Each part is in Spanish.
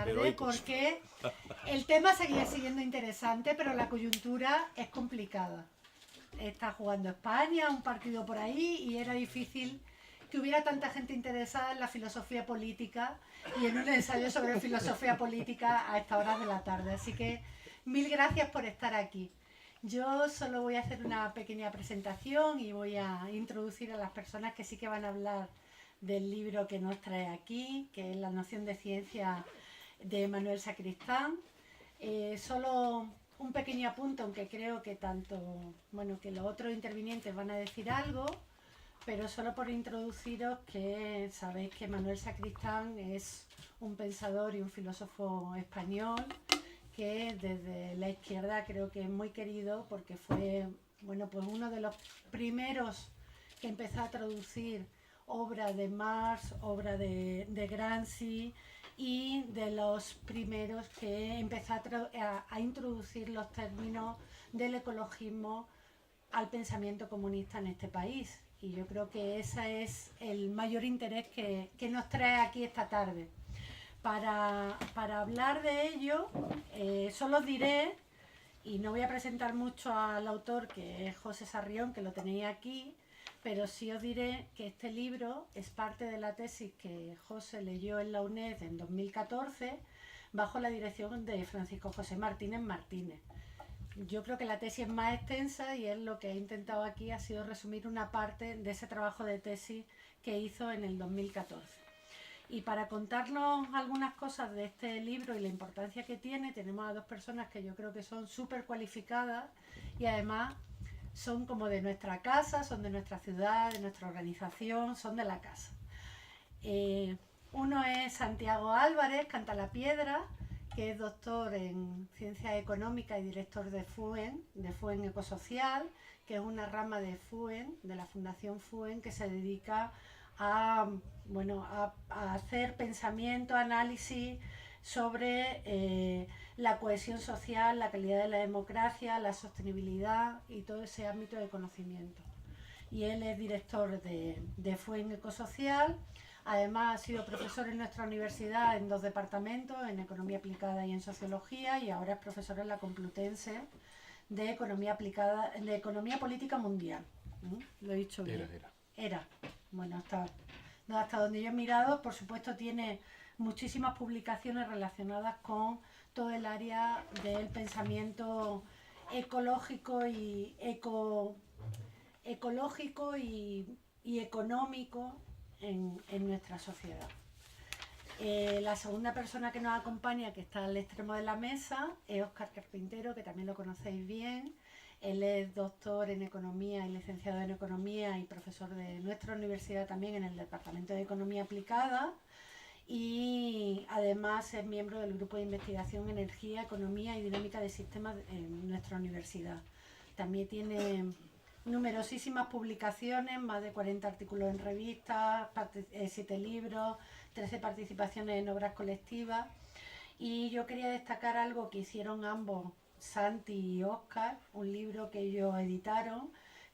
tarde porque el tema seguía siendo interesante, pero la coyuntura es complicada. Está jugando España, un partido por ahí, y era difícil que hubiera tanta gente interesada en la filosofía política y en un ensayo sobre filosofía política a esta hora de la tarde. Así que mil gracias por estar aquí. Yo solo voy a hacer una pequeña presentación y voy a introducir a las personas que sí que van a hablar del libro que nos trae aquí, que es La noción de ciencia de Manuel Sacristán. Solo un pequeño apunte, aunque creo que que los otros intervinientes van a decir algo, pero solo por introduciros que sabéis que Manuel Sacristán es un pensador y un filósofo español que desde la izquierda creo que es muy querido porque fue pues uno de los primeros que empezó a traducir obra de Marx, obra de Gramsci, y de los primeros que empezó a introducir los términos del ecologismo al pensamiento comunista en este país. Y yo creo que ese es el mayor interés que nos trae aquí esta tarde. Para hablar de ello, solo os diré, y no voy a presentar mucho al autor, que es José Sarrión, que lo tenéis aquí, pero sí os diré que este libro es parte de la tesis que José leyó en la UNED en 2014 bajo la dirección de Francisco José Martínez Martínez. Yo creo que la tesis es más extensa y él lo que ha intentado aquí ha sido resumir una parte de ese trabajo de tesis que hizo en el 2014. Y para contarnos algunas cosas de este libro y la importancia que tiene, tenemos a dos personas que yo creo que son súper cualificadas y además son como de nuestra casa, son de nuestra ciudad, de nuestra organización, son de la casa. Uno es Santiago Álvarez Cantalapiedra, que es doctor en Ciencias Económicas y director de FUEN Ecosocial, que es una rama de FUEN, de la Fundación FUEN, que se dedica a hacer pensamiento, análisis sobre la cohesión social, la calidad de la democracia, la sostenibilidad y todo ese ámbito de conocimiento. Y él es director de FUEN Ecosocial. Además ha sido profesor en nuestra universidad en 2 departamentos, en Economía Aplicada y en Sociología, y ahora es profesor en la Complutense de Economía Aplicada, de Economía Política Mundial. Lo he dicho bien. Era. Bueno, hasta donde yo he mirado, por supuesto tiene muchísimas publicaciones relacionadas con todo el área del pensamiento ecológico y económico en nuestra sociedad. La segunda persona que nos acompaña, que está al extremo de la mesa, es Óscar Carpintero, que también lo conocéis bien. Él es doctor en Economía y licenciado en Economía y profesor de nuestra universidad también en el Departamento de Economía Aplicada, y además es miembro del Grupo de Investigación Energía, Economía y Dinámica de Sistemas en nuestra universidad. También tiene numerosísimas publicaciones, más de 40 artículos en revistas, 7 libros, 13 participaciones en obras colectivas. Y yo quería destacar algo que hicieron ambos, Santi y Óscar, un libro que ellos editaron,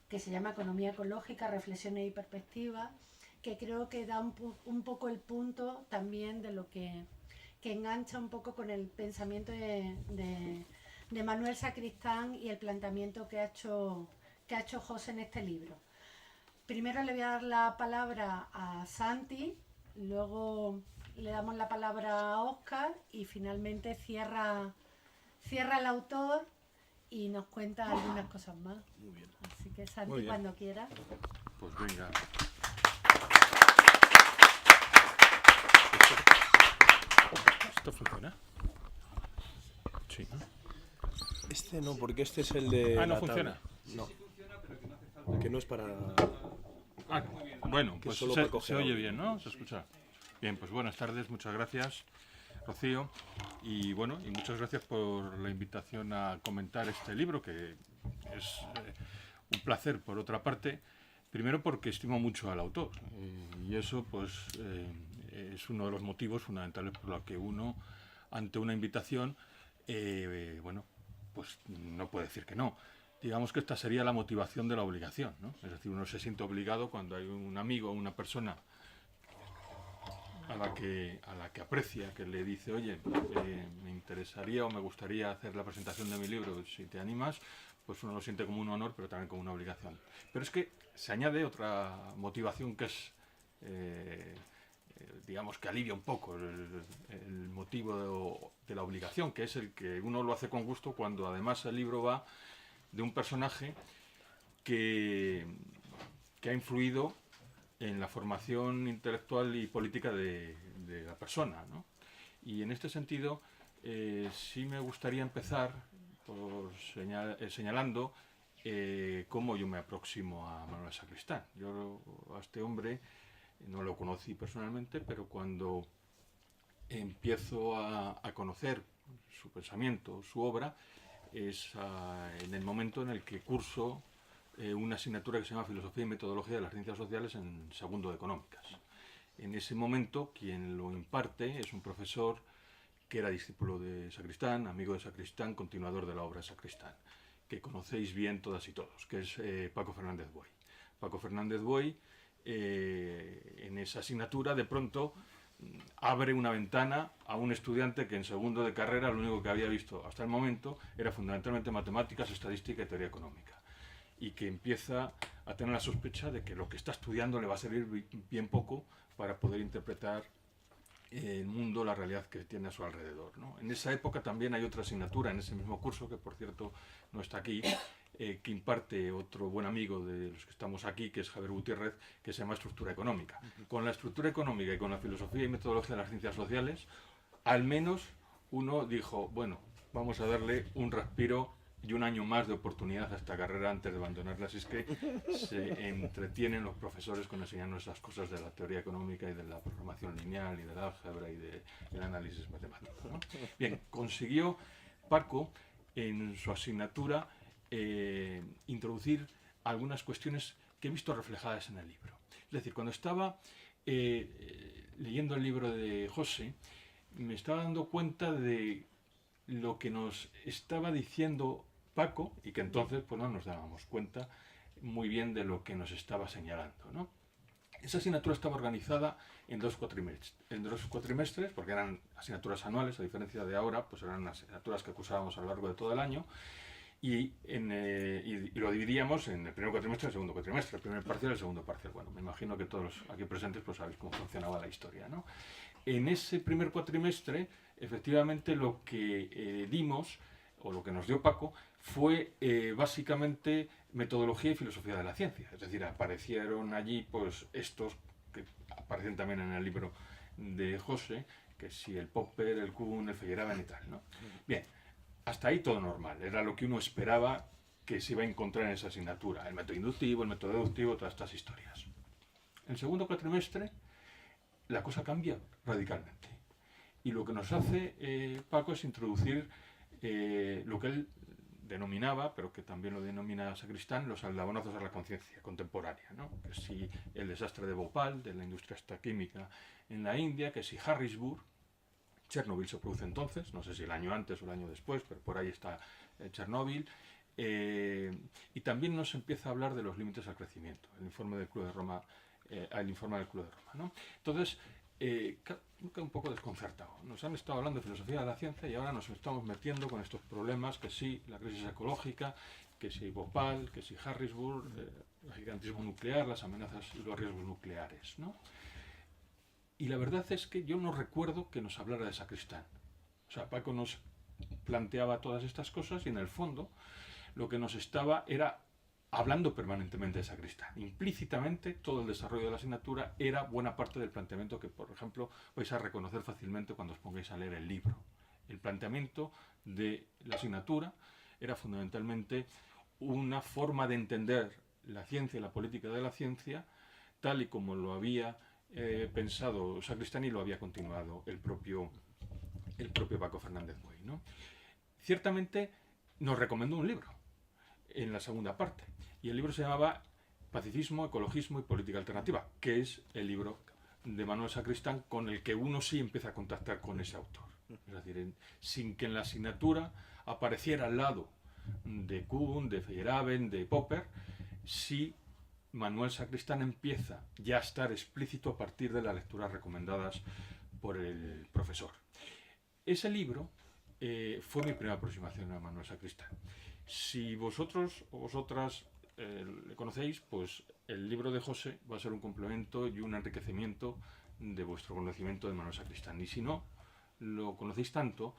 que se llama Economía Ecológica, Reflexiones y Perspectivas, que creo que da un poco el punto también de lo que engancha un poco con el pensamiento de Manuel Sacristán y el planteamiento que ha hecho José en este libro. Primero le voy a dar la palabra a Santi, luego le damos la palabra a Óscar y finalmente cierra el autor y nos cuenta algunas cosas más. Muy bien. Así que Santi, cuando quieras. Pues venga. ¿Esto funciona? Sí, ¿no? Este no, porque este es el de... ¿no funciona? No. Que no es para... Bueno, que pues solo para se oye bien, ¿no? ¿Se escucha? Bien, pues buenas tardes, muchas gracias, Rocío. Y bueno, y muchas gracias por la invitación a comentar este libro, que es un placer por otra parte. Primero porque estimo mucho al autor, y eso pues es uno de los motivos fundamentales por los que uno, ante una invitación, pues no puede decir que no. Digamos que esta sería la motivación de la obligación, ¿no? Es decir, uno se siente obligado cuando hay un amigo o una persona a la que aprecia, que le dice, oye, me interesaría o me gustaría hacer la presentación de mi libro, si te animas, pues uno lo siente como un honor, pero también como una obligación. Pero es que se añade otra motivación que es, digamos, que alivia un poco el motivo de la obligación, que es el que uno lo hace con gusto cuando además el libro va de un personaje que ha influido en la formación intelectual y política de la persona, ¿no? Y en este sentido, sí me gustaría empezar por señalando cómo yo me aproximo a Manuel Sacristán. Yo a este hombre no lo conocí personalmente, pero cuando empiezo a conocer su pensamiento, su obra, es en el momento en el que curso una asignatura que se llama Filosofía y Metodología de las Ciencias Sociales en segundo de Económicas. En ese momento, quien lo imparte es un profesor que era discípulo de Sacristán, amigo de Sacristán, continuador de la obra de Sacristán, que conocéis bien todas y todos, que es Paco Fernández Buey. Paco Fernández Buey, en esa asignatura, de pronto abre una ventana a un estudiante que en segundo de carrera lo único que había visto hasta el momento era fundamentalmente matemáticas, estadística y teoría económica, y que empieza a tener la sospecha de que lo que está estudiando le va a servir bien poco para poder interpretar el mundo, la realidad que tiene a su alrededor, ¿no? En esa época también hay otra asignatura en ese mismo curso, que por cierto no está aquí, que imparte otro buen amigo de los que estamos aquí, que es Javier Gutiérrez, que se llama Estructura Económica. Con la estructura económica y con la filosofía y metodología de las ciencias sociales, al menos uno dijo, bueno, vamos a darle un respiro y un año más de oportunidad a esta carrera antes de abandonarla. Así es que se entretienen los profesores con enseñarnos esas cosas de la teoría económica y de la programación lineal y del álgebra y del análisis matemático, ¿no? Bien, consiguió Paco en su asignatura introducir algunas cuestiones que he visto reflejadas en el libro. Es decir, cuando estaba leyendo el libro de José, me estaba dando cuenta de lo que nos estaba diciendo Paco, y que entonces pues no nos dábamos cuenta muy bien de lo que nos estaba señalando, ¿no? Esa asignatura estaba organizada en dos cuatrimestres, porque eran asignaturas anuales, a diferencia de ahora, pues eran asignaturas que cursábamos a lo largo de todo el año, y lo dividíamos en el primer cuatrimestre y el segundo cuatrimestre, el primer parcial y el segundo parcial. Bueno, me imagino que todos los aquí presentes pues sabéis cómo funcionaba la historia, ¿no? En ese primer cuatrimestre, efectivamente, lo que dimos, o lo que nos dio Paco, fue básicamente metodología y filosofía de la ciencia. Es decir, aparecieron allí pues estos que aparecen también en el libro de José, que si el Popper, el Kuhn, el Feyerabend y tal, ¿no? Bien, hasta ahí todo normal, era lo que uno esperaba que se iba a encontrar en esa asignatura, el método inductivo, el método deductivo, todas estas historias. En el segundo cuatrimestre la cosa cambia radicalmente, y lo que nos hace Paco es introducir lo que él denominaba, pero que también lo denomina Sacristán, los aldabonazos a la conciencia contemporánea, ¿no? Que si el desastre de Bhopal, de la industria química en la India, que si Harrisburg, Chernobyl se produce entonces, no sé si el año antes o el año después, pero por ahí está Chernobyl, y también nos empieza a hablar de los límites al crecimiento, el informe del Club de Roma, ¿no? Entonces, nunca un poco desconcertado. Nos han estado hablando de filosofía de la ciencia y ahora nos estamos metiendo con estos problemas, que sí, la crisis ecológica, que sí Bhopal, que sí Harrisburg, el gigantismo nuclear, las amenazas y los riesgos nucleares, ¿no? Y la verdad es que yo no recuerdo que nos hablara de Sacristán. O sea, Paco nos planteaba todas estas cosas y en el fondo lo que nos estaba era hablando permanentemente de Sacristán. Implícitamente todo el desarrollo de la asignatura era buena parte del planteamiento que, por ejemplo, vais a reconocer fácilmente cuando os pongáis a leer el libro. El planteamiento de la asignatura era fundamentalmente una forma de entender la ciencia y la política de la ciencia tal y como lo había pensado Sacristán y lo había continuado el propio Paco Fernández Buey, ¿no? Ciertamente nos recomendó un libro en la segunda parte, y el libro se llamaba Pacifismo, Ecologismo y Política Alternativa, que es el libro de Manuel Sacristán con el que uno sí empieza a contactar con ese autor. Es decir, sin que en la asignatura apareciera al lado de Kuhn, de Feyerabend, de Popper, sí Manuel Sacristán empieza ya a estar explícito a partir de las lecturas recomendadas por el profesor. Ese libro fue mi primera aproximación a Manuel Sacristán. Si vosotros o vosotras le conocéis, pues el libro de José va a ser un complemento y un enriquecimiento de vuestro conocimiento de Manuel Sacristán. Y si no lo conocéis tanto,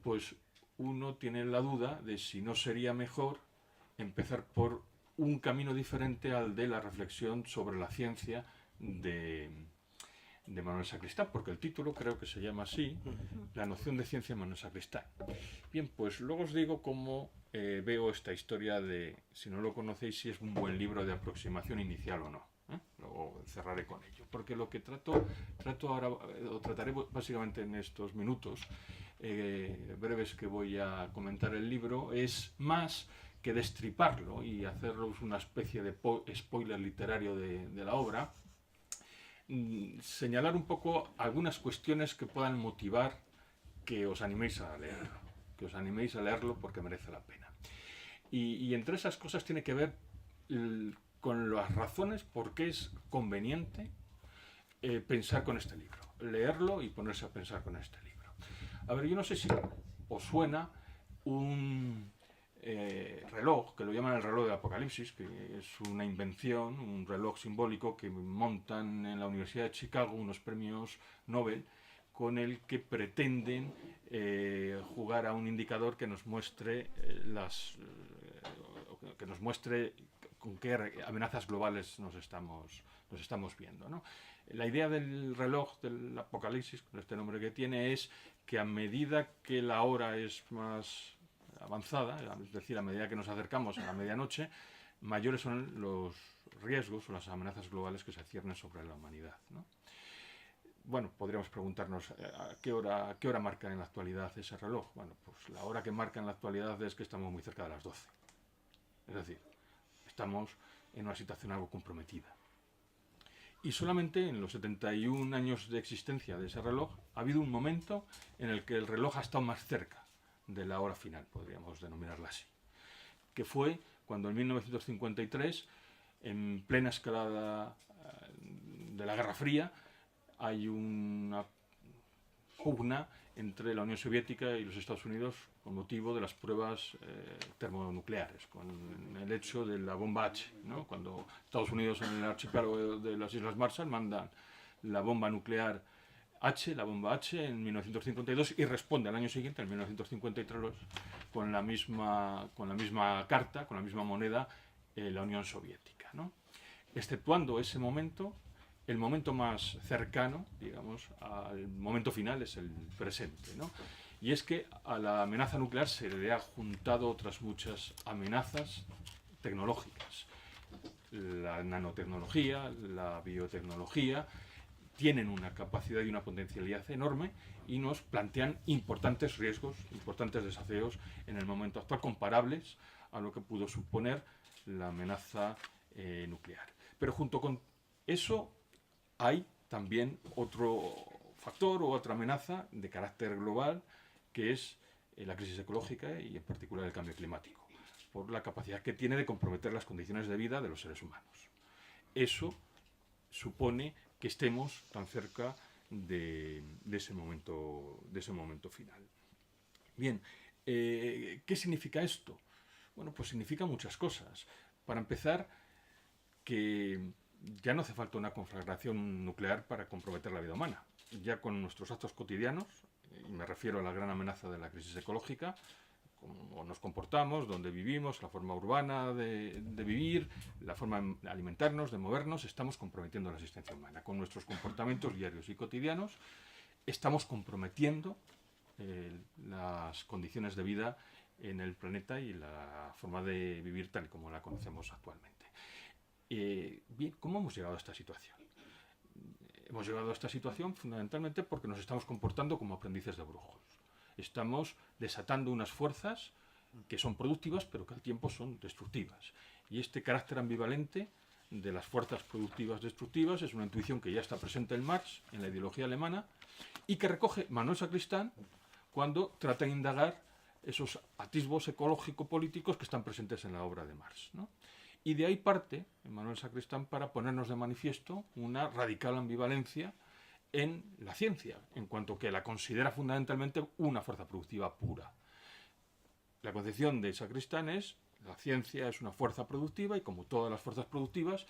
pues uno tiene la duda de si no sería mejor empezar por un camino diferente al de la reflexión sobre la ciencia de Manuel Sacristán, porque el título creo que se llama así, La noción de ciencia de Manuel Sacristán. Bien, pues luego os digo cómo veo esta historia de, si no lo conocéis, si es un buen libro de aproximación inicial o no. Luego cerraré con ello, porque lo que trato ahora, o trataré básicamente en estos minutos breves que voy a comentar el libro, es más que destriparlo y haceros una especie de spoiler literario de la obra, señalar un poco algunas cuestiones que puedan motivar que os animéis a leerlo, porque merece la pena. Y entre esas cosas tiene que ver con las razones por qué es conveniente pensar con este libro, leerlo y ponerse a pensar con este libro. A ver, yo no sé si os suena un reloj, que lo llaman el reloj del Apocalipsis, que es una invención, un reloj simbólico que montan en la Universidad de Chicago unos premios Nobel, con el que pretenden jugar a un indicador que nos muestre con qué amenazas globales nos estamos viendo, ¿no? La idea del reloj del Apocalipsis, con este nombre que tiene, es que a medida que la hora es más avanzada, es decir, a medida que nos acercamos a la medianoche, mayores son los riesgos o las amenazas globales que se ciernen sobre la humanidad, ¿no? Bueno, podríamos preguntarnos ¿a qué hora marca en la actualidad ese reloj? Bueno, pues la hora que marca en la actualidad es que estamos muy cerca de las 12. Es decir, estamos en una situación algo comprometida. Y solamente en los 71 años de existencia de ese reloj ha habido un momento en el que el reloj ha estado más cerca de la hora final, podríamos denominarla así, que fue cuando en 1953, en plena escalada de la Guerra Fría, hay una pugna entre la Unión Soviética y los Estados Unidos con motivo de las pruebas termonucleares, con el hecho de la bomba H, ¿no? Cuando Estados Unidos en el archipiélago de las Islas Marshall mandan la bomba nuclear la bomba H en 1952 y responde al año siguiente, en 1953, con la misma carta, con la misma moneda, la Unión Soviética, ¿no? Exceptuando ese momento, el momento más cercano, digamos, al momento final es el presente, ¿no? Y es que a la amenaza nuclear se le ha juntado otras muchas amenazas tecnológicas. La nanotecnología, la biotecnología, tienen una capacidad y una potencialidad enorme y nos plantean importantes riesgos, importantes desafíos en el momento actual, comparables a lo que pudo suponer la amenaza nuclear. Pero junto con eso hay también otro factor o otra amenaza de carácter global, que es la crisis ecológica y en particular el cambio climático, por la capacidad que tiene de comprometer las condiciones de vida de los seres humanos. Eso supone que estemos tan cerca de ese momento final. Bien, ¿qué significa esto? Bueno, pues significa muchas cosas. Para empezar, que ya no hace falta una conflagración nuclear para comprometer la vida humana. Ya con nuestros actos cotidianos, y me refiero a la gran amenaza de la crisis ecológica, cómo nos comportamos, dónde vivimos, la forma urbana de vivir, la forma de alimentarnos, de movernos, estamos comprometiendo la existencia humana. Con nuestros comportamientos diarios y cotidianos estamos comprometiendo las condiciones de vida en el planeta y la forma de vivir tal y como la conocemos actualmente. Bien, ¿cómo hemos llegado a esta situación? Hemos llegado a esta situación fundamentalmente porque nos estamos comportando como aprendices de brujos. Estamos desatando unas fuerzas que son productivas, pero que al tiempo son destructivas. Y este carácter ambivalente de las fuerzas productivas destructivas es una intuición que ya está presente en Marx, en la ideología alemana, y que recoge Manuel Sacristán cuando trata de indagar esos atisbos ecológico-políticos que están presentes en la obra de Marx, ¿no? Y de ahí parte Manuel Sacristán para ponernos de manifiesto una radical ambivalencia en la ciencia, en cuanto que la considera fundamentalmente una fuerza productiva pura. La concepción de Sacristán es: la ciencia es una fuerza productiva y, como todas las fuerzas productivas,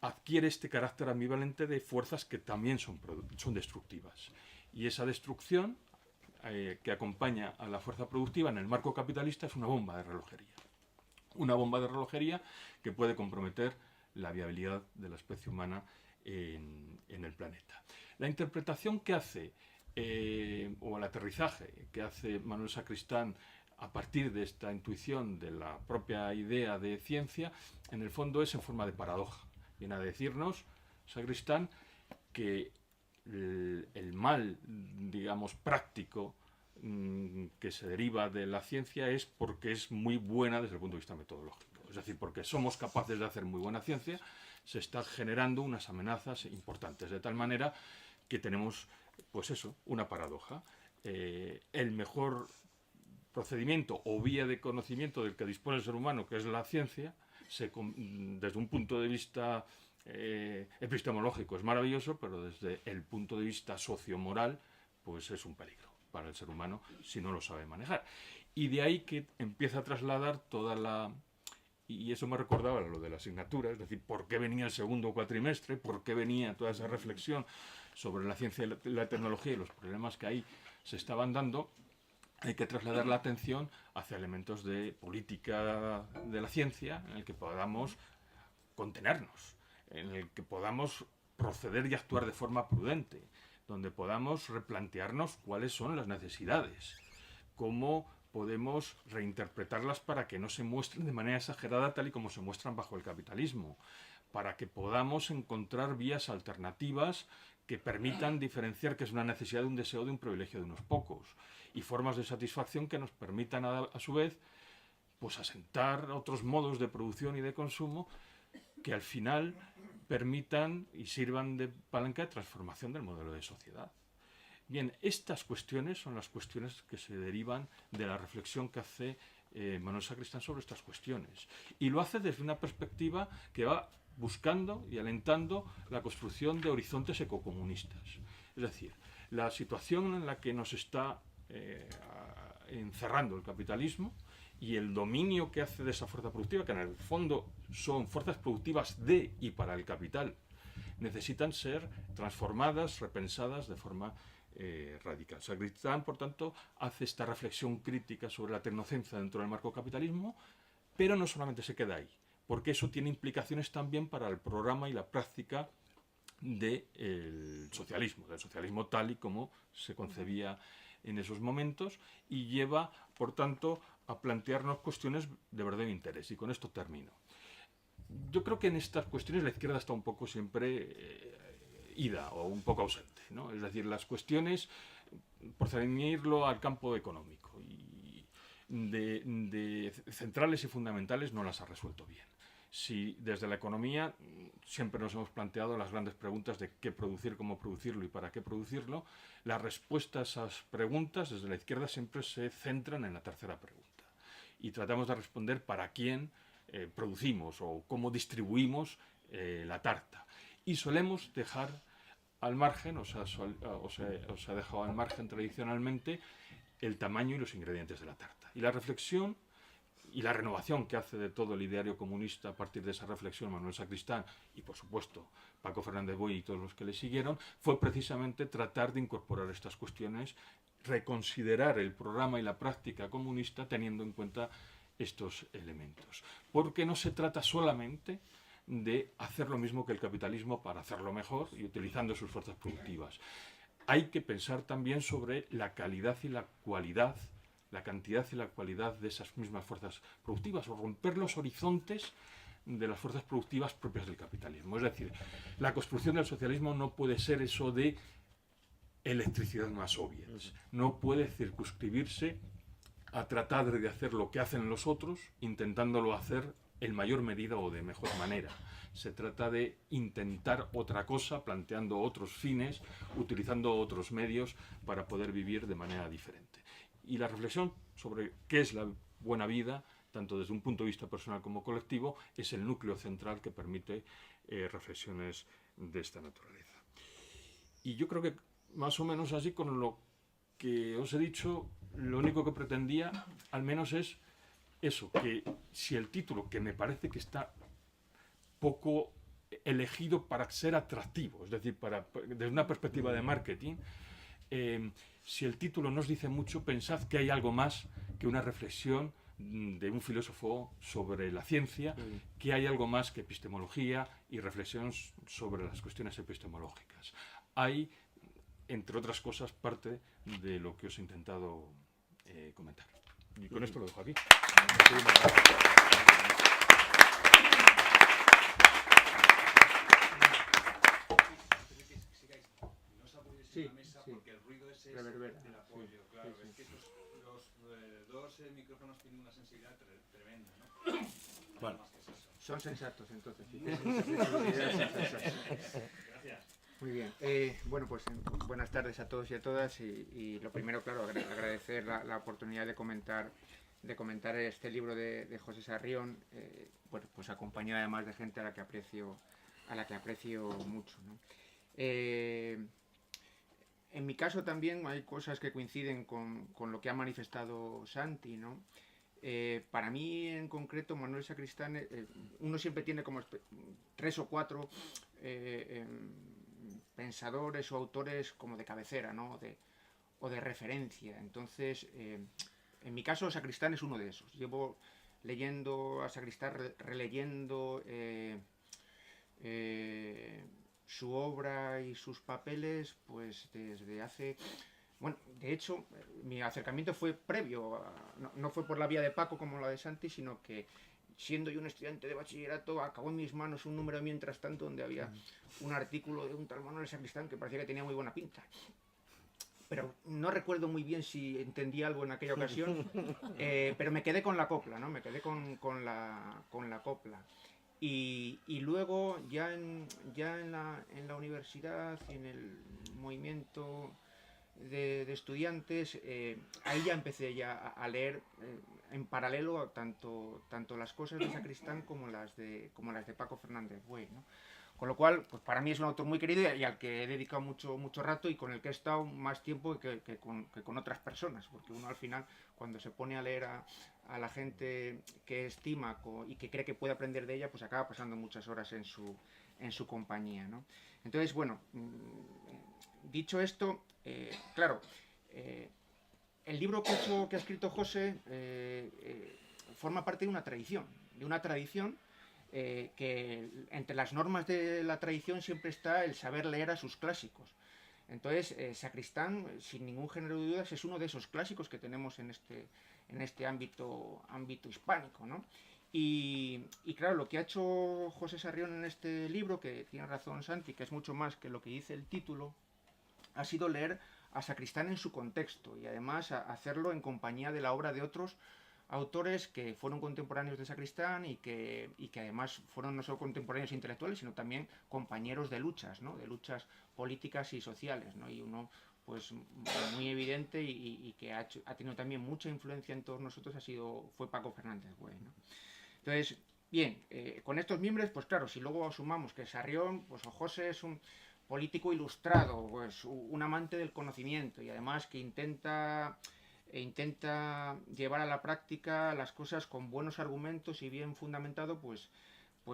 adquiere este carácter ambivalente de fuerzas que también son destructivas. Y esa destrucción que acompaña a la fuerza productiva en el marco capitalista es una bomba de relojería. Una bomba de relojería que puede comprometer la viabilidad de la especie humana en el planeta. La interpretación que hace, o el aterrizaje que hace Manuel Sacristán a partir de esta intuición de la propia idea de ciencia, en el fondo es en forma de paradoja. Viene a decirnos Sacristán que el mal, digamos, práctico que se deriva de la ciencia es porque es muy buena desde el punto de vista metodológico. Es decir, porque somos capaces de hacer muy buena ciencia, se están generando unas amenazas importantes, de tal manera que tenemos, pues eso, una paradoja. El mejor procedimiento o vía de conocimiento del que dispone el ser humano, que es la ciencia, desde un punto de vista epistemológico es maravilloso, pero desde el punto de vista sociomoral, pues es un peligro para el ser humano si no lo sabe manejar. Y de ahí que empieza a trasladar toda la... Y eso me recordaba lo de la asignatura, es decir, por qué venía el segundo cuatrimestre, por qué venía toda esa reflexión sobre la ciencia y la tecnología y los problemas que ahí se estaban dando. Hay que trasladar la atención hacia elementos de política de la ciencia en el que podamos contenernos, en el que podamos proceder y actuar de forma prudente, donde podamos replantearnos cuáles son las necesidades, cómo podemos reinterpretarlas para que no se muestren de manera exagerada tal y como se muestran bajo el capitalismo, para que podamos encontrar vías alternativas que permitan diferenciar qué es una necesidad de un deseo de un privilegio de unos pocos, y formas de satisfacción que nos permitan a su vez pues asentar otros modos de producción y de consumo que al final permitan y sirvan de palanca de transformación del modelo de sociedad. Bien, estas cuestiones son las cuestiones que se derivan de la reflexión que hace Manuel Sacristán sobre estas cuestiones. Y lo hace desde una perspectiva que va buscando y alentando la construcción de horizontes ecocomunistas. Es decir, la situación en la que nos está encerrando el capitalismo y el dominio que hace de esa fuerza productiva, que en el fondo son fuerzas productivas de y para el capital, necesitan ser transformadas, repensadas de forma radical. Sacristán, por tanto, hace esta reflexión crítica sobre la tecnociencia dentro del marco capitalismo, pero no solamente se queda ahí, porque eso tiene implicaciones también para el programa y la práctica del socialismo tal y como se concebía en esos momentos, y lleva, por tanto, a plantearnos cuestiones de verdadero interés. Y con esto termino. Yo creo que en estas cuestiones la izquierda está un poco siempre ida o un poco ausente, ¿no? Es decir, las cuestiones, por ceñirlo al campo económico, y de centrales y fundamentales no las ha resuelto bien. Si desde la economía siempre nos hemos planteado las grandes preguntas de qué producir, cómo producirlo y para qué producirlo, las respuestas a esas preguntas desde la izquierda siempre se centran en la tercera pregunta. Y tratamos de responder para quién producimos o cómo distribuimos la tarta. Y solemos dejar al margen, se ha dejado al margen tradicionalmente el tamaño y los ingredientes de la tarta. Y la reflexión y la renovación que hace de todo el ideario comunista a partir de esa reflexión Manuel Sacristán y, por supuesto, Paco Fernández Boy y todos los que le siguieron, fue precisamente tratar de incorporar estas cuestiones, reconsiderar el programa y la práctica comunista teniendo en cuenta estos elementos. Porque no se trata solamente de hacer lo mismo que el capitalismo para hacerlo mejor y utilizando sus fuerzas productivas. Hay que pensar también sobre la calidad y la cualidad, la cantidad y la cualidad de esas mismas fuerzas productivas, o romper los horizontes de las fuerzas productivas propias del capitalismo. Es decir, la construcción del socialismo no puede ser eso de electricidad más soviets. No puede circunscribirse a tratar de hacer lo que hacen los otros, intentándolo hacer en mayor medida o de mejor manera. Se trata de intentar otra cosa, planteando otros fines, utilizando otros medios para poder vivir de manera diferente. Y la reflexión sobre qué es la buena vida tanto desde un punto de vista personal como colectivo, es el núcleo central que permite reflexiones de esta naturaleza. Y yo creo que más o menos así, con lo que os he dicho, lo único que pretendía al menos es eso, que si el título, que me parece que está poco elegido para ser atractivo, es decir, desde una perspectiva de marketing, si el título nos dice mucho, pensad que hay algo más que una reflexión de un filósofo sobre la ciencia, que hay algo más que epistemología y reflexión sobre las cuestiones epistemológicas. Hay, entre otras cosas, parte de lo que os he intentado comentar. Y con esto lo dejo aquí. Sí, porque el ruido ese reverbera del apoyo, sí, claro, sí, sí. Es que los dos micrófonos tienen una sensibilidad tremenda, ¿no? Bueno, son sensatos, entonces. Gracias. Muy bien. Bueno, pues buenas tardes a todos y a todas, y lo primero, claro, agradecer la oportunidad de comentar este libro de José Sarrión, bueno, pues acompañado además de gente a la que aprecio mucho, ¿no? En mi caso también hay cosas que coinciden con lo que ha manifestado Santi, ¿no? Para mí en concreto, Manuel Sacristán, uno siempre tiene como 3 o 4 pensadores o autores como de cabecera, ¿no? O de referencia. Entonces, en mi caso, Sacristán es uno de esos. Llevo leyendo a Sacristán, releyendo su obra y sus papeles, pues desde hace... Bueno, de hecho, mi acercamiento fue previo, no fue por la vía de Paco como la de Santi, sino que siendo yo un estudiante de bachillerato, acabó en mis manos un número mientras tanto donde había un artículo de un tal Manuel Sacristán que parecía que tenía muy buena pinta. Pero no recuerdo muy bien si entendí algo en aquella ocasión, pero me quedé con la copla, ¿no? Me quedé con la copla. Y luego ya en la universidad y en el movimiento de estudiantes, ahí ya empecé ya a leer en paralelo tanto las cosas de Sacristán como las de Paco Fernández Buey, ¿no? Con lo cual, pues para mí es un autor muy querido y al que he dedicado mucho rato y con el que he estado más tiempo que con otras personas, porque uno al final, cuando se pone a leer a la gente que estima y que cree que puede aprender de ella, pues acaba pasando muchas horas en su compañía, ¿no? Entonces, bueno, dicho esto, claro, el libro que ha escrito José forma parte de una tradición que entre las normas de la tradición siempre está el saber leer a sus clásicos. Entonces, Sacristán, sin ningún género de dudas, es uno de esos clásicos que tenemos en este ámbito hispánico, ¿no? Y claro, lo que ha hecho José Sarrión en este libro, que tiene razón Santi, que es mucho más que lo que dice el título, ha sido leer a Sacristán en su contexto y además hacerlo en compañía de la obra de otros autores que fueron contemporáneos de Sacristán y que además fueron no solo contemporáneos intelectuales, sino también compañeros de luchas, ¿no? De luchas políticas y sociales, ¿no? Y uno, pues muy evidente y que ha tenido también mucha influencia en todos nosotros fue Paco Fernández Buey, ¿no? Entonces, bien, con estos miembros, pues claro, si luego sumamos que Sarrión, pues José es un político ilustrado, pues un amante del conocimiento y además que intenta llevar a la práctica las cosas con buenos argumentos y bien fundamentado, pues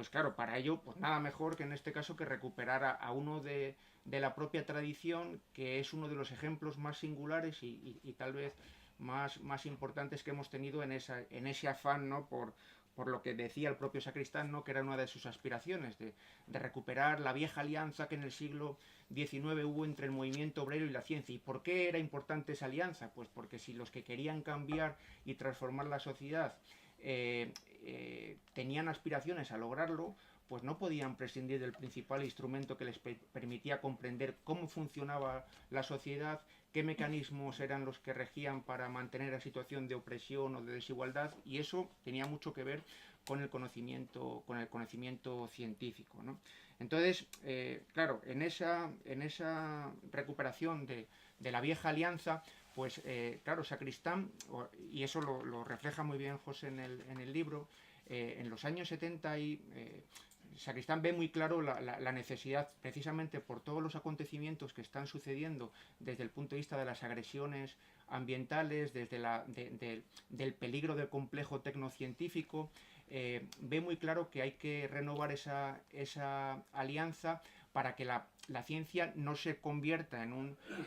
claro, para ello, pues nada mejor que en este caso que recuperar a uno de la propia tradición, que es uno de los ejemplos más singulares y tal vez más importantes que hemos tenido en ese afán, ¿no? Por lo que decía el propio Sacristán, ¿no? Que era una de sus aspiraciones, de recuperar la vieja alianza que en el siglo XIX hubo entre el movimiento obrero y la ciencia. ¿Y por qué era importante esa alianza? Pues porque si los que querían cambiar y transformar la sociedad tenían aspiraciones a lograrlo, pues no podían prescindir del principal instrumento que les permitía comprender cómo funcionaba la sociedad, qué mecanismos eran los que regían para mantener la situación de opresión o de desigualdad, y eso tenía mucho que ver con el conocimiento científico, ¿no? Entonces, claro, en esa recuperación de la vieja alianza, pues claro, Sacristán, y eso lo refleja muy bien José en el libro, en los años 70 Sacristán ve muy claro la necesidad, precisamente por todos los acontecimientos que están sucediendo desde el punto de vista de las agresiones ambientales, desde del peligro del complejo tecnocientífico, ve muy claro que hay que renovar esa alianza para que la ciencia no se convierta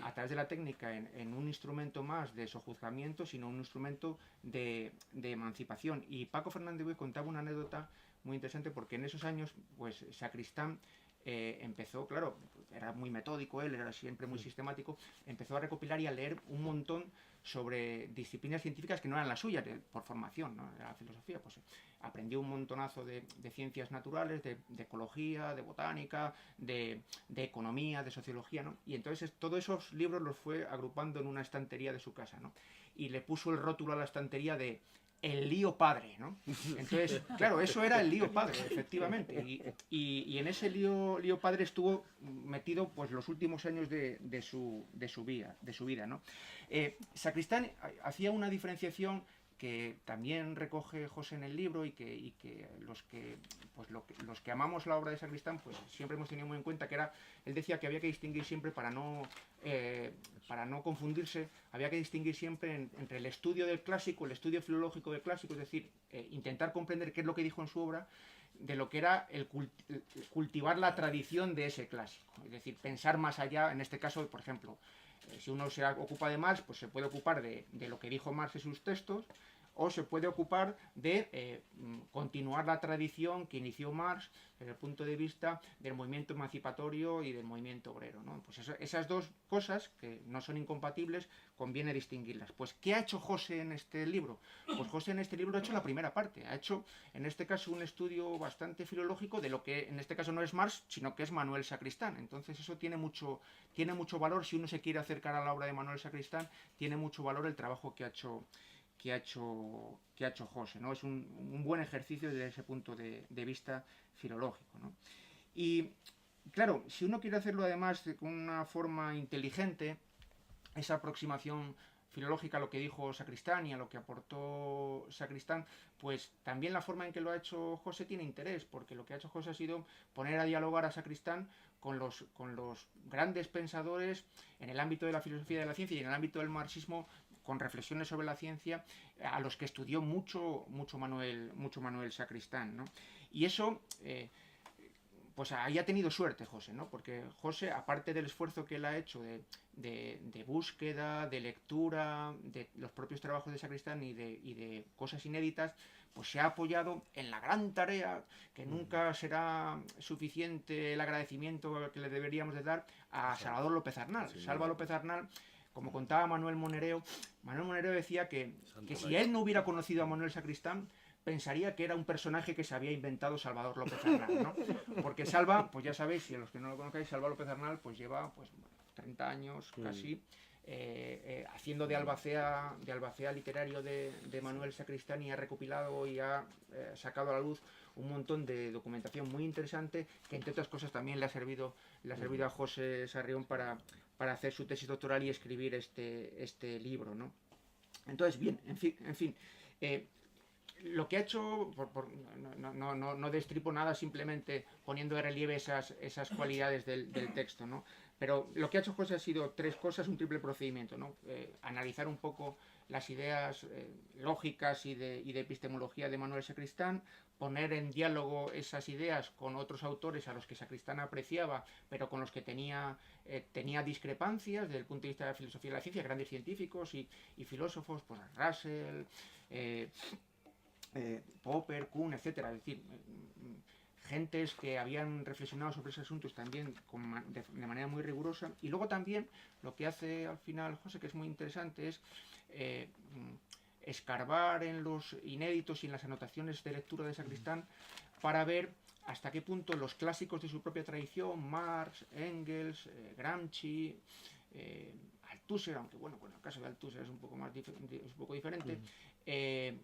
a través de la técnica en un instrumento más de sojuzgamiento, sino un instrumento de emancipación. Y Paco Fernández Buey contaba una anécdota muy interesante, porque en esos años, pues Sacristán empezó, claro, era muy metódico él, era siempre muy sistemático, empezó a recopilar y a leer un montón sobre disciplinas científicas que no eran las suyas, por formación, ¿no? Era la filosofía, pues aprendió un montonazo de ciencias naturales, de ecología, de botánica, de economía, de sociología, ¿no? Y entonces todos esos libros los fue agrupando en una estantería de su casa, ¿no? Y le puso el rótulo a la estantería de el lío padre, ¿no? Entonces, claro, eso era el lío padre, efectivamente. Y en ese lío padre estuvo metido, pues, los últimos años de su vida, ¿no? Sacristán hacía una diferenciación que también recoge José en el libro, y que los que amamos la obra de Sacristán, pues siempre hemos tenido muy en cuenta, que él decía que había que distinguir siempre, para no confundirse, había que distinguir siempre entre el estudio del clásico, el estudio filológico del clásico, es decir, intentar comprender qué es lo que dijo en su obra, de lo que era el cultivar la tradición de ese clásico, es decir, pensar más allá. En este caso, por ejemplo, si uno se ocupa de Marx, pues se puede ocupar de lo que dijo Marx en sus textos, o se puede ocupar de continuar la tradición que inició Marx desde el punto de vista del movimiento emancipatorio y del movimiento obrero, ¿no? Pues esas dos cosas, que no son incompatibles, conviene distinguirlas. Pues, ¿qué ha hecho José en este libro? Pues José en este libro ha hecho la primera parte, ha hecho en este caso un estudio bastante filológico de lo que en este caso no es Marx, sino que es Manuel Sacristán. Entonces eso tiene mucho valor. Si uno se quiere acercar a la obra de Manuel Sacristán, tiene mucho valor el trabajo que ha hecho José, ¿no? Es un buen ejercicio desde ese punto de vista filológico, ¿no? Y claro, si uno quiere hacerlo además con una forma inteligente, esa aproximación filológica a lo que dijo Sacristán y a lo que aportó Sacristán, pues también la forma en que lo ha hecho José tiene interés, porque lo que ha hecho José ha sido poner a dialogar a Sacristán con los grandes pensadores en el ámbito de la filosofía de la ciencia y en el ámbito del marxismo, con reflexiones sobre la ciencia, a los que estudió mucho Manuel Sacristán, ¿no? Y eso, pues ahí ha tenido suerte José, ¿no? Porque José, aparte del esfuerzo que él ha hecho de búsqueda, de lectura, de los propios trabajos de Sacristán y de cosas inéditas, pues se ha apoyado en la gran tarea, que nunca será suficiente el agradecimiento que le deberíamos de dar a Salvador López Arnal. Salva López Arnal, como contaba Manuel Monereo decía que si él no hubiera conocido a Manuel Sacristán, pensaría que era un personaje que se había inventado Salvador López Arnal, ¿no? Porque Salva, pues ya sabéis, y a los que no lo conozcáis, Salva López Arnal pues lleva 30 años casi haciendo de albacea literario de Manuel Sacristán, y ha recopilado y ha sacado a la luz un montón de documentación muy interesante, que entre otras cosas también le ha servido a José Sarrión para hacer su tesis doctoral y escribir este libro, ¿no? Entonces, bien, en fin, lo que ha hecho, no destripo nada, simplemente poniendo de relieve esas cualidades del texto, ¿no? Pero lo que ha hecho José ha sido tres cosas, un triple procedimiento, ¿no? Analizar un poco las ideas lógicas y de epistemología de Manuel Sacristán, poner en diálogo esas ideas con otros autores a los que Sacristán apreciaba, pero con los que tenía discrepancias desde el punto de vista de la filosofía de la ciencia, grandes científicos y filósofos, pues Russell, Popper, Kuhn, etcétera. Es decir, gentes que habían reflexionado sobre esos asuntos también de manera muy rigurosa. Y luego también lo que hace al final José, que es muy interesante, es escarbar en los inéditos y en las anotaciones de lectura de Sacristán para ver hasta qué punto los clásicos de su propia tradición, Marx, Engels, Gramsci, Althusser, aunque bueno, en el caso de Althusser es un poco diferente, qué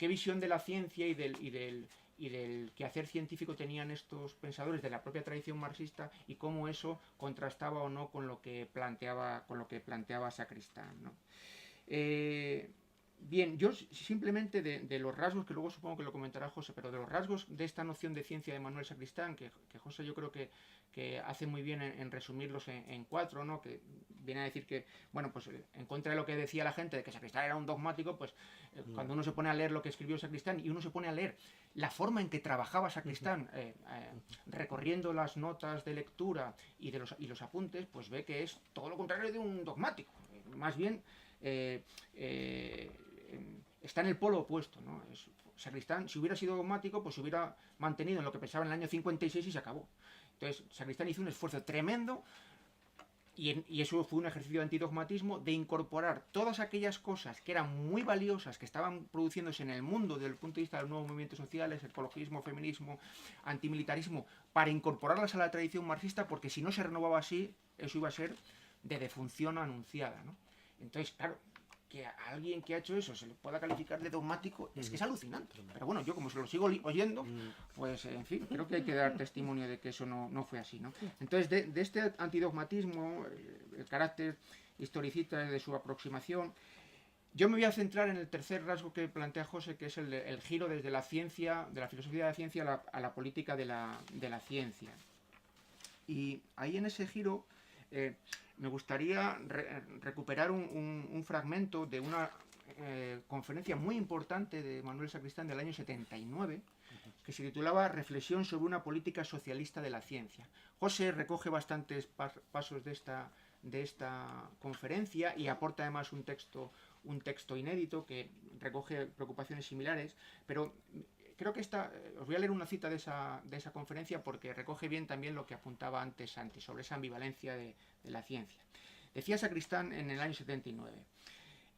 visión de la ciencia y del quehacer científico tenían estos pensadores de la propia tradición marxista y cómo eso contrastaba o no con lo que planteaba Sacristán, ¿no? Bien, yo simplemente de los rasgos, que luego supongo que lo comentará José, pero de los rasgos de esta noción de ciencia de Manuel Sacristán, que José yo creo que hace muy bien en resumirlos en 4, ¿no? Que viene a decir que, bueno, pues en contra de lo que decía la gente de que Sacristán era un dogmático, pues cuando uno se pone a leer lo que escribió Sacristán y uno se pone a leer la forma en que trabajaba Sacristán, recorriendo las notas de lectura y los apuntes, pues ve que es todo lo contrario de un dogmático. Más bien está en el polo opuesto, ¿no? Sacristán, si hubiera sido dogmático, pues se hubiera mantenido en lo que pensaba en el año 56 y se acabó. Entonces, Sacristán hizo un esfuerzo tremendo y eso fue un ejercicio de antidogmatismo, de incorporar todas aquellas cosas que eran muy valiosas, que estaban produciéndose en el mundo desde el punto de vista de los nuevos movimientos sociales, ecologismo, feminismo, antimilitarismo, para incorporarlas a la tradición marxista, porque si no se renovaba así, eso iba a ser de defunción anunciada, ¿no? Entonces, claro, que a alguien que ha hecho eso se le pueda calificar de dogmático es que es alucinante. Pero bueno, yo como se lo sigo oyendo, pues en fin, creo que hay que dar testimonio de que eso no fue así, ¿no? Entonces, de este antidogmatismo, el carácter historicista de su aproximación, yo me voy a centrar en el tercer rasgo que plantea José, que es el giro desde la ciencia, de la filosofía de la ciencia a la política de la ciencia. Y ahí en ese giro me gustaría recuperar un fragmento de una conferencia muy importante de Manuel Sacristán del año 79, que se titulaba Reflexión sobre una política socialista de la ciencia. José recoge bastantes pasos de esta conferencia y aporta además un texto inédito que recoge preocupaciones similares, pero creo que os voy a leer una cita de esa conferencia porque recoge bien también lo que apuntaba antes Santi sobre esa ambivalencia de la ciencia. Decía Sacristán en el año 79: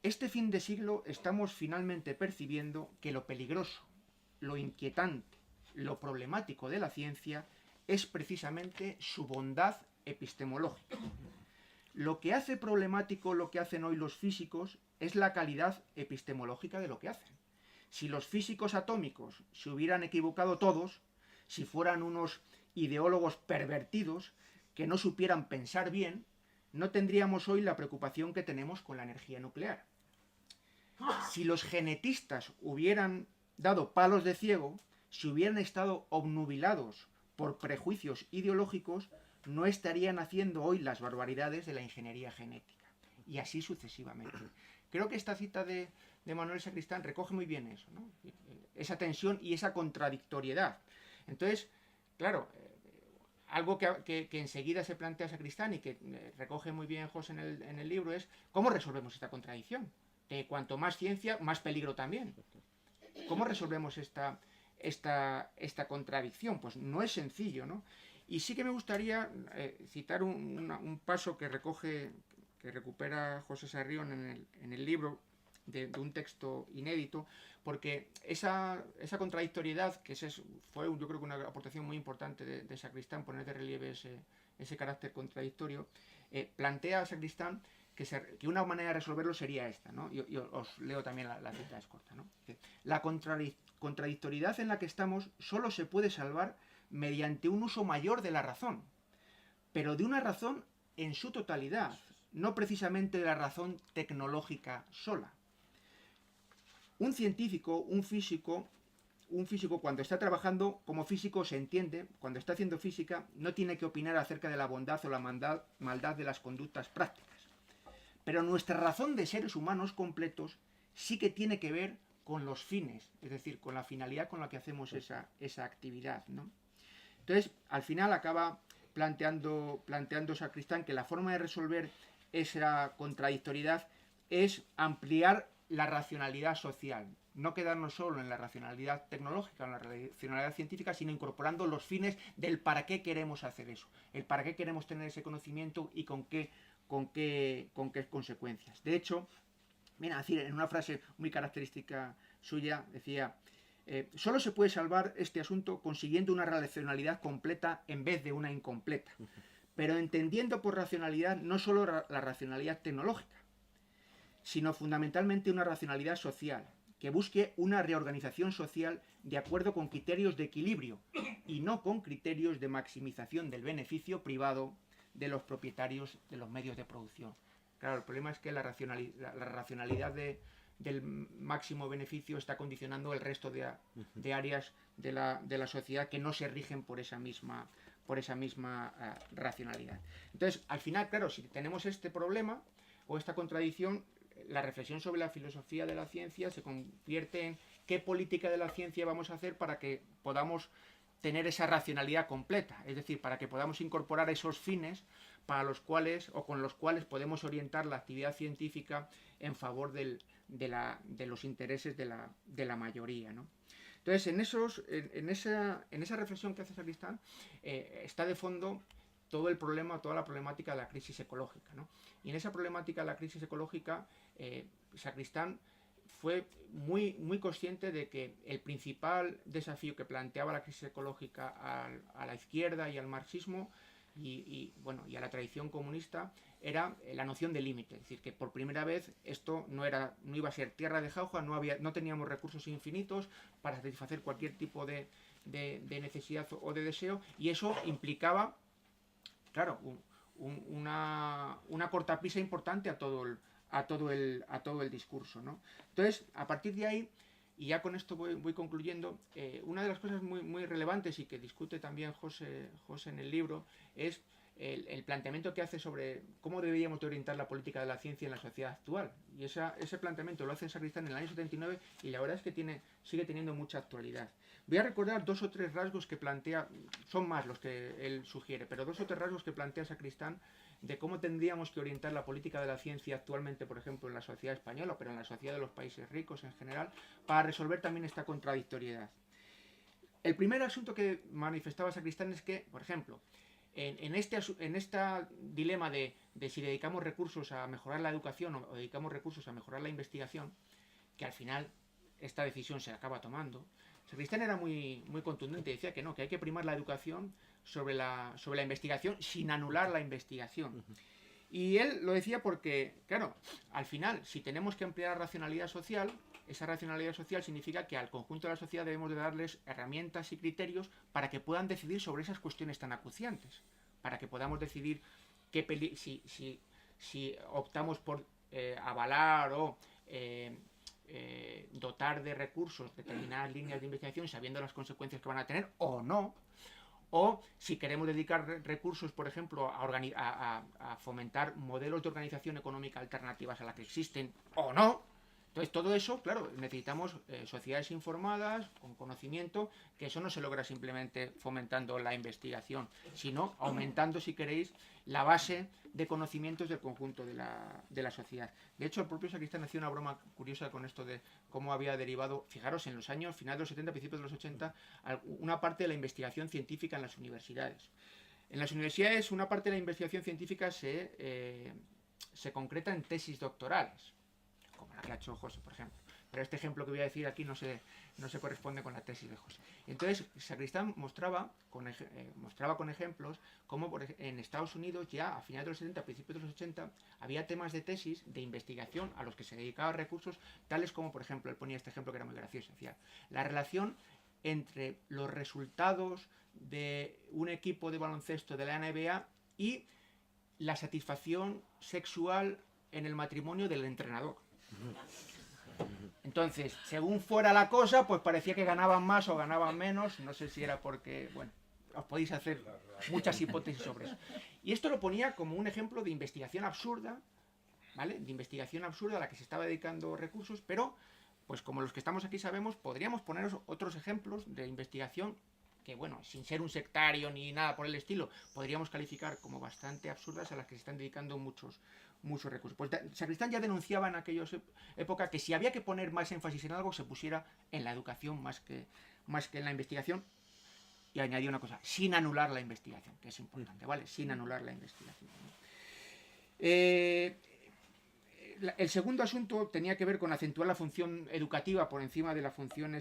este fin de siglo estamos finalmente percibiendo que lo peligroso, lo inquietante, lo problemático de la ciencia es precisamente su bondad epistemológica. Lo que hace problemático lo que hacen hoy los físicos es la calidad epistemológica de lo que hacen. Si los físicos atómicos se hubieran equivocado todos, si fueran unos ideólogos pervertidos que no supieran pensar bien, no tendríamos hoy la preocupación que tenemos con la energía nuclear. Si los genetistas hubieran dado palos de ciego, si hubieran estado obnubilados por prejuicios ideológicos, no estarían haciendo hoy las barbaridades de la ingeniería genética. Y así sucesivamente. Creo que esta cita de Manuel Sacristán recoge muy bien eso, ¿no? Esa tensión y esa contradictoriedad. Entonces, claro, algo que enseguida se plantea Sacristán y que recoge muy bien José en el libro es ¿cómo resolvemos esta contradicción? Que cuanto más ciencia, más peligro también. ¿Cómo resolvemos esta contradicción? Pues no es sencillo, ¿no? Y sí que me gustaría citar un paso que recupera José Sarrión en el libro, de un texto inédito, porque esa contradictoriedad, que fue yo creo que una aportación muy importante de Sacristán, poner de relieve ese carácter contradictorio, plantea a Sacristán que una manera de resolverlo sería esta, ¿no? Yo os leo también la cita, es corta, ¿no? La contradictoriedad en la que estamos solo se puede salvar mediante un uso mayor de la razón, pero de una razón en su totalidad, no precisamente de la razón tecnológica sola. Un científico, un físico cuando está trabajando como físico se entiende, cuando está haciendo física, no tiene que opinar acerca de la bondad o la maldad de las conductas prácticas. Pero nuestra razón de seres humanos completos sí que tiene que ver con los fines, es decir, con la finalidad con la que hacemos esa actividad, ¿no? Entonces, al final acaba planteando Sacristán que la forma de resolver esa contradictoriedad es ampliar la racionalidad social, no quedarnos solo en la racionalidad tecnológica, en la racionalidad científica, sino incorporando los fines del para qué queremos hacer eso, el para qué queremos tener ese conocimiento y con qué consecuencias. De hecho, mira, decir, en una frase muy característica suya, decía: solo se puede salvar este asunto consiguiendo una racionalidad completa en vez de una incompleta, pero entendiendo por racionalidad no solo la racionalidad tecnológica, sino fundamentalmente una racionalidad social, que busque una reorganización social de acuerdo con criterios de equilibrio y no con criterios de maximización del beneficio privado de los propietarios de los medios de producción. Claro, el problema es que la racionalidad del máximo beneficio está condicionando el resto de áreas de la sociedad que no se rigen por esa misma racionalidad. Entonces, al final, claro, si tenemos este problema o esta contradicción, la reflexión sobre la filosofía de la ciencia se convierte en qué política de la ciencia vamos a hacer para que podamos tener esa racionalidad completa, es decir, para que podamos incorporar esos fines para los cuales o con los cuales podemos orientar la actividad científica en favor de los intereses de la mayoría, ¿no? Entonces, en esa reflexión que hace Sacristán está de fondo todo el problema, toda la problemática de la crisis ecológica, ¿no? Y en esa problemática de la crisis ecológica, Sacristán fue muy consciente de que el principal desafío que planteaba la crisis ecológica a la izquierda y al marxismo y a la tradición comunista era la noción de límite, es decir, que por primera vez esto no iba a ser tierra de jauja, no teníamos recursos infinitos para satisfacer cualquier tipo de necesidad o de deseo, y eso implicaba, claro, una cortapisa importante a todo el discurso, ¿no? Entonces, a partir de ahí, y ya con esto voy concluyendo, una de las cosas muy relevantes y que discute también José en el libro es el planteamiento que hace sobre cómo deberíamos de orientar la política de la ciencia en la sociedad actual. Y ese planteamiento lo hace Sacristán en el año 79 y la verdad es que sigue teniendo mucha actualidad. Voy a recordar 2 o 3 rasgos que plantea, son más los que él sugiere, pero 2 o 3 rasgos que plantea Sacristán de cómo tendríamos que orientar la política de la ciencia actualmente, por ejemplo, en la sociedad española, pero en la sociedad de los países ricos en general, para resolver también esta contradictoriedad. El primer asunto que manifestaba Sacristán es que, por ejemplo, en este dilema de si dedicamos recursos a mejorar la educación o dedicamos recursos a mejorar la investigación, que al final esta decisión se acaba tomando, Sacristán era muy contundente, decía que no, que hay que primar la educación sobre la investigación sin anular la investigación. Y él lo decía porque, claro, al final, si tenemos que emplear racionalidad social, esa racionalidad social significa que al conjunto de la sociedad debemos de darles herramientas y criterios para que puedan decidir sobre esas cuestiones tan acuciantes, para que podamos decidir si optamos por avalar o dotar de recursos determinadas líneas de investigación sabiendo las consecuencias que van a tener o no, o si queremos dedicar recursos, por ejemplo, a fomentar modelos de organización económica alternativas a las que existen o no. Entonces, todo eso, claro, necesitamos sociedades informadas, con conocimiento, que eso no se logra simplemente fomentando la investigación, sino aumentando, si queréis, la base de conocimientos del conjunto de la sociedad. De hecho, el propio Sacristán hacía una broma curiosa con esto de cómo había derivado, fijaros, en los años finales de los 70, principios de los 80, una parte de la investigación científica en las universidades. En las universidades, una parte de la investigación científica se concreta en tesis doctorales, como la que ha hecho José, por ejemplo. Pero este ejemplo que voy a decir aquí no se corresponde con la tesis de José. Entonces, Sacristán mostraba con ejemplos cómo en Estados Unidos ya a finales de los 70, principios de los 80, había temas de tesis de investigación a los que se dedicaban recursos, tales como, por ejemplo, él ponía este ejemplo que era muy gracioso, decía, la relación entre los resultados de un equipo de baloncesto de la NBA y la satisfacción sexual en el matrimonio del entrenador. Entonces, según fuera la cosa, pues parecía que ganaban más o ganaban menos, no sé si era porque, bueno, os podéis hacer muchas hipótesis sobre eso. Y esto lo ponía como un ejemplo de investigación absurda, ¿vale? De investigación absurda a la que se estaba dedicando recursos, pero, pues como los que estamos aquí sabemos, podríamos poneros otros ejemplos de investigación que, bueno, sin ser un sectario ni nada por el estilo, podríamos calificar como bastante absurdas a las que se están dedicando muchos recursos. Pues Sacristán ya denunciaba en aquella época que si había que poner más énfasis en algo, se pusiera en la educación más que en la investigación, y añadió una cosa, sin anular la investigación, que es importante, ¿vale? Sin anular la investigación, ¿no? El segundo asunto tenía que ver con acentuar la función educativa por encima de la función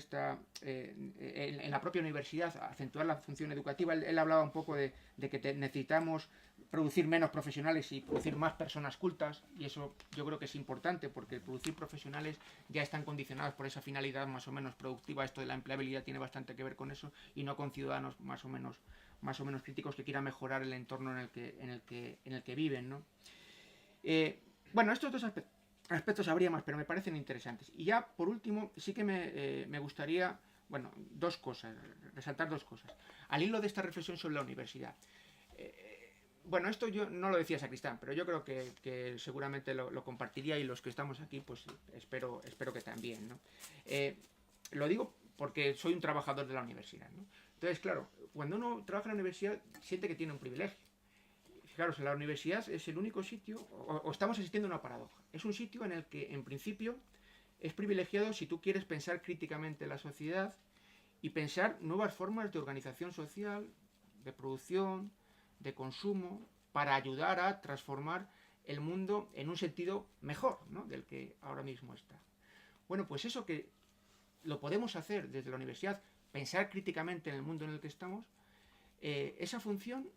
en la propia universidad, acentuar la función educativa. Él hablaba un poco de que necesitamos producir menos profesionales y producir más personas cultas, y eso yo creo que es importante porque el producir profesionales ya están condicionados por esa finalidad más o menos productiva. Esto de la empleabilidad tiene bastante que ver con eso, y no con ciudadanos más o menos críticos que quieran mejorar el entorno en el que viven, ¿no? Bueno, estos dos aspectos habría más, pero me parecen interesantes. Y ya, por último, sí que me gustaría, bueno, resaltar dos cosas. Al hilo de esta reflexión sobre la universidad. Bueno, esto yo no lo decía Sacristán, pero yo creo que seguramente lo compartiría, y los que estamos aquí, pues espero que también, ¿no? Lo digo porque soy un trabajador de la universidad, ¿no? Entonces, claro, cuando uno trabaja en la universidad siente que tiene un privilegio. Fijaros, la universidad es el único sitio, o estamos asistiendo a una paradoja. Es un sitio en el que, en principio, es privilegiado si tú quieres pensar críticamente la sociedad y pensar nuevas formas de organización social, de producción, de consumo, para ayudar a transformar el mundo en un sentido mejor, ¿no?, del que ahora mismo está. Bueno, pues eso que lo podemos hacer desde la universidad, pensar críticamente en el mundo en el que estamos, esa función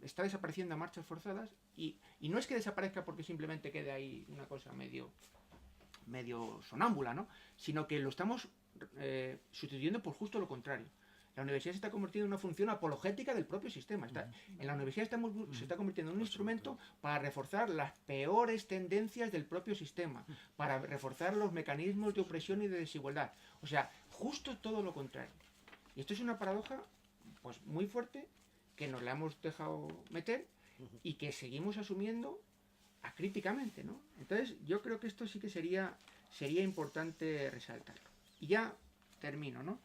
está desapareciendo a marchas forzadas, y no es que desaparezca porque simplemente quede ahí una cosa medio sonámbula, ¿no?, sino que lo estamos sustituyendo por justo lo contrario. La universidad se está convirtiendo en una función apologética del propio sistema. En la universidad se está convirtiendo en un instrumento para reforzar las peores tendencias del propio sistema, para reforzar los mecanismos de opresión y de desigualdad. O sea, justo todo lo contrario. Y esto es una paradoja, pues, muy fuerte, que nos la hemos dejado meter y que seguimos asumiendo acríticamente, ¿no? Entonces, yo creo que esto sí que sería importante resaltarlo. Y ya termino, ¿no?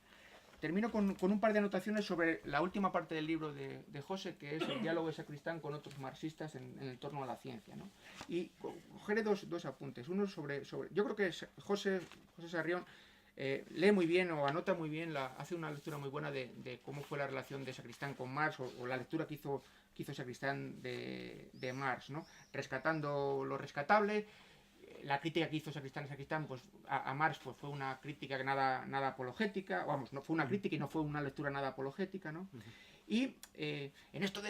Termino con un par de anotaciones sobre la última parte del libro de José, que es el diálogo de Sacristán con otros marxistas en el torno a la ciencia, ¿no? Y cogeré dos apuntes. Uno sobre yo creo que José Sarrión lee muy bien, o anota muy bien, hace una lectura muy buena de cómo fue la relación de Sacristán con Marx, o la lectura que hizo Sacristán de Marx, ¿no? Rescatando lo rescatable. La crítica que hizo Sacristán pues, a Marx, pues, fue una crítica nada apologética, vamos, no fue una crítica y no fue una lectura nada apologética, ¿no? Y en esto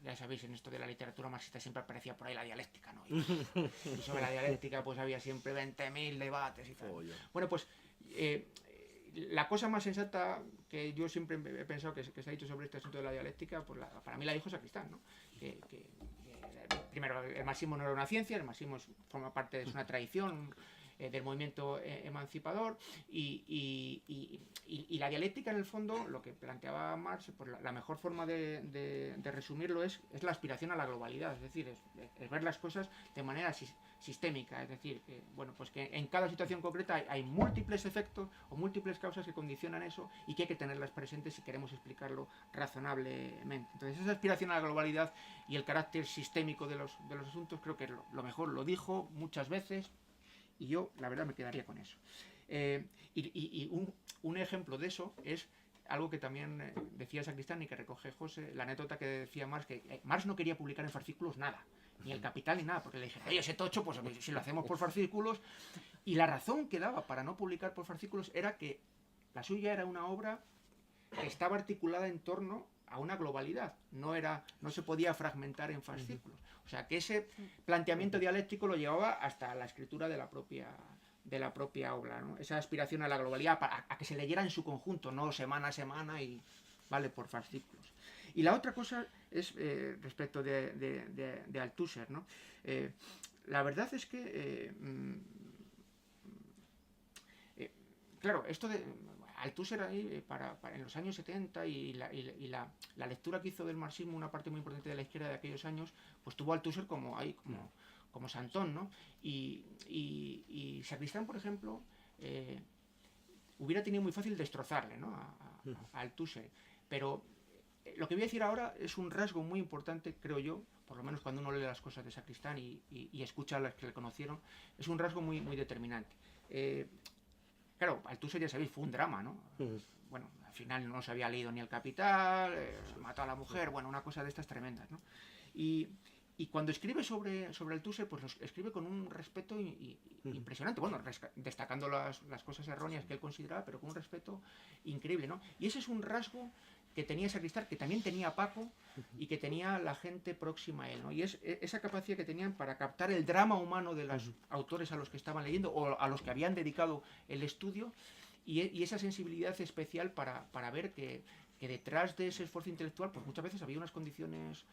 ya sabéis, en esto de la literatura marxista siempre aparecía por ahí la dialéctica, ¿no? Y sobre la dialéctica pues había siempre 20.000 debates y tal. Bueno, pues la cosa más sensata que yo siempre he pensado que se ha dicho sobre este asunto de la dialéctica, pues para mí la dijo Sacristán, ¿no? Primero, el marxismo no era una ciencia, el marxismo forma parte de una tradición del movimiento emancipador, y la dialéctica, en el fondo, lo que planteaba Marx, pues la mejor forma de resumirlo es la aspiración a la globalidad, es decir, es ver las cosas de manera sistémica, es decir, que, bueno, pues que en cada situación concreta hay múltiples efectos o múltiples causas que condicionan eso, y que hay que tenerlas presentes si queremos explicarlo razonablemente. Entonces, esa aspiración a la globalidad y el carácter sistémico de los asuntos, creo que es lo mejor. Lo dijo muchas veces, y yo, la verdad, me quedaría con eso. Y un ejemplo de eso es algo que también decía Sacristán y que recoge José, la anécdota que decía Marx, que Marx no quería publicar en fascículos nada, ni El Capital ni nada, porque le dije, oye, ese tocho, pues si lo hacemos por fascículos. Y la razón que daba para no publicar por fascículos era que la suya era una obra que estaba articulada en torno a una globalidad, no se podía fragmentar en fascículos. O sea, que ese planteamiento dialéctico lo llevaba hasta la escritura de la propia obra, ¿no? Esa aspiración a la globalidad, a que se leyera en su conjunto, no semana a semana y vale por fascículos. Y la otra cosa es respecto de Althusser, ¿no? La verdad es que claro, esto de Althusser ahí, en los años 70, y la lectura que hizo del marxismo, una parte muy importante de la izquierda de aquellos años, pues tuvo a Althusser como santón, ¿no? Y Sacristán, por ejemplo, hubiera tenido muy fácil destrozarle, ¿no?, a Althusser. Pero lo que voy a decir ahora es un rasgo muy importante, creo yo, por lo menos cuando uno lee las cosas de Sacristán y escucha a las que le conocieron, es un rasgo muy, muy determinante. Claro, Althusser, ya sabéis, fue un drama, ¿no? Bueno, al final no se había leído ni El Capital, mató a la mujer, bueno, una cosa de estas tremendas, ¿no? Y cuando escribe sobre Althusser, pues lo escribe con un respeto impresionante, bueno, destacando las cosas erróneas que él consideraba, pero con un respeto increíble, ¿no? Y ese es un rasgo que tenía Sacristán, que también tenía Paco y que tenía la gente próxima a él, ¿no? Y es esa capacidad que tenían para captar el drama humano de los autores a los que estaban leyendo o a los que habían dedicado el estudio, y esa sensibilidad especial para ver que detrás de ese esfuerzo intelectual pues muchas veces había unas condiciones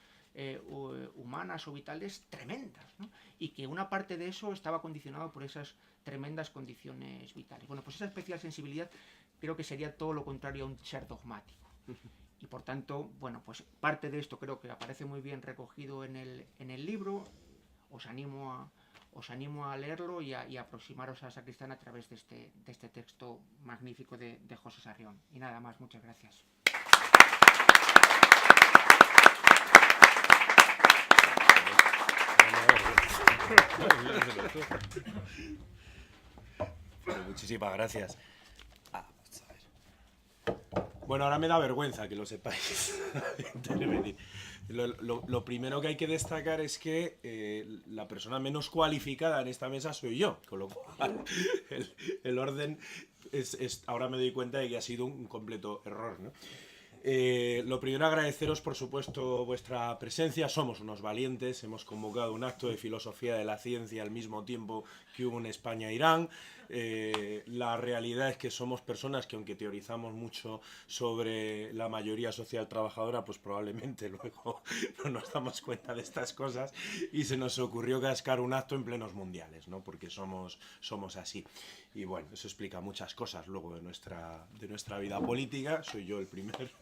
humanas o vitales tremendas, ¿no? Y que una parte de eso estaba condicionado por esas tremendas condiciones vitales. Bueno, pues esa especial sensibilidad creo que sería todo lo contrario a un ser dogmático. Y por tanto, bueno, pues parte de esto creo que aparece muy bien recogido en el libro. Os animo a leerlo y a aproximaros a Sacristán a través de este texto magnífico de José Sarrión. Y nada más, muchas gracias. Bueno, muchísimas gracias. Vamos a ver. Bueno, ahora me da vergüenza que lo sepáis. Intervenir. Lo primero que hay que destacar es que la persona menos cualificada en esta mesa soy yo, con lo cual el orden ahora me doy cuenta de que ha sido un completo error, ¿no? Lo primero, agradeceros por supuesto vuestra presencia. Somos unos valientes, hemos convocado un acto de filosofía de la ciencia al mismo tiempo que hubo en España-Irán. La realidad es que somos personas que, aunque teorizamos mucho sobre la mayoría social trabajadora, pues probablemente luego no nos damos cuenta de estas cosas y se nos ocurrió cascar un acto en plenos mundiales, ¿no? Porque somos así. Y bueno, eso explica muchas cosas luego de nuestra vida política. Soy yo el primer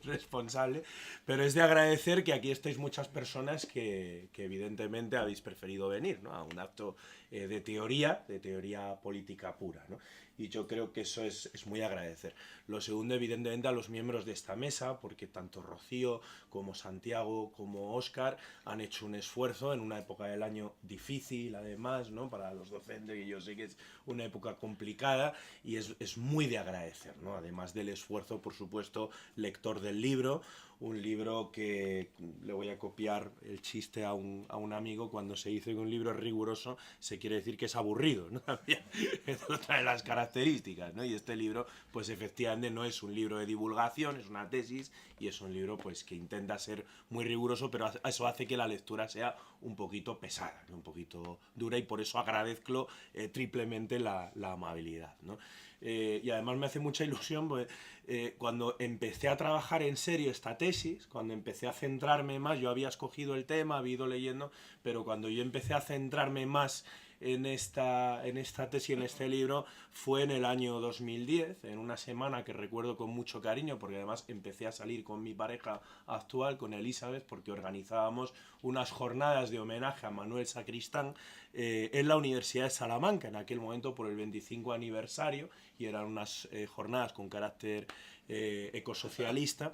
responsable, pero es de agradecer que aquí estéis muchas personas que evidentemente habéis preferido venir, ¿no? A un acto de teoría política pura, ¿no? Y yo creo que eso es muy agradecer. Lo segundo, evidentemente, a los miembros de esta mesa, porque tanto Rocío como Santiago como Óscar han hecho un esfuerzo en una época del año difícil, además, ¿no? Para los docentes, y yo sé que es una época complicada, y es muy de agradecer, ¿no? Además del esfuerzo, por supuesto, lector del libro, un libro que le voy a copiar el chiste a un amigo: cuando se dice que un libro es riguroso, se quiere decir que es aburrido, ¿no? Es otra de las características, ¿no? Y este libro, pues efectivamente no es un libro de divulgación, es una tesis, y es un libro pues que intenta ser muy riguroso, pero eso hace que la lectura sea un poquito pesada, ¿no? Un poquito dura, y por eso agradezco triplemente la amabilidad, ¿no? Y además me hace mucha ilusión, pues, cuando empecé a trabajar en serio esta tesis, cuando empecé a centrarme más, yo había escogido el tema, había ido leyendo, pero cuando yo empecé a centrarme más en esta tesis, en este libro, fue en el año 2010, en una semana que recuerdo con mucho cariño, porque además empecé a salir con mi pareja actual, con Elizabeth, porque organizábamos unas jornadas de homenaje a Manuel Sacristán en la Universidad de Salamanca, en aquel momento por el 25 aniversario, y eran unas jornadas con carácter ecosocialista.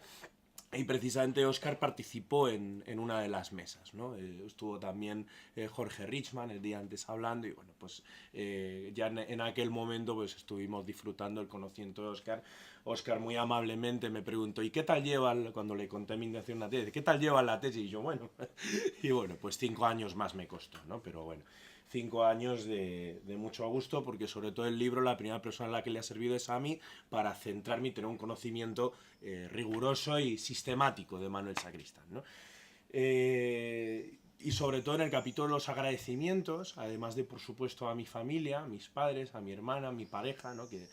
Y precisamente Óscar participó en una de las mesas, ¿no? Estuvo también Jorge Richman el día antes hablando, y bueno, pues ya en aquel momento pues estuvimos disfrutando el conocimiento de Óscar. Óscar muy amablemente me preguntó: ¿y qué tal lleva, cuando le conté mi intención de la tesis, qué tal lleva la tesis? Y yo, bueno, pues 5 años más me costó, ¿no? Pero bueno, 5 años de mucho gusto, porque sobre todo el libro, la primera persona a la que le ha servido es a mí, para centrarme y tener un conocimiento riguroso y sistemático de Manuel Sacristán, ¿no? Y sobre todo en el capítulo de los agradecimientos, además de, por supuesto, a mi familia, a mis padres, a mi hermana, a mi pareja, ¿no? Que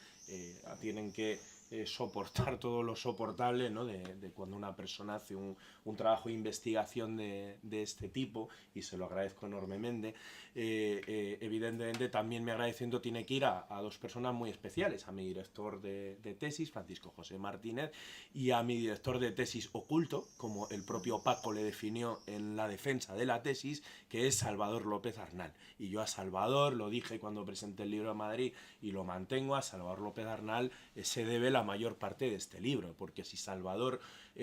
tienen que soportar todo lo soportable, ¿no? de cuando una persona hace un trabajo de investigación de este tipo, y se lo agradezco enormemente. Evidentemente también mi agradecimiento tiene que ir a 2 personas muy especiales: a mi director de tesis, Francisco José Martínez, y a mi director de tesis oculto, como el propio Paco le definió en la defensa de la tesis, que es Salvador López Arnal. Y yo a Salvador, lo dije cuando presenté el libro a Madrid y lo mantengo, a Salvador López Arnal se debe la mayor parte de este libro, porque si Salvador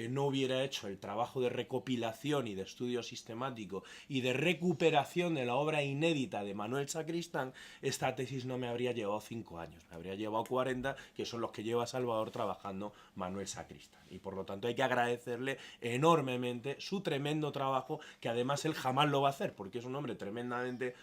no hubiera hecho el trabajo de recopilación y de estudio sistemático y de recuperación de la obra inédita de Manuel Sacristán, esta tesis no me habría llevado 5 años, me habría llevado 40, que son los que lleva Salvador trabajando Manuel Sacristán. Y por lo tanto hay que agradecerle enormemente su tremendo trabajo, que además él jamás lo va a hacer, porque es un hombre tremendamente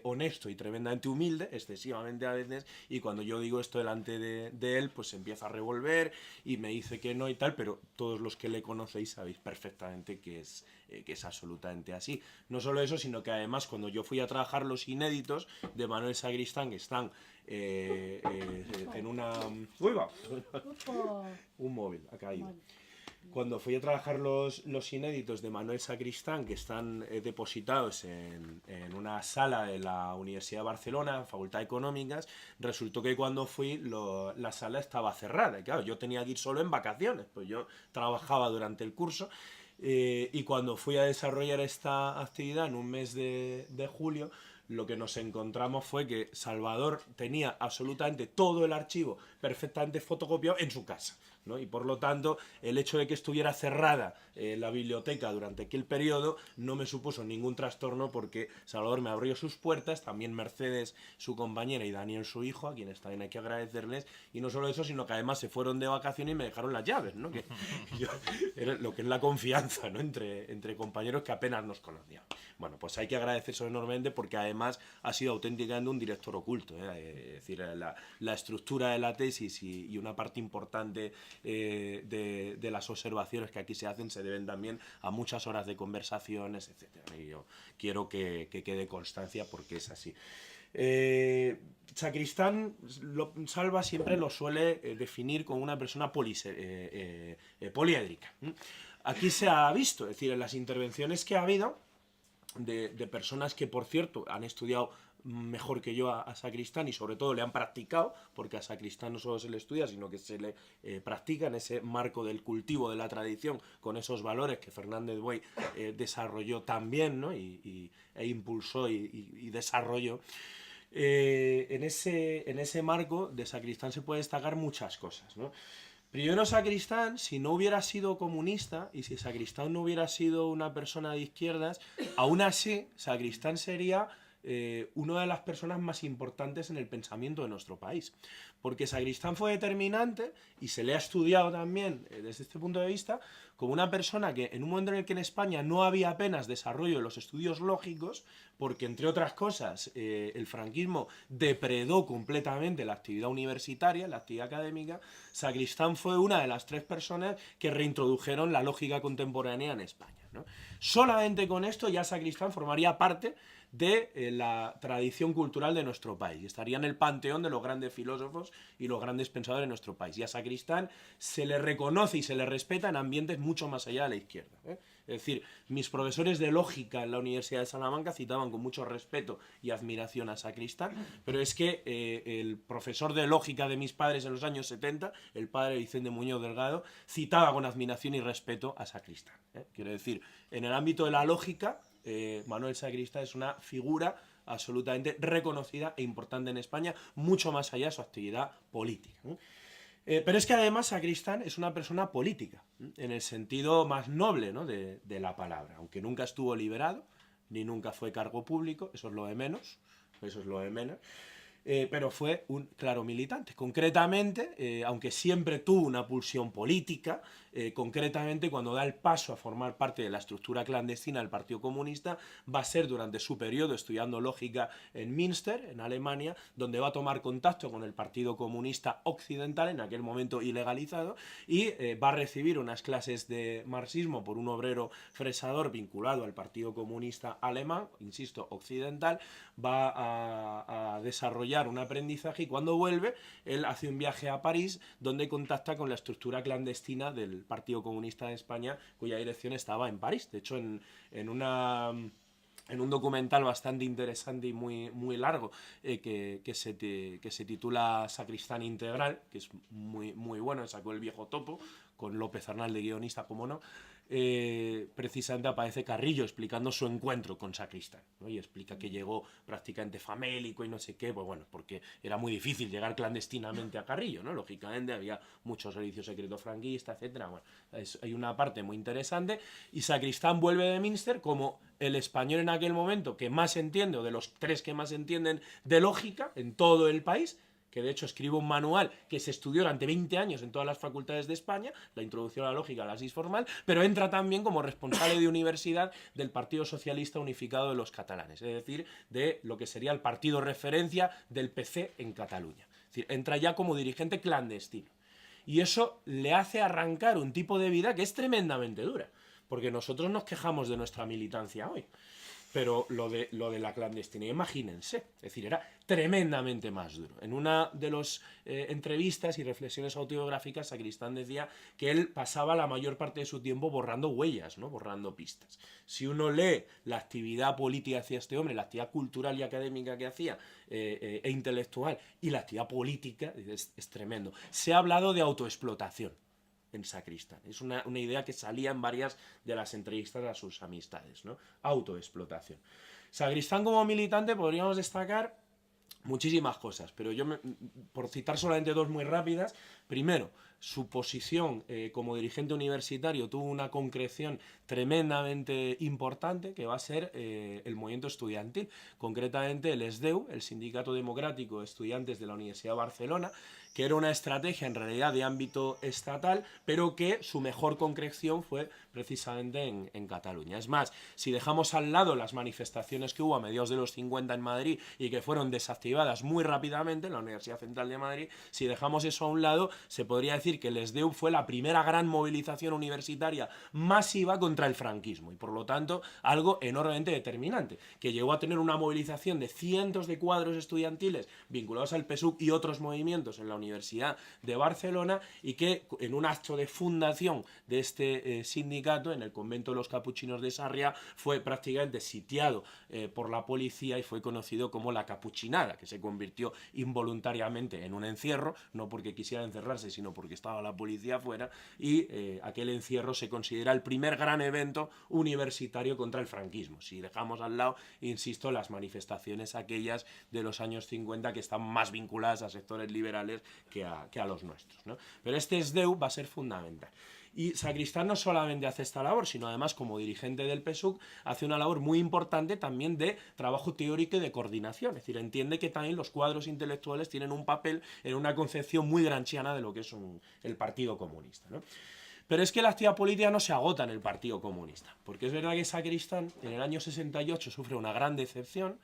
honesto y tremendamente humilde, excesivamente a veces, y cuando yo digo esto delante de él, pues se empieza a revolver y me dice que no y tal, pero todos los que le conocéis sabéis perfectamente que es absolutamente así. No solo eso, sino que además cuando yo fui a trabajar los inéditos de Manuel Sacristán, que están en una... ¡Uy, va! Un móvil ha caído. Cuando fui a trabajar los inéditos de Manuel Sacristán, que están depositados en una sala de la Universidad de Barcelona, Facultad de Económicas, resultó que cuando fui la sala estaba cerrada. Y claro, yo tenía que ir solo en vacaciones, pues yo trabajaba durante el curso. Y cuando fui a desarrollar esta actividad en un mes de julio, lo que nos encontramos fue que Salvador tenía absolutamente todo el archivo perfectamente fotocopiado en su casa, ¿no? Y por lo tanto, el hecho de que estuviera cerrada la biblioteca durante aquel periodo no me supuso ningún trastorno, porque Salvador me abrió sus puertas, también Mercedes, su compañera, y Daniel, su hijo, a quienes también hay que agradecerles, y no solo eso, sino que además se fueron de vacaciones y me dejaron las llaves, ¿no? Que era lo que es la confianza, ¿no? entre compañeros que apenas nos conocíamos. Bueno, pues hay que agradecer eso enormemente, porque además ha sido auténticamente un director oculto, es decir, la estructura de la tesis y una parte importante de las observaciones que aquí se hacen se deben también a muchas horas de conversaciones, etcétera. Y yo quiero que quede constancia, porque es así. Sacristán, Salva siempre lo suele definir como una persona poliédrica. Aquí se ha visto, es decir, en las intervenciones que ha habido de personas que, por cierto, han estudiado mejor que yo a Sacristán, y sobre todo le han practicado, porque a Sacristán no solo se le estudia, sino que se le practica en ese marco del cultivo de la tradición, con esos valores que Fernández Buey desarrolló también, ¿no? e impulsó y desarrolló. En ese marco de Sacristán se puede destacar muchas cosas, ¿no? Primero, Sacristán, si no hubiera sido comunista y si Sacristán no hubiera sido una persona de izquierdas, aún así Sacristán sería una de las personas más importantes en el pensamiento de nuestro país, porque Sacristán fue determinante, y se le ha estudiado también desde este punto de vista, como una persona que en un momento en el que en España no había apenas desarrollo de los estudios lógicos, porque entre otras cosas el franquismo depredó completamente la actividad universitaria, la actividad académica, Sacristán fue una de las 3 personas que reintrodujeron la lógica contemporánea en España, ¿no? Solamente con esto ya Sacristán formaría parte de la tradición cultural de nuestro país, y estaría en el panteón de los grandes filósofos y los grandes pensadores de nuestro país. Y a Sacristán se le reconoce y se le respeta en ambientes mucho más allá de la izquierda, ¿eh? Es decir, mis profesores de lógica en la Universidad de Salamanca citaban con mucho respeto y admiración a Sacristán, pero es que el profesor de lógica de mis padres en los años 70, el padre Vicente Muñoz Delgado, citaba con admiración y respeto a Sacristán, ¿eh? Quiero decir, en el ámbito de la lógica, Manuel Sacristán es una figura absolutamente reconocida e importante en España, mucho más allá de su actividad política, ¿no? Pero es que además Sacristán es una persona política, en el sentido más noble, ¿no? de la palabra, aunque nunca estuvo liberado, ni nunca fue cargo público, eso es lo de menos, pero fue un claro militante. Concretamente, aunque siempre tuvo una pulsión política, concretamente cuando da el paso a formar parte de la estructura clandestina del Partido Comunista, va a ser durante su periodo estudiando lógica en Münster, en Alemania, donde va a tomar contacto con el Partido Comunista Occidental, en aquel momento ilegalizado, y va a recibir unas clases de marxismo por un obrero fresador vinculado al Partido Comunista Alemán, insisto, occidental. Va a desarrollar un aprendizaje, y cuando vuelve, él hace un viaje a París, donde contacta con la estructura clandestina del Partido Comunista de España, cuya dirección estaba en París. De hecho, en un documental bastante interesante y muy largo que se titula Sacristán Integral, que es muy bueno, sacó El Viejo Topo, con López Arnal de guionista, como no, precisamente aparece Carrillo explicando su encuentro con Sacristán, ¿no? Y explica que llegó prácticamente famélico y no sé qué, pues bueno, porque era muy difícil llegar clandestinamente a Carrillo, ¿no? Lógicamente había muchos servicios secretos franquistas, etcétera. Bueno, hay una parte muy interesante, y Sacristán vuelve de Münster como el español en aquel momento que más entiende, o de los 3 que más entienden de lógica en todo el país, que de hecho escribe un manual que se estudió durante 20 años en todas las facultades de España, la introducción a la lógica, la SIS formal, pero entra también como responsable de universidad del Partido Socialista Unificado de los Catalanes, es decir, de lo que sería el partido referencia del PC en Cataluña. Es decir, entra ya como dirigente clandestino. Y eso le hace arrancar un tipo de vida que es tremendamente dura, porque nosotros nos quejamos de nuestra militancia hoy. Pero lo de la clandestinidad, imagínense, es decir, era tremendamente más duro. En una de las entrevistas y reflexiones autobiográficas, Sacristán decía que él pasaba la mayor parte de su tiempo borrando huellas, ¿no? Borrando pistas. Si uno lee la actividad política que hacía este hombre, la actividad cultural y académica que hacía, e intelectual, y la actividad política, es tremendo. Se ha hablado de autoexplotación en Sacristán. Es una idea que salía en varias de las entrevistas a sus amistades, ¿no? Autoexplotación. Sacristán como militante podríamos destacar muchísimas cosas, pero yo, por citar solamente dos muy rápidas, primero, su posición como dirigente universitario tuvo una concreción tremendamente importante que va a ser el movimiento estudiantil, concretamente el SDEU, el Sindicato Democrático de Estudiantes de la Universidad de Barcelona, que era una estrategia en realidad de ámbito estatal, pero que su mejor concreción fue precisamente en Cataluña. Es más, si dejamos al lado las manifestaciones que hubo a mediados de los 50 en Madrid y que fueron desactivadas muy rápidamente en la Universidad Central de Madrid, si dejamos eso a un lado, se podría decir que el SDEU fue la primera gran movilización universitaria masiva contra el franquismo y por lo tanto algo enormemente determinante, que llegó a tener una movilización de cientos de cuadros estudiantiles vinculados al PSUC y otros movimientos en la Universidad de Barcelona y que en un acto de fundación de este sindicato en el convento de los capuchinos de Sarriá fue prácticamente sitiado por la policía y fue conocido como la capuchinada, que se convirtió involuntariamente en un encierro, no porque quisiera encerrarse sino porque estaba la policía afuera y aquel encierro se considera el primer gran evento universitario contra el franquismo. Si dejamos al lado, insisto, las manifestaciones aquellas de los años 50 que están más vinculadas a sectores liberales que a los nuestros, ¿no? Pero este SDEU va a ser fundamental. Y Sacristán no solamente hace esta labor, sino además como dirigente del PSUC hace una labor muy importante también de trabajo teórico y de coordinación. Es decir, entiende que también los cuadros intelectuales tienen un papel en una concepción muy gramsciana de lo que es el Partido Comunista, ¿no? Pero es que la actividad política no se agota en el Partido Comunista, porque es verdad que Sacristán en el año 68 sufre una gran decepción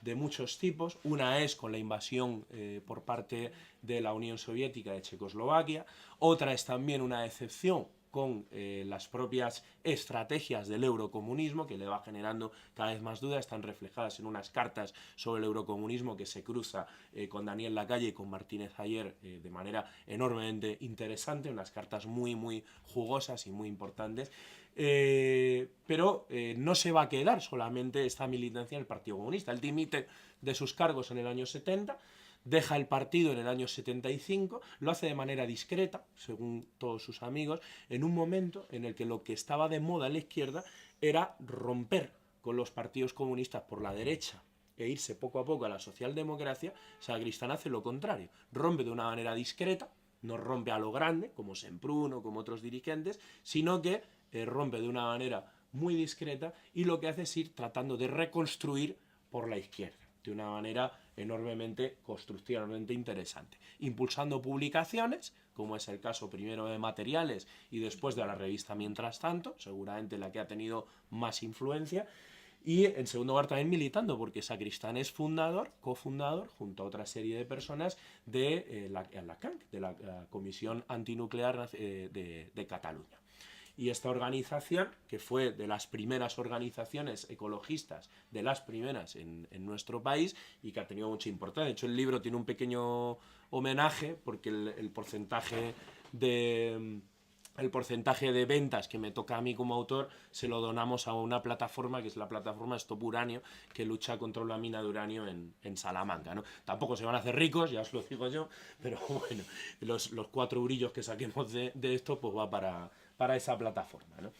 de muchos tipos. Una es con la invasión por parte de la Unión Soviética de Checoslovaquia, otra es también una decepción con las propias estrategias del eurocomunismo, que le va generando cada vez más dudas, están reflejadas en unas cartas sobre el eurocomunismo que se cruza con Daniel Lacalle y con Martínez Ayer de manera enormemente interesante, unas cartas muy, muy jugosas y muy importantes. Pero no se va a quedar solamente esta militancia en el Partido Comunista. Él dimite de sus cargos en el año 70, deja el partido en el año 75, lo hace de manera discreta, según todos sus amigos, en un momento en el que lo que estaba de moda en la izquierda era romper con los partidos comunistas por la derecha e irse poco a poco a la socialdemocracia. Sacristán hace lo contrario, rompe de una manera discreta, no rompe a lo grande, como Semprún o como otros dirigentes, sino que rompe de una manera muy discreta y lo que hace es ir tratando de reconstruir por la izquierda, de una manera enormemente constructivamente interesante, impulsando publicaciones, como es el caso primero de Materiales y después de la revista Mientras Tanto, seguramente la que ha tenido más influencia, y en segundo lugar también militando, porque Sacristán es fundador, cofundador, junto a otra serie de personas de la CANC, de la Comisión Antinuclear de Cataluña. Y esta organización, que fue de las primeras organizaciones ecologistas, de las primeras en nuestro país, y que ha tenido mucha importancia. De hecho, el libro tiene un pequeño homenaje, porque el porcentaje de ventas que me toca a mí como autor se lo donamos a una plataforma, que es la plataforma Stop Uranio, que lucha contra la mina de uranio en Salamanca, ¿no? Tampoco se van a hacer ricos, ya os lo digo yo, pero bueno, los 4 eurillos que saquemos de esto, pues va para esa plataforma, ¿no?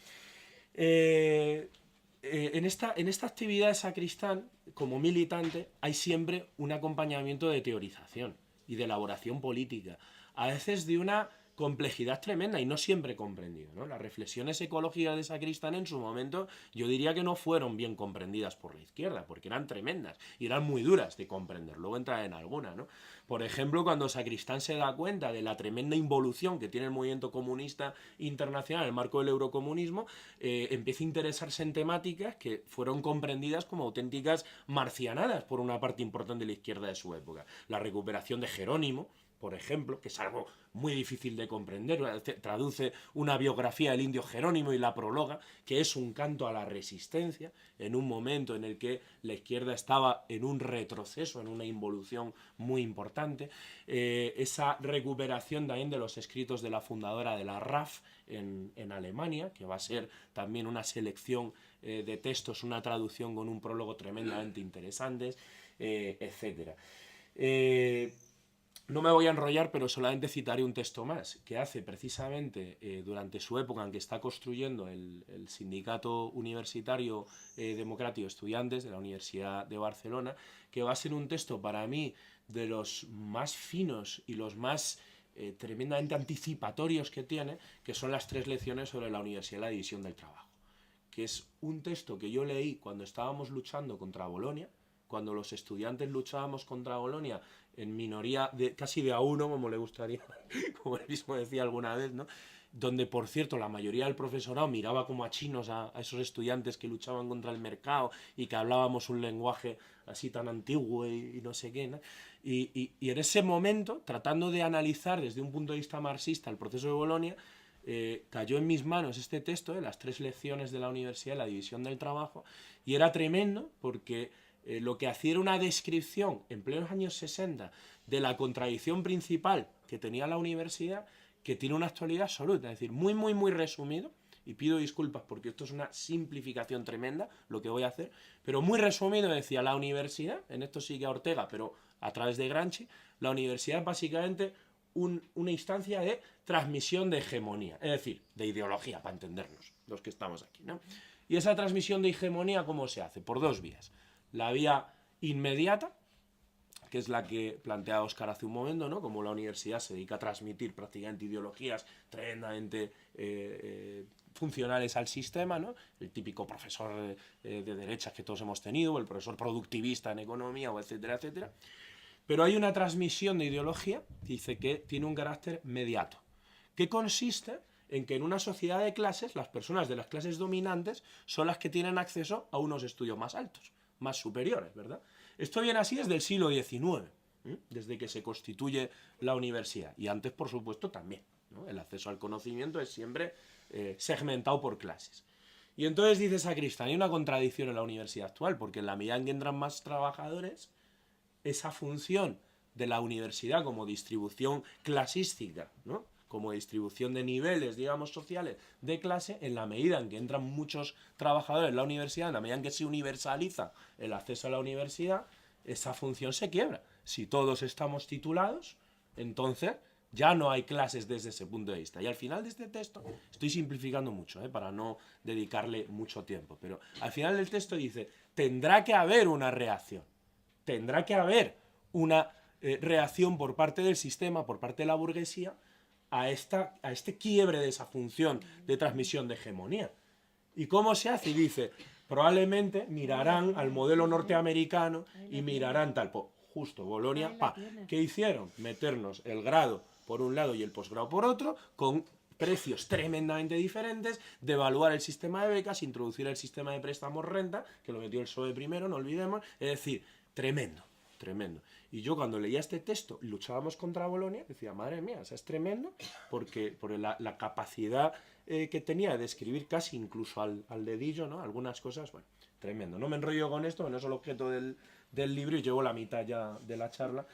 En esta actividad de Sacristán, como militante, hay siempre un acompañamiento de teorización y de elaboración política, a veces de una complejidad tremenda y no siempre comprendido, ¿no? Las reflexiones ecológicas de Sacristán en su momento yo diría que no fueron bien comprendidas por la izquierda, porque eran tremendas y eran muy duras de comprender. Luego entraré en alguna, ¿no? Por ejemplo, cuando Sacristán se da cuenta de la tremenda involución que tiene el movimiento comunista internacional en el marco del eurocomunismo, empieza a interesarse en temáticas que fueron comprendidas como auténticas marcianadas por una parte importante de la izquierda de su época. La recuperación de Jerónimo, por ejemplo, que es algo muy difícil de comprender, traduce una biografía del indio Jerónimo y la prologa, que es un canto a la resistencia, en un momento en el que la izquierda estaba en un retroceso, en una involución muy importante. Esa recuperación también de los escritos de la fundadora de la RAF en Alemania, que va a ser también una selección de textos, una traducción con un prólogo tremendamente interesante, etc. No me voy a enrollar, pero solamente citaré un texto más, que hace precisamente durante su época en que está construyendo el Sindicato Universitario Democrático de Estudiantes de la Universidad de Barcelona, que va a ser un texto para mí de los más finos y los más tremendamente anticipatorios que tiene, que son las 3 lecciones sobre la universidad y la división del trabajo, que es un texto que yo leí cuando estábamos luchando contra Bolonia, cuando los estudiantes luchábamos contra Bolonia en minoría casi de a uno, como le gustaría, como él mismo decía alguna vez, ¿no? Donde, por cierto, la mayoría del profesorado miraba como a chinos a esos estudiantes que luchaban contra el mercado y que hablábamos un lenguaje así tan antiguo y no sé qué, ¿no? Y en ese momento, tratando de analizar desde un punto de vista marxista el proceso de Bolonia, cayó en mis manos este texto, las 3 lecciones de la universidad, la división del trabajo, y era tremendo porque lo que hacía era una descripción en plenos años 60 de la contradicción principal que tenía la universidad, que tiene una actualidad absoluta, es decir, muy, muy, muy resumido, y pido disculpas porque esto es una simplificación tremenda, lo que voy a hacer, pero muy resumido decía, la universidad, en esto sigue a Ortega, pero a través de Gramsci, la universidad es básicamente una instancia de transmisión de hegemonía, es decir, de ideología, para entendernos, los que estamos aquí, ¿no? Y esa transmisión de hegemonía, ¿cómo se hace? Por 2 vías. La vía inmediata, que es la que plantea Óscar hace un momento, ¿no? Como la universidad se dedica a transmitir prácticamente ideologías tremendamente funcionales al sistema, ¿no? El típico profesor de derechas que todos hemos tenido, o el profesor productivista en economía, o etcétera, etcétera. Pero hay una transmisión de ideología, dice que tiene un carácter mediato, que consiste en que en una sociedad de clases, las personas de las clases dominantes son las que tienen acceso a unos estudios más altos, más superiores, ¿verdad? Esto viene así desde el siglo XIX, desde que se constituye la universidad, y antes, por supuesto, también, ¿no? El acceso al conocimiento es siempre segmentado por clases. Y entonces dice Sacristán, hay una contradicción en la universidad actual, porque en la medida en que entran más trabajadores, esa función de la universidad como distribución clasística, ¿no? Como distribución de niveles, digamos, sociales de clase, en la medida en que entran muchos trabajadores en la universidad, en la medida en que se universaliza el acceso a la universidad, esa función se quiebra. Si todos estamos titulados, entonces ya no hay clases desde ese punto de vista. Y al final de este texto, estoy simplificando mucho, para no dedicarle mucho tiempo, pero al final del texto dice, tendrá que haber una reacción, tendrá que haber una reacción por parte del sistema, por parte de la burguesía, a este quiebre de esa función de transmisión de hegemonía. ¿Y cómo se hace? Y dice, probablemente mirarán al modelo norteamericano y mirarán tal, justo, Bolonia, ¿qué hicieron? Meternos el grado por un lado y el posgrado por otro, con precios tremendamente diferentes, devaluar el sistema de becas, introducir el sistema de préstamos renta, que lo metió el PSOE primero, no olvidemos, es decir, tremendo, tremendo. Y yo cuando leía este texto, luchábamos contra Bolonia, decía, madre mía, eso es tremendo, porque por la capacidad que tenía de escribir casi incluso al dedillo, ¿no? Algunas cosas, bueno, tremendo. No me enrollo con esto, no es el objeto del libro y llevo la mitad ya de la charla.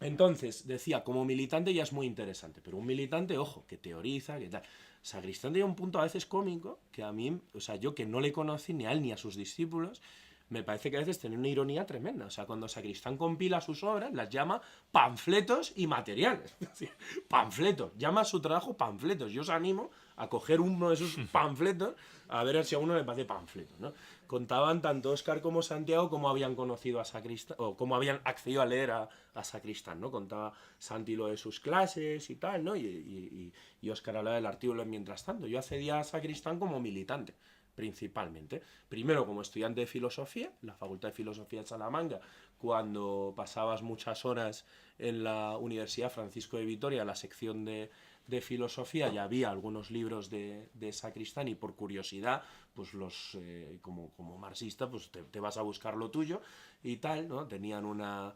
Entonces, decía, como militante ya es muy interesante, pero un militante, ojo, que teoriza, que tal. Sacristán tenía un punto a veces cómico, que a mí, o sea, yo que no le conocí ni a él ni a sus discípulos, me parece que a veces tiene una ironía tremenda. O sea, cuando Sacristán compila sus obras, las llama panfletos y materiales. Panfletos, llama a su trabajo panfletos. Yo os animo a coger uno de esos panfletos, a ver si a uno le parece panfleto, ¿no? Contaban tanto Óscar como Santiago cómo habían conocido a Sacristán, o cómo habían accedido a leer a Sacristán, ¿no? Contaba Santi lo de sus clases y tal, ¿no? Y Óscar hablaba del artículo mientras tanto. Yo accedía a Sacristán como militante, principalmente. Primero como estudiante de filosofía, la Facultad de Filosofía de Salamanca, cuando pasabas muchas horas en la Universidad Francisco de Vitoria, la sección de filosofía, ya había algunos libros de Sacristán y por curiosidad, pues como marxista, pues te vas a buscar lo tuyo y tal, ¿no? Tenían una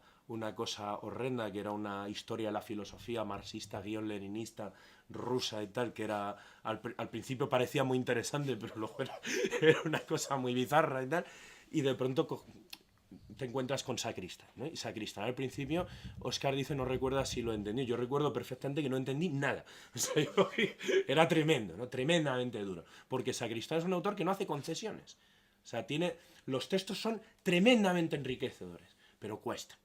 cosa horrenda que era una historia de la filosofía marxista, leninista, rusa y tal, que era al principio parecía muy interesante, pero luego era una cosa muy bizarra y tal, y de pronto te encuentras con Sacristán, ¿no? Y Sacristán al principio, Óscar dice, no recuerda si lo entendí, yo recuerdo perfectamente que no entendí nada, o sea, era tremendo, ¿no? Tremendamente duro, porque Sacristán es un autor que no hace concesiones, o sea, los textos son tremendamente enriquecedores, pero cuesta,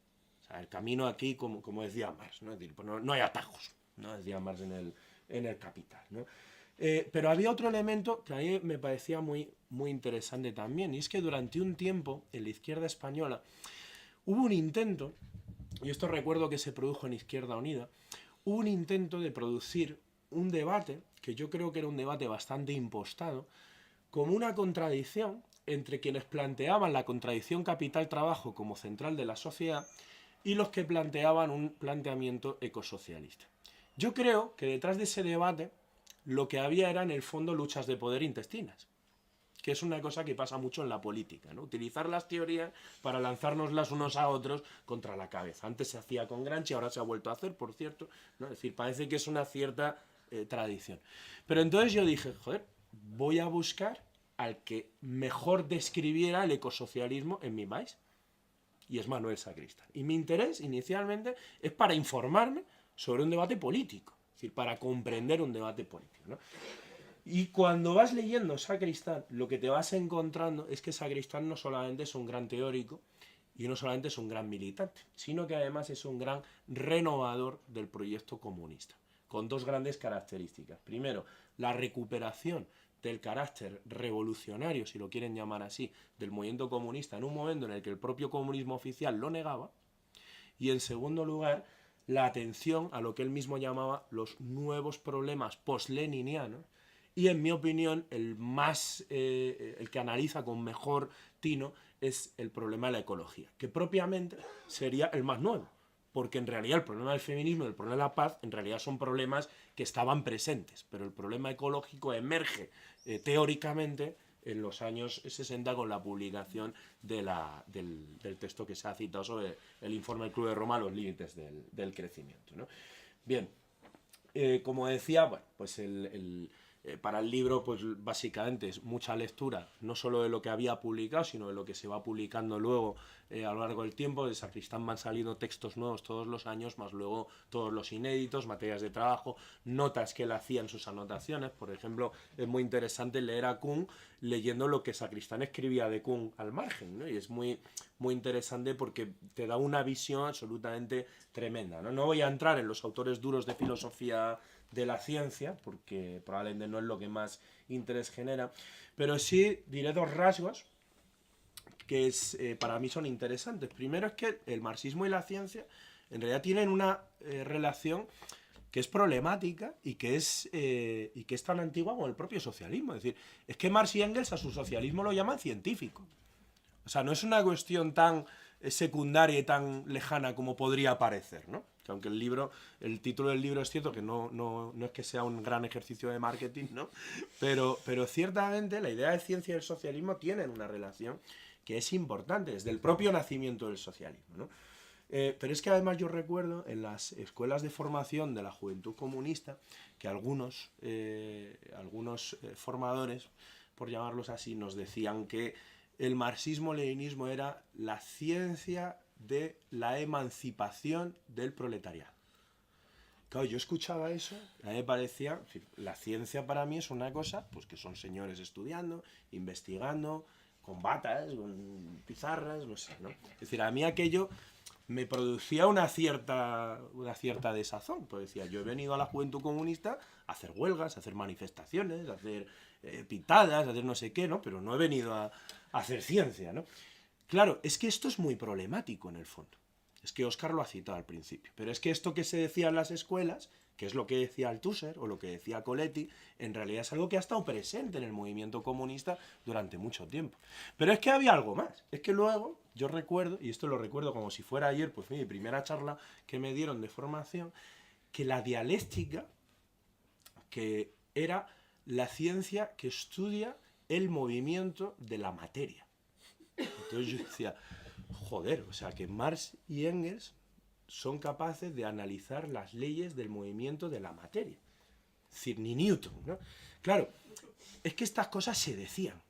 o sea, el camino aquí, como decía Marx, ¿no? Es decir, pues no hay atajos, ¿no? Decía Marx en el Capital, ¿no? Pero había otro elemento que a mí me parecía muy, muy interesante también, y es que durante un tiempo en la izquierda española hubo un intento, y esto recuerdo que se produjo en Izquierda Unida, hubo un intento de producir un debate, que yo creo que era un debate bastante impostado, como una contradicción entre quienes planteaban la contradicción capital-trabajo como central de la sociedad y los que planteaban un planteamiento ecosocialista. Yo creo que detrás de ese debate lo que había era en el fondo luchas de poder intestinas, que es una cosa que pasa mucho en la política, ¿no? Utilizar las teorías para lanzárnoslas unos a otros contra la cabeza. Antes se hacía con Gramsci, ahora se ha vuelto a hacer, por cierto, ¿no? Es decir, parece que es una cierta tradición. Pero entonces yo dije, joder, voy a buscar al que mejor describiera el ecosocialismo en mi país, y es Manuel Sacristán. Y mi interés inicialmente es para informarme sobre un debate político, es decir, para comprender un debate político, ¿no? Y cuando vas leyendo Sacristán, lo que te vas encontrando es que Sacristán no solamente es un gran teórico y no solamente es un gran militante, sino que además es un gran renovador del proyecto comunista, con dos grandes características. Primero, la recuperación del carácter revolucionario, si lo quieren llamar así, del movimiento comunista en un momento en el que el propio comunismo oficial lo negaba. Y en segundo lugar, la atención a lo que él mismo llamaba los nuevos problemas post-leninianos, y en mi opinión el que analiza con mejor tino es el problema de la ecología, que propiamente sería el más nuevo, porque en realidad el problema del feminismo y el problema de la paz en realidad son problemas que estaban presentes, pero el problema ecológico emerge teóricamente en los años 60 con la publicación del texto que se ha citado sobre el informe del Club de Roma, Los límites del crecimiento, ¿no? Bien, como decía, bueno, pues para el libro, pues básicamente es mucha lectura, no solo de lo que había publicado, sino de lo que se va publicando luego a lo largo del tiempo. De Sacristán van saliendo textos nuevos todos los años, más luego todos los inéditos, materias de trabajo, notas que él hacía en sus anotaciones. Por ejemplo, es muy interesante leer a Kuhn leyendo lo que Sacristán escribía de Kuhn al margen, ¿no? Y es muy, muy interesante porque te da una visión absolutamente tremenda, ¿no? No voy a entrar en los autores duros de filosofía de la ciencia, porque probablemente no es lo que más interés genera, pero sí diré dos rasgos que para mí son interesantes. Primero es que el marxismo y la ciencia en realidad tienen una relación que es problemática y que es tan antigua como el propio socialismo. Es decir, es que Marx y Engels a su socialismo lo llaman científico. O sea, no es una cuestión tan secundaria y tan lejana como podría parecer, ¿no? Que aunque el título del libro es cierto que no es que sea un gran ejercicio de marketing, ¿no? Pero ciertamente la idea de ciencia y el socialismo tienen una relación que es importante desde el propio nacimiento del socialismo, ¿no? Pero es que además yo recuerdo en las escuelas de formación de la juventud comunista que algunos formadores, por llamarlos así, nos decían que el marxismo-leninismo era la ciencia de la emancipación del proletariado. Claro, yo escuchaba eso, a mí me parecía, la ciencia para mí es una cosa, pues que son señores estudiando, investigando, con batas, con pizarras, no sé, ¿no? Es decir, a mí aquello me producía una cierta desazón. Pues decía, yo he venido a la Juventud Comunista a hacer huelgas, a hacer manifestaciones, a hacer pitadas, a hacer no sé qué, ¿no? Pero no he venido a hacer ciencia, ¿no? Claro, es que esto es muy problemático en el fondo. Es que Óscar lo ha citado al principio. Pero es que esto que se decía en las escuelas, que es lo que decía Althusser o lo que decía Coletti, en realidad es algo que ha estado presente en el movimiento comunista durante mucho tiempo. Pero es que había algo más. Es que luego, yo recuerdo, y esto lo recuerdo como si fuera ayer, pues mi primera charla que me dieron de formación, que la dialéctica, que era la ciencia que estudia el movimiento de la materia. Entonces yo decía, joder, o sea que Marx y Engels son capaces de analizar las leyes del movimiento de la materia. Es decir, ni Newton, ¿no? Claro, es que estas cosas se decían.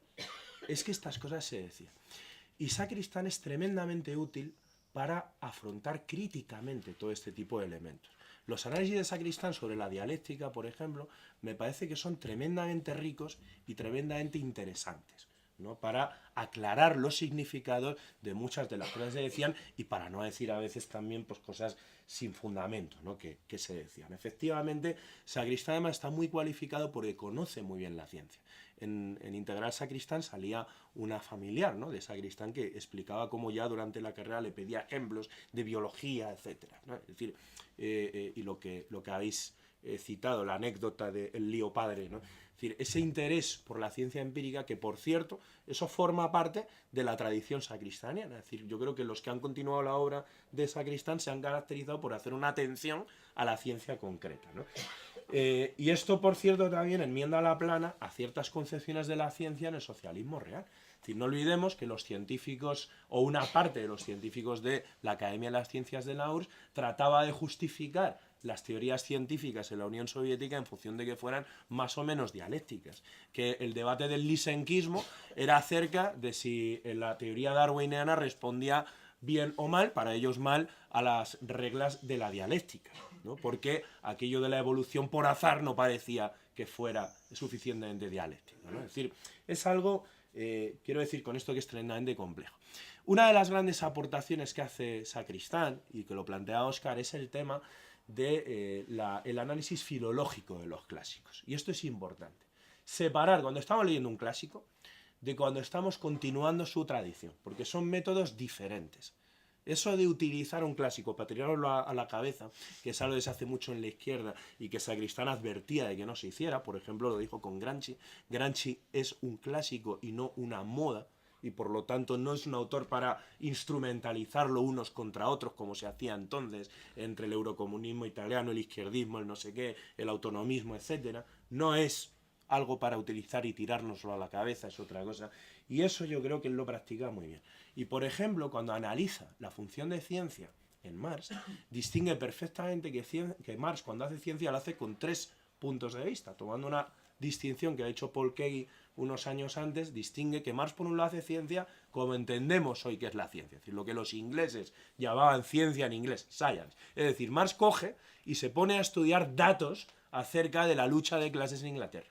Y Sacristán es tremendamente útil para afrontar críticamente todo este tipo de elementos. Los análisis de Sacristán sobre la dialéctica, por ejemplo, me parece que son tremendamente ricos y tremendamente interesantes, ¿no? Para aclarar los significados de muchas de las cosas que se decían y para no decir a veces también pues, cosas sin fundamento, ¿no? que se decían. Efectivamente, Sacristán además está muy cualificado porque conoce muy bien la ciencia. En Integral Sacristán salía una familiar, ¿no? de Sacristán que explicaba cómo ya durante la carrera le pedía ejemplos de biología, etc., ¿no? Es decir, y lo que habéis citado, la anécdota del lío padre, ¿no? Es decir, ese interés por la ciencia empírica, que por cierto, eso forma parte de la tradición sacristaniana. Es decir, yo creo que los que han continuado la obra de Sacristán se han caracterizado por hacer una atención a la ciencia concreta, ¿no? Y esto, por cierto, también enmienda a la plana a ciertas concepciones de la ciencia en el socialismo real. Es decir, no olvidemos que los científicos, o una parte de los científicos de la Academia de las Ciencias de la URSS, trataba de justificar las teorías científicas en la Unión Soviética en función de que fueran más o menos dialécticas. Que el debate del lisenquismo era acerca de si la teoría darwiniana respondía bien o mal, para ellos mal, a las reglas de la dialéctica, ¿no? Porque aquello de la evolución por azar no parecía que fuera suficientemente dialéctico, ¿no? Es decir, es algo, quiero decir con esto que es tremendamente complejo. Una de las grandes aportaciones que hace Sacristán, y que lo plantea Óscar, es el tema del análisis filológico de los clásicos. Y esto es importante. Separar cuando estamos leyendo un clásico de cuando estamos continuando su tradición, porque son métodos diferentes. Eso de utilizar un clásico para tirarlo a la cabeza, que es algo que se hace mucho en la izquierda y que Sacristán advertía de que no se hiciera, por ejemplo lo dijo con Gramsci. Gramsci es un clásico y no una moda, y por lo tanto no es un autor para instrumentalizarlo unos contra otros como se hacía entonces entre el eurocomunismo italiano, el izquierdismo, el no sé qué, el autonomismo, etc. No es algo para utilizar y tirárnoslo a la cabeza, es otra cosa. Y eso yo creo que él lo practica muy bien. Y por ejemplo, cuando analiza la función de ciencia en Marx, distingue perfectamente que Marx cuando hace ciencia lo hace con 3 puntos de vista, tomando una distinción que ha hecho Paul Kegi unos años antes. Distingue que Marx por un lado hace ciencia como entendemos hoy que es la ciencia, es decir, lo que los ingleses llamaban ciencia en inglés, science. Es decir, Marx coge y se pone a estudiar datos acerca de la lucha de clases en Inglaterra.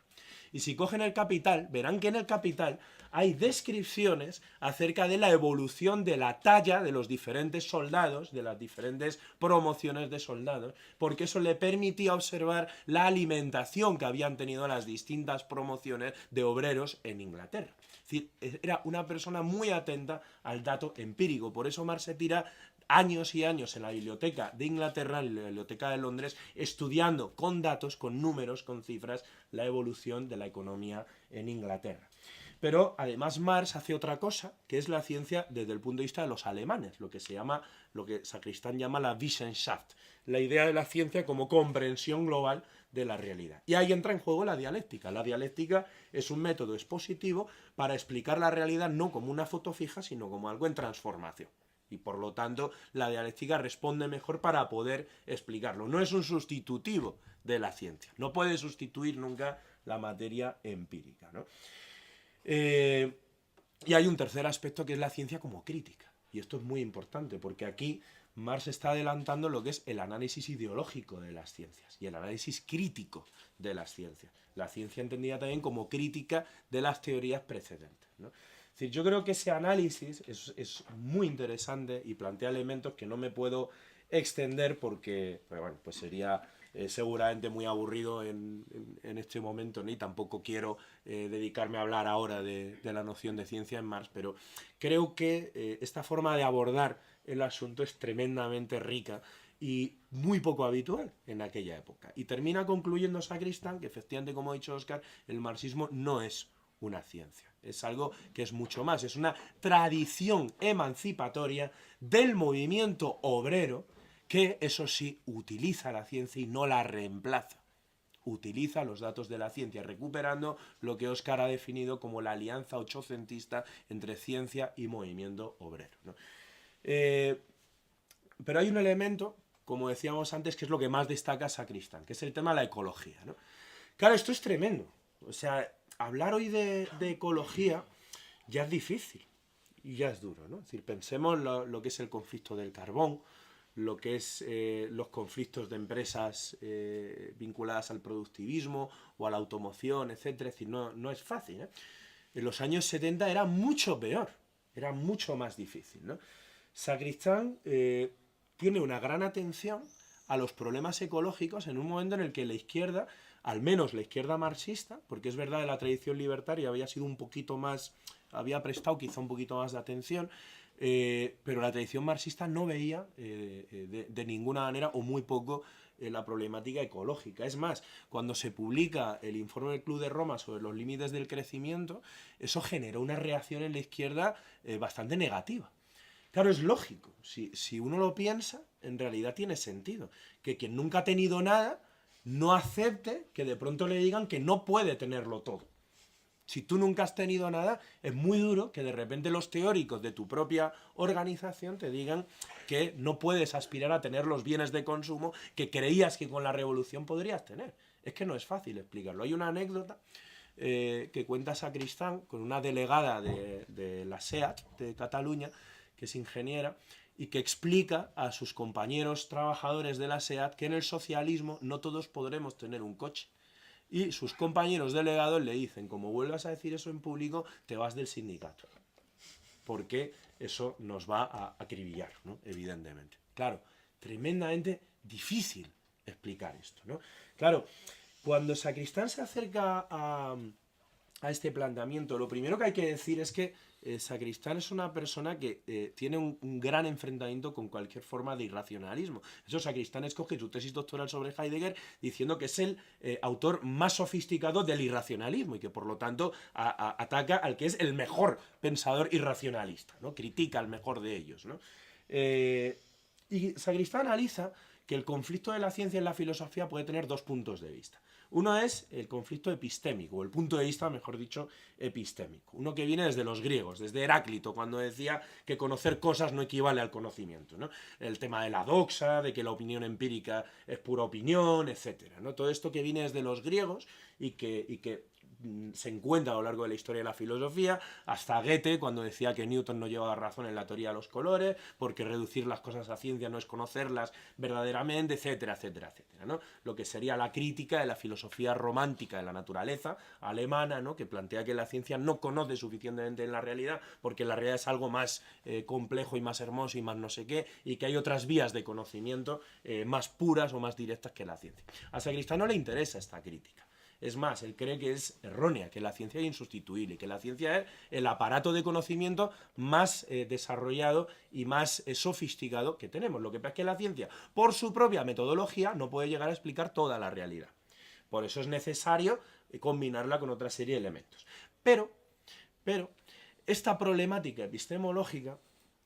Y si cogen el Capital, verán que en el Capital hay descripciones acerca de la evolución de la talla de los diferentes soldados, de las diferentes promociones de soldados, porque eso le permitía observar la alimentación que habían tenido las distintas promociones de obreros en Inglaterra. Es decir, era una persona muy atenta al dato empírico. Por eso Marx se tira años y años en la biblioteca de Inglaterra, en la biblioteca de Londres, estudiando con datos, con números, con cifras, la evolución de la economía en Inglaterra. Pero además Marx hace otra cosa, que es la ciencia desde el punto de vista de los alemanes, lo que Sacristán llama la Wissenschaft, la idea de la ciencia como comprensión global de la realidad. Y ahí entra en juego la dialéctica. La dialéctica es un método expositivo para explicar la realidad no como una foto fija, sino como algo en transformación. Y por lo tanto la dialéctica responde mejor para poder explicarlo. No es un sustitutivo de la ciencia. No puede sustituir nunca la materia empírica, ¿no? Y hay un tercer aspecto que es la ciencia como crítica. Y esto es muy importante porque aquí Marx está adelantando lo que es el análisis ideológico de las ciencias y el análisis crítico de las ciencias. La ciencia entendida también como crítica de las teorías precedentes, ¿no? Es decir, yo creo que ese análisis es muy interesante y plantea elementos que no me puedo extender porque, bueno, pues sería seguramente muy aburrido en este momento, ni tampoco quiero dedicarme a hablar ahora de la noción de ciencia en Marx, pero creo que esta forma de abordar el asunto es tremendamente rica y muy poco habitual en aquella época. Y termina concluyendo Sacristán que efectivamente, como ha dicho Óscar, el marxismo no es una ciencia, es algo que es mucho más, es una tradición emancipatoria del movimiento obrero que, eso sí, utiliza la ciencia y no la reemplaza. Utiliza los datos de la ciencia, recuperando lo que Óscar ha definido como la alianza ochocentista entre ciencia y movimiento obrero, ¿no? Pero hay un elemento, como decíamos antes, que es lo que más destaca Sacristán, que es el tema de la ecología, ¿no? Claro, esto es tremendo. O sea, hablar hoy de ecología ya es difícil y ya es duro, ¿no? Es decir, pensemos lo que es el conflicto del carbón, lo que es los conflictos de empresas vinculadas al productivismo o a la automoción, etcétera. Es decir, no es fácil, ¿eh? En los años 70 era mucho peor, era mucho más difícil, ¿no? Sacristán tiene una gran atención a los problemas ecológicos en un momento en el que la izquierda, al menos la izquierda marxista, porque es verdad que la tradición libertaria había sido un poquito más, había prestado quizá un poquito más de atención, pero la tradición marxista no veía de ninguna manera o muy poco la problemática ecológica. Es más, cuando se publica el informe del Club de Roma sobre los límites del crecimiento, eso generó una reacción en la izquierda bastante negativa. Claro, es lógico. Si uno lo piensa, en realidad tiene sentido. Que quien nunca ha tenido nada no acepte que de pronto le digan que no puede tenerlo todo. Si tú nunca has tenido nada, es muy duro que de repente los teóricos de tu propia organización te digan que no puedes aspirar a tener los bienes de consumo que creías que con la revolución podrías tener. Es que no es fácil explicarlo. Hay una anécdota que cuenta Sacristán con una delegada de la SEAT de Cataluña, que es ingeniera, y que explica a sus compañeros trabajadores de la SEAT que en el socialismo no todos podremos tener un coche. Y sus compañeros delegados le dicen, como vuelvas a decir eso en público, te vas del sindicato. Porque eso nos va a acribillar, ¿no? Evidentemente. Claro, tremendamente difícil explicar esto, ¿no? Claro, cuando Sacristán se acerca a este planteamiento, lo primero que hay que decir es que Sacristán es una persona que tiene un gran enfrentamiento con cualquier forma de irracionalismo. Eso, Sacristán escoge su tesis doctoral sobre Heidegger diciendo que es el autor más sofisticado del irracionalismo y que por lo tanto ataca al que es el mejor pensador irracionalista, ¿no? Critica al mejor de ellos, ¿no? Y Sacristán analiza que el conflicto de la ciencia y la filosofía puede tener dos puntos de vista. Uno es el conflicto epistémico, o el punto de vista, mejor dicho, epistémico. Uno que viene desde los griegos, desde Heráclito, cuando decía que conocer cosas no equivale al conocimiento, ¿no? El tema de la doxa, de que la opinión empírica es pura opinión, etcétera, ¿no? Todo esto que viene desde los griegos y que se encuentra a lo largo de la historia de la filosofía, hasta Goethe, cuando decía que Newton no llevaba razón en la teoría de los colores, porque reducir las cosas a ciencia no es conocerlas verdaderamente, etcétera, etcétera, etcétera, ¿no? Lo que sería la crítica de la filosofía romántica de la naturaleza alemana, ¿no? Que plantea que la ciencia no conoce suficientemente en la realidad, porque la realidad es algo más complejo y más hermoso y más no sé qué, y que hay otras vías de conocimiento más puras o más directas que la ciencia. A Sacristán no le interesa esta crítica. Es más, él cree que es errónea, que la ciencia es insustituible, que la ciencia es el aparato de conocimiento más desarrollado y más sofisticado que tenemos. Lo que pasa es que la ciencia, por su propia metodología, no puede llegar a explicar toda la realidad. Por eso es necesario combinarla con otra serie de elementos. Pero, esta problemática epistemológica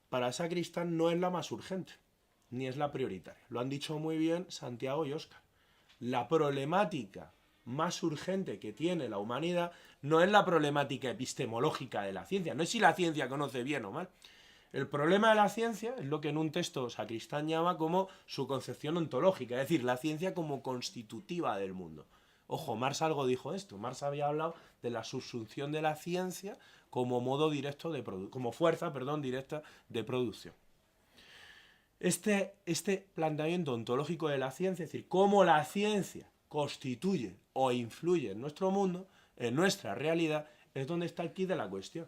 para Sacristán no es la más urgente, ni es la prioritaria. Lo han dicho muy bien Santiago y Óscar. La problemática más urgente que tiene la humanidad no es la problemática epistemológica de la ciencia, no es si la ciencia conoce bien o mal. El problema de la ciencia es lo que en un texto Sacristán llama como su concepción ontológica, es decir, la ciencia como constitutiva del mundo. Ojo, Marx algo dijo esto. Marx había hablado de la subsunción de la ciencia como modo directo de como fuerza, directa de producción. Este planteamiento ontológico de la ciencia, es decir, cómo la ciencia constituye o influye en nuestro mundo, en nuestra realidad, es donde está el quid de la cuestión.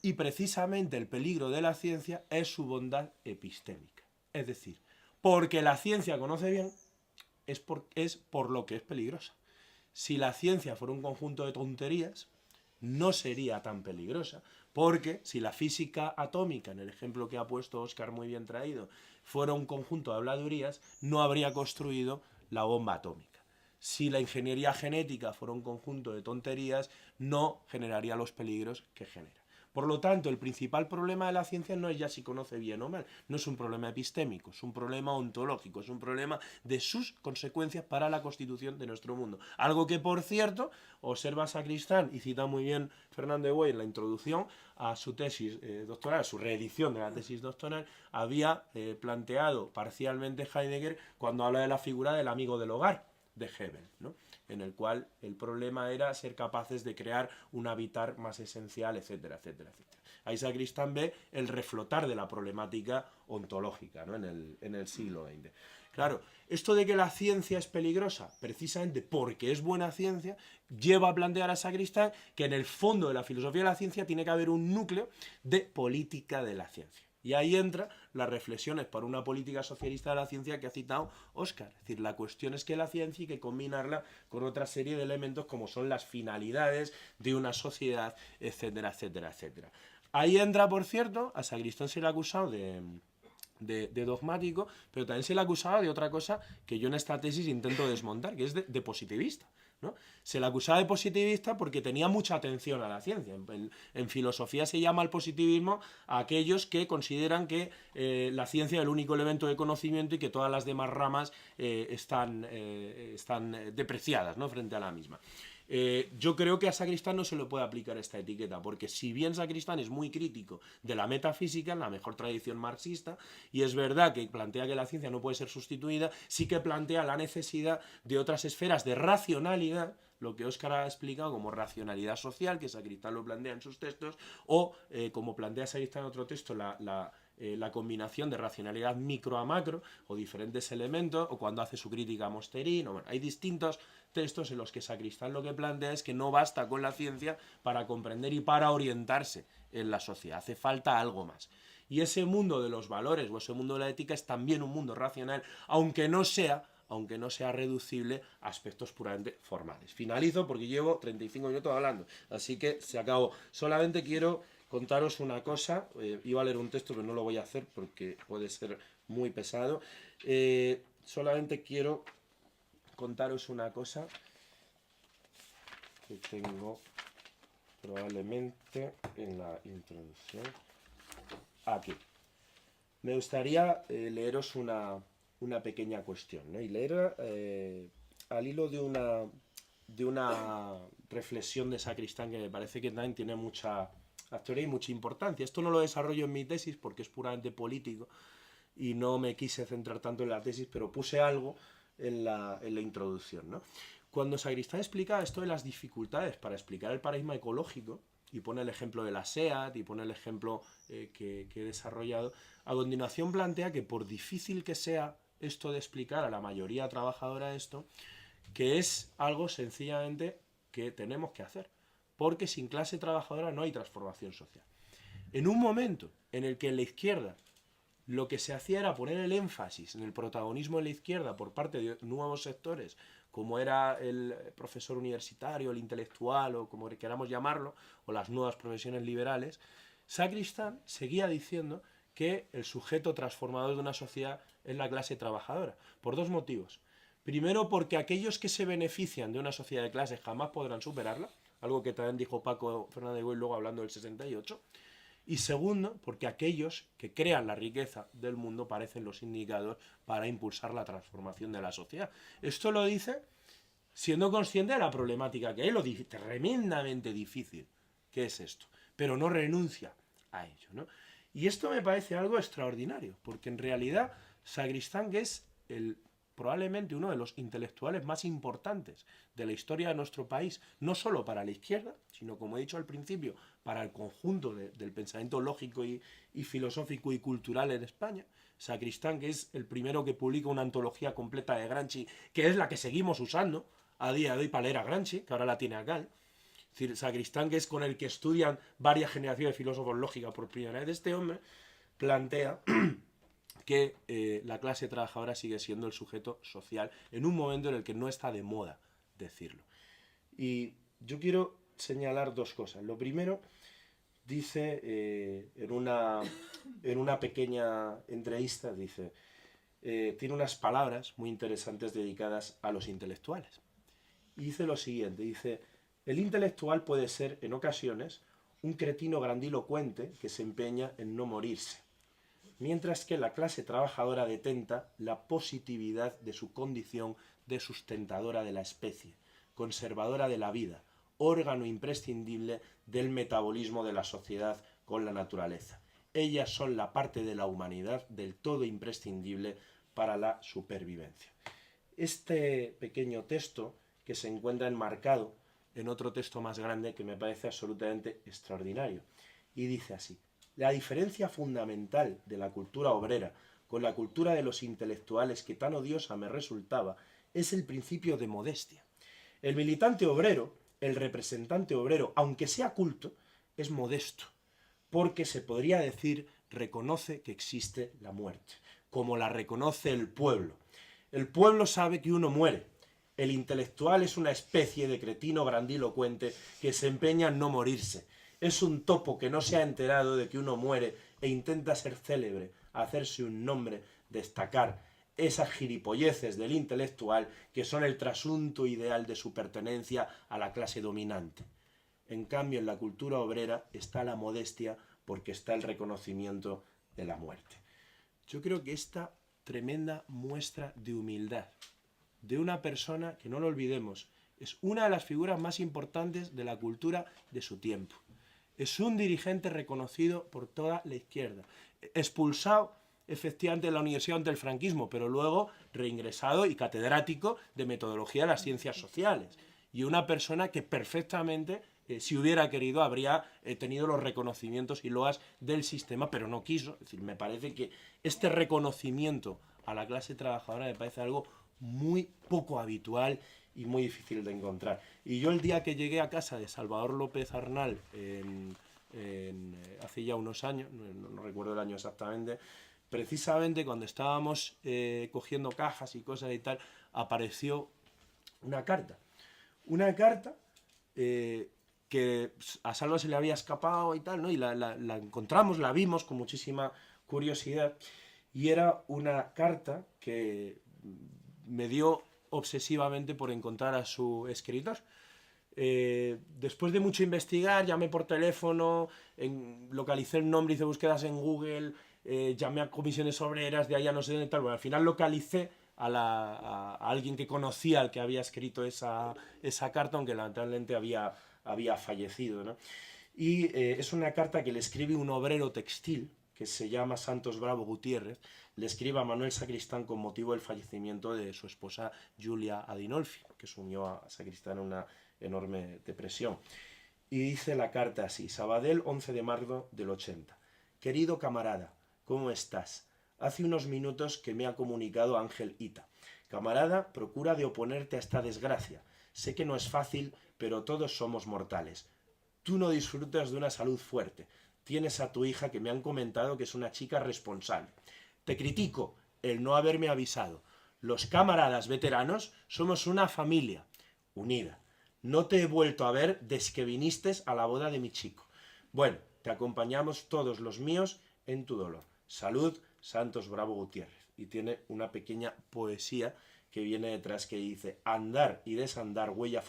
Y precisamente el peligro de la ciencia es su bondad epistémica. Es decir, porque la ciencia conoce bien, es por lo que es peligrosa. Si la ciencia fuera un conjunto de tonterías, no sería tan peligrosa, porque si la física atómica, en el ejemplo que ha puesto Óscar muy bien traído, fuera un conjunto de habladurías, no habría construido la bomba atómica. Si la ingeniería genética fuera un conjunto de tonterías, no generaría los peligros que genera. Por lo tanto, el principal problema de la ciencia no es ya si conoce bien o mal, no es un problema epistémico, es un problema ontológico, es un problema de sus consecuencias para la constitución de nuestro mundo. Algo que, por cierto, observa Sacristán y cita muy bien Fernando de Buey en la introducción a su tesis doctoral, a su reedición de la tesis doctoral, había planteado parcialmente Heidegger cuando habla de la figura del amigo del hogar de Hebel, ¿no? En el cual el problema era ser capaces de crear un hábitat más esencial, etcétera, etcétera, etcétera. Ahí Sacristán ve el reflotar de la problemática ontológica, ¿no? en el siglo XX. Claro, esto de que la ciencia es peligrosa, precisamente porque es buena ciencia, lleva a plantear a Sacristán que en el fondo de la filosofía de la ciencia tiene que haber un núcleo de política de la ciencia. Y ahí entran las reflexiones para una política socialista de la ciencia que ha citado Óscar. Es decir, la cuestión es que la ciencia hay que combinarla con otra serie de elementos como son las finalidades de una sociedad, etcétera, etcétera, etcétera. Ahí entra, por cierto, a Sacristán se le ha acusado de dogmático, pero también se le ha acusado de otra cosa que yo en esta tesis intento desmontar, que es de positivista, ¿no? Se le acusaba de positivista porque tenía mucha atención a la ciencia. En filosofía se llama al positivismo a aquellos que consideran que la ciencia es el único elemento de conocimiento y que todas las demás ramas están depreciadas, ¿no? Frente a la misma. Yo creo que a Sacristán no se le puede aplicar esta etiqueta, porque si bien Sacristán es muy crítico de la metafísica, en la mejor tradición marxista, y es verdad que plantea que la ciencia no puede ser sustituida, sí que plantea la necesidad de otras esferas de racionalidad, lo que Óscar ha explicado como racionalidad social, que Sacristán lo plantea en sus textos, o como plantea Sacristán en otro texto, la combinación de racionalidad micro a macro, o diferentes elementos, o cuando hace su crítica a Mosterin, bueno, hay distintos textos en los que Sacristán lo que plantea es que no basta con la ciencia para comprender y para orientarse en la sociedad, hace falta algo más. Y ese mundo de los valores o ese mundo de la ética es también un mundo racional, aunque no sea reducible a aspectos puramente formales. Finalizo porque llevo 35 minutos hablando, así que se acabó. Solamente quiero contaros una cosa, iba a leer un texto pero no lo voy a hacer porque puede ser muy pesado. Solamente quiero contaros una cosa que tengo probablemente en la introducción. Aquí. Me gustaría leeros una pequeña cuestión, ¿no? Y leer al hilo de una reflexión de Sacristán que me parece que también tiene mucha actualidad y mucha importancia. Esto no lo desarrollo en mi tesis porque es puramente político y no me quise centrar tanto en la tesis, pero puse algo en la introducción, ¿no? Cuando Sacristán explica esto de las dificultades para explicar el paradigma ecológico, y pone el ejemplo de la SEAT, y pone el ejemplo que he desarrollado, a continuación plantea que por difícil que sea esto de explicar a la mayoría trabajadora esto, que es algo sencillamente que tenemos que hacer, porque sin clase trabajadora no hay transformación social. En un momento en el que en la izquierda lo que se hacía era poner el énfasis en el protagonismo de la izquierda por parte de nuevos sectores, como era el profesor universitario, el intelectual, o como queramos llamarlo, o las nuevas profesiones liberales, Sacristán seguía diciendo que el sujeto transformador de una sociedad es la clase trabajadora, por dos motivos. Primero, porque aquellos que se benefician de una sociedad de clases jamás podrán superarla, algo que también dijo Paco Fernández de Buey luego hablando del 68, y segundo, porque aquellos que crean la riqueza del mundo parecen los indicados para impulsar la transformación de la sociedad. Esto lo dice siendo consciente de la problemática que hay, lo tremendamente difícil que es esto, pero no renuncia a ello, ¿no? Y esto me parece algo extraordinario, porque en realidad Sacristán, que es probablemente uno de los intelectuales más importantes de la historia de nuestro país, no solo para la izquierda, sino, como he dicho al principio, para el conjunto del pensamiento lógico y filosófico y cultural en España. Sacristán, que es el primero que publica una antología completa de Gramsci, que es la que seguimos usando a día de hoy para leer a Gramsci, que ahora la tiene Acal. Es decir, Sacristán, que es con el que estudian varias generaciones de filósofos lógicos por primera vez, este hombre plantea que la clase trabajadora sigue siendo el sujeto social en un momento en el que no está de moda decirlo. Y yo quiero señalar dos cosas. Lo primero, dice en una pequeña entrevista, dice, tiene unas palabras muy interesantes dedicadas a los intelectuales. Y dice lo siguiente, dice, el intelectual puede ser, en ocasiones, un cretino grandilocuente que se empeña en no morirse, mientras que la clase trabajadora detenta la positividad de su condición de sustentadora de la especie, conservadora de la vida, órgano imprescindible del metabolismo de la sociedad con la naturaleza. Ellas son la parte de la humanidad del todo imprescindible para la supervivencia. Este pequeño texto, que se encuentra enmarcado en otro texto más grande que me parece absolutamente extraordinario, y dice así: la diferencia fundamental de la cultura obrera con la cultura de los intelectuales que tan odiosa me resultaba es el principio de modestia. El militante obrero, el representante obrero, aunque sea culto, es modesto, porque se podría decir reconoce que existe la muerte, como la reconoce el pueblo. El pueblo sabe que uno muere. El intelectual es una especie de cretino grandilocuente que se empeña en no morirse. Es un topo que no se ha enterado de que uno muere e intenta ser célebre, hacerse un nombre, destacar esas gilipolleces del intelectual que son el trasunto ideal de su pertenencia a la clase dominante. En cambio, en la cultura obrera está la modestia porque está el reconocimiento de la muerte. Yo creo que esta tremenda muestra de humildad de una persona que, no lo olvidemos, es una de las figuras más importantes de la cultura de su tiempo. Es un dirigente reconocido por toda la izquierda, expulsado efectivamente de la universidad ante el franquismo, pero luego reingresado y catedrático de metodología de las ciencias sociales. Y una persona que perfectamente, si hubiera querido, habría tenido los reconocimientos y loas del sistema, pero no quiso. Es decir, me parece que este reconocimiento a la clase trabajadora me parece algo muy poco habitual y muy difícil de encontrar. Y yo el día que llegué a casa de Salvador López Arnal, hace ya unos años, no recuerdo el año exactamente, precisamente cuando estábamos cogiendo cajas y cosas y tal, apareció una carta. Una carta que a Salva se le había escapado y tal, ¿no? Y la encontramos, la vimos con muchísima curiosidad, y era una carta que me dio obsesivamente por encontrar a su escritor. Después de mucho investigar, llamé por teléfono, localicé el nombre, hice búsquedas en Google, llamé a comisiones obreras, de allá no sé dónde tal. Bueno, al final localicé a alguien que conocía al que había escrito esa carta, aunque lamentablemente había fallecido, ¿no? Y es una carta que le escribe un obrero textil que se llama Santos Bravo Gutiérrez, le escribe a Manuel Sacristán con motivo del fallecimiento de su esposa Julia Adinolfi, que se unió a Sacristán en una enorme depresión. Y dice la carta así: Sabadell, 11 de marzo del 80. Querido camarada, ¿cómo estás? Hace unos minutos que me ha comunicado Ángel Ita. Camarada, procura de oponerte a esta desgracia. Sé que no es fácil, pero todos somos mortales. Tú no disfrutas de una salud fuerte. Tienes a tu hija que me han comentado que es una chica responsable. Te critico el no haberme avisado. Los camaradas veteranos somos una familia unida. No te he vuelto a ver desde que viniste a la boda de mi chico. Bueno, te acompañamos todos los míos en tu dolor. Salud, Santos Bravo Gutiérrez. Y tiene una pequeña poesía que viene detrás que dice: andar y desandar, huella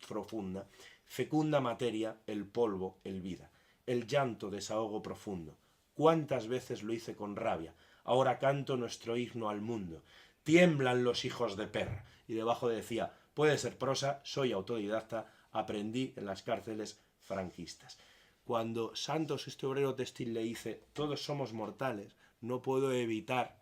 profunda, fecunda materia, el polvo, el vida. El llanto, desahogo profundo. Cuántas veces lo hice con rabia. Ahora canto nuestro himno al mundo. Tiemblan los hijos de perra. Y debajo decía: puede ser prosa, soy autodidacta, aprendí en las cárceles franquistas. Cuando Santos, este obrero textil, le dice todos somos mortales, no puedo evitar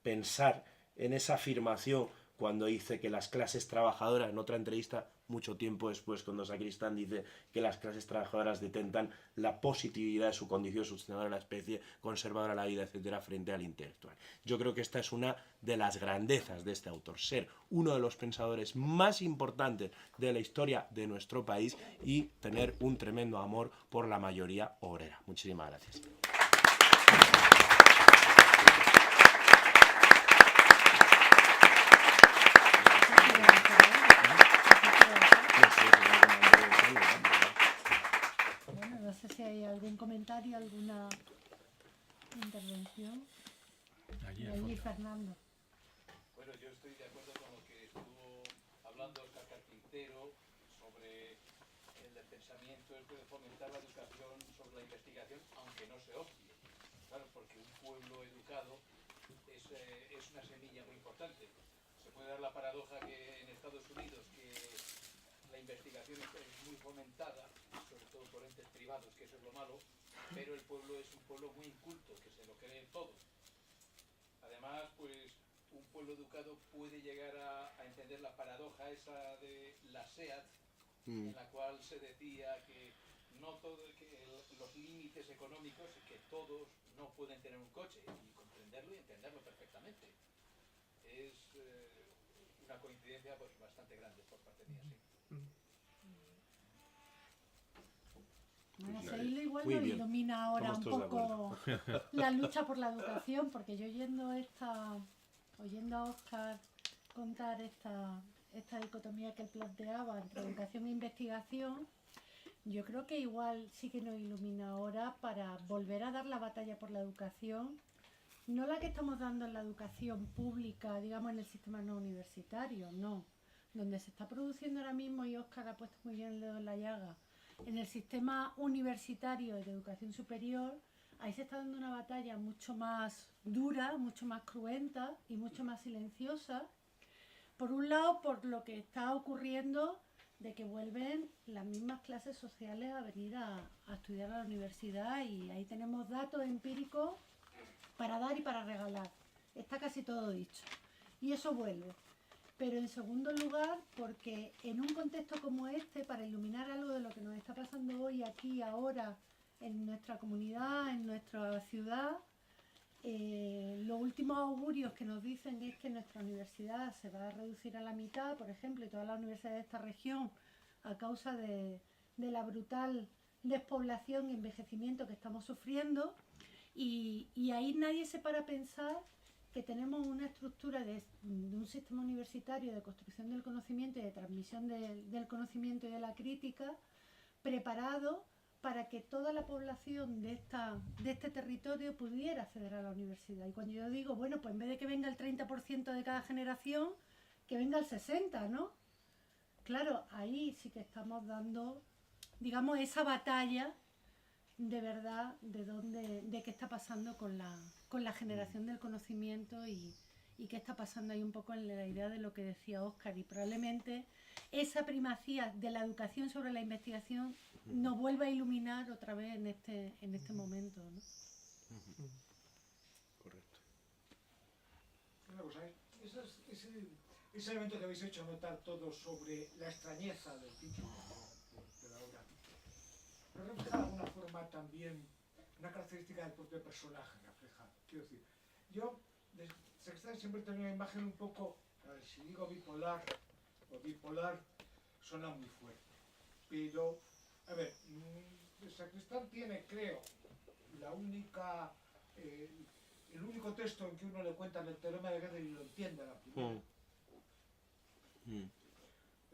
pensar en esa afirmación cuando dice que las clases trabajadoras, en otra entrevista, mucho tiempo después, cuando Sacristán dice que las clases trabajadoras detentan la positividad de su condición sustenadora de la especie, conservadora de la vida, etcétera, frente al intelectual. Yo creo que esta es una de las grandezas de este autor, ser uno de los pensadores más importantes de la historia de nuestro país y tener un tremendo amor por la mayoría obrera. Muchísimas gracias. Bueno, no sé si hay algún comentario, alguna intervención. Allí Y al allí fondo. Fernando. Bueno, yo estoy de acuerdo con lo que estuvo hablando Óscar Carpintero sobre el pensamiento de fomentar la educación sobre la investigación, aunque no se obvie. Claro, porque un pueblo educado es una semilla muy importante. Se puede dar la paradoja que en Estados Unidos que la investigación es muy fomentada, sobre todo por entes privados, que eso es lo malo, pero el pueblo es un pueblo muy inculto, que se lo cree todo. Además, pues un pueblo educado puede llegar a entender la paradoja esa de la SEAT, en la cual se decía que no todo, que los límites económicos, que todos no pueden tener un coche, y comprenderlo y entenderlo perfectamente. Es una coincidencia pues bastante grande por parte mía, sí. Bueno, Pues Seilo igual muy nos bien. ilumina ahora un Estamos todos de poco la lucha por la educación, porque yo oyendo a Óscar contar esta dicotomía que él planteaba entre educación e investigación, yo creo que igual sí que nos ilumina ahora para volver a dar la batalla por la educación, no la que estamos dando en la educación pública, digamos en el sistema no universitario, no, donde se está produciendo ahora mismo, y Óscar ha puesto muy bien el dedo en la llaga, en el sistema universitario de educación superior, ahí se está dando una batalla mucho más dura, mucho más cruenta y mucho más silenciosa. Por un lado, por lo que está ocurriendo de que vuelven las mismas clases sociales a venir a estudiar a la universidad, y ahí tenemos datos empíricos para dar y para regalar. Está casi todo dicho. Y eso vuelve. Pero en segundo lugar, porque en un contexto como este, para iluminar algo de lo que nos está pasando hoy, aquí, ahora, en nuestra comunidad, en nuestra ciudad, los últimos augurios que nos dicen es que nuestra universidad se va a reducir a la mitad, por ejemplo, y todas las universidades de esta región, a causa de la brutal despoblación y envejecimiento que estamos sufriendo, y ahí nadie se para a pensar que tenemos una estructura de un sistema universitario de construcción del conocimiento y de transmisión del conocimiento y de la crítica preparado para que toda la población de este territorio pudiera acceder a la universidad. Y cuando yo digo, bueno, pues en vez de que venga el 30% de cada generación, que venga el 60%, ¿no? Claro, ahí sí que estamos dando, digamos, esa batalla de verdad de qué está pasando con la generación del conocimiento, y qué está pasando ahí un poco en la idea de lo que decía Óscar, y probablemente esa primacía de la educación sobre la investigación nos vuelva a iluminar otra vez en este momento, ¿no? Correcto. Una cosa, ese elemento que habéis hecho notar todos sobre la extrañeza del título de la obra, ¿no refleja de alguna forma también una característica del propio personaje reflejado? Quiero decir, yo de Sacristán siempre tengo una imagen un poco, a ver, si digo bipolar o bipolar, suena muy fuerte, pero, a ver, Sacristán tiene, creo, el único texto en que uno le cuenta el teorema de Gödel y lo entiende a la primera. El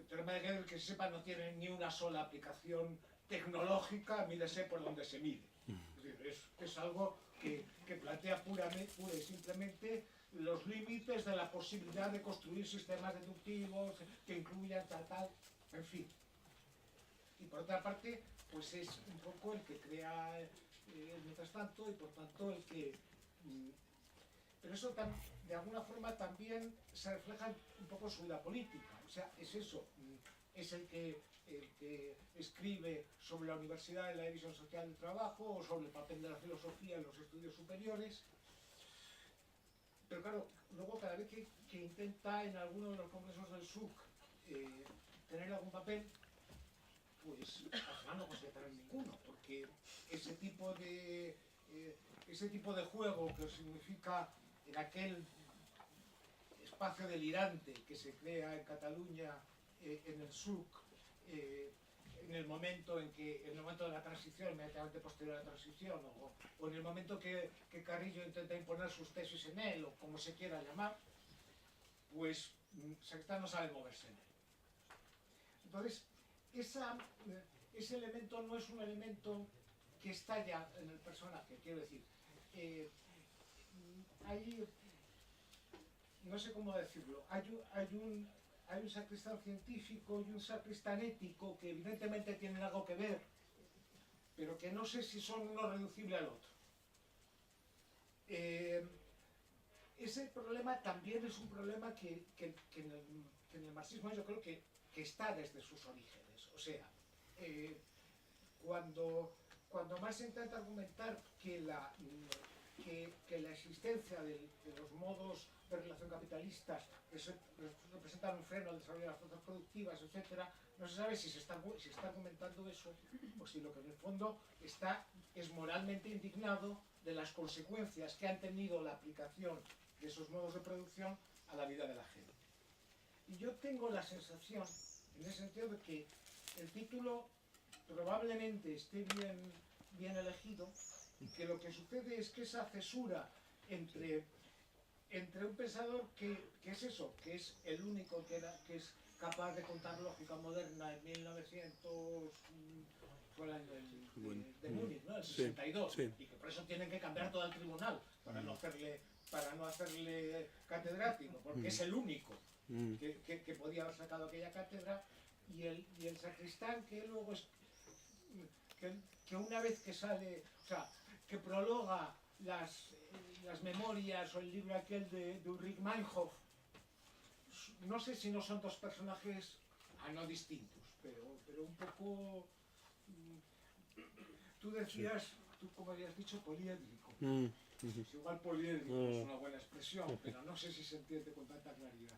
teorema de Gödel, que se sepa, no tiene ni una sola aplicación tecnológica, mídese por donde se mide. Es decir, es algo que plantea pura y simplemente los límites de la posibilidad de construir sistemas deductivos que incluyan tal, en fin. Y por otra parte, pues es un poco el que crea mientras tanto, y por tanto el que... Pero eso de alguna forma también se refleja un poco en su vida política. O sea, es eso, es el que escribe sobre la universidad en la división social del trabajo, o sobre el papel de la filosofía en los estudios superiores. pero claro, luego cada vez que intenta en alguno de los congresos del SUC tener algún papel, pues al final no consigue tener ninguno, porque ese tipo de juego que significa en aquel espacio delirante que se crea en Cataluña, en el SUC, en el momento de la transición, inmediatamente posterior a la transición, o en el momento que Carrillo intenta imponer sus tesis en él, o como se quiera llamar, pues Sacristán no sabe moverse en él. Entonces, ese elemento no es un elemento que estalla en el personaje, quiero decir, hay, no sé cómo decirlo, hay un sacristán científico y un sacristán ético que evidentemente tienen algo que ver, pero que no sé si son uno reducible al otro. Ese problema también es un problema que en el marxismo yo creo que está desde sus orígenes. O sea, cuando Marx intenta argumentar que la existencia de los modos de relación capitalistas representan un freno al desarrollo de las fuerzas productivas, etc., no se sabe si se está argumentando eso o si lo que en el fondo es moralmente indignado de las consecuencias que han tenido la aplicación de esos modos de producción a la vida de la gente. Y yo tengo la sensación, en ese sentido, de que el título probablemente esté bien elegido, y que lo que sucede es que esa cesura entre un pensador que es eso, que es el único que es capaz de contar lógica moderna en 1900, fue el año de Múnich, ¿no? El 62, sí. y que por eso tienen que cambiar todo el tribunal para no hacerle catedrático, porque es el único que podía haber sacado aquella cátedra, y el sacristán que luego es que una vez que sale, o sea, que prologa las memorias o el libro aquel de Ulrich Meinhof, no sé si no son dos personajes no distintos, pero un poco, tú como habías dicho, poliédrico. Pues igual poliédrico es una buena expresión, pero no sé si se entiende con tanta claridad.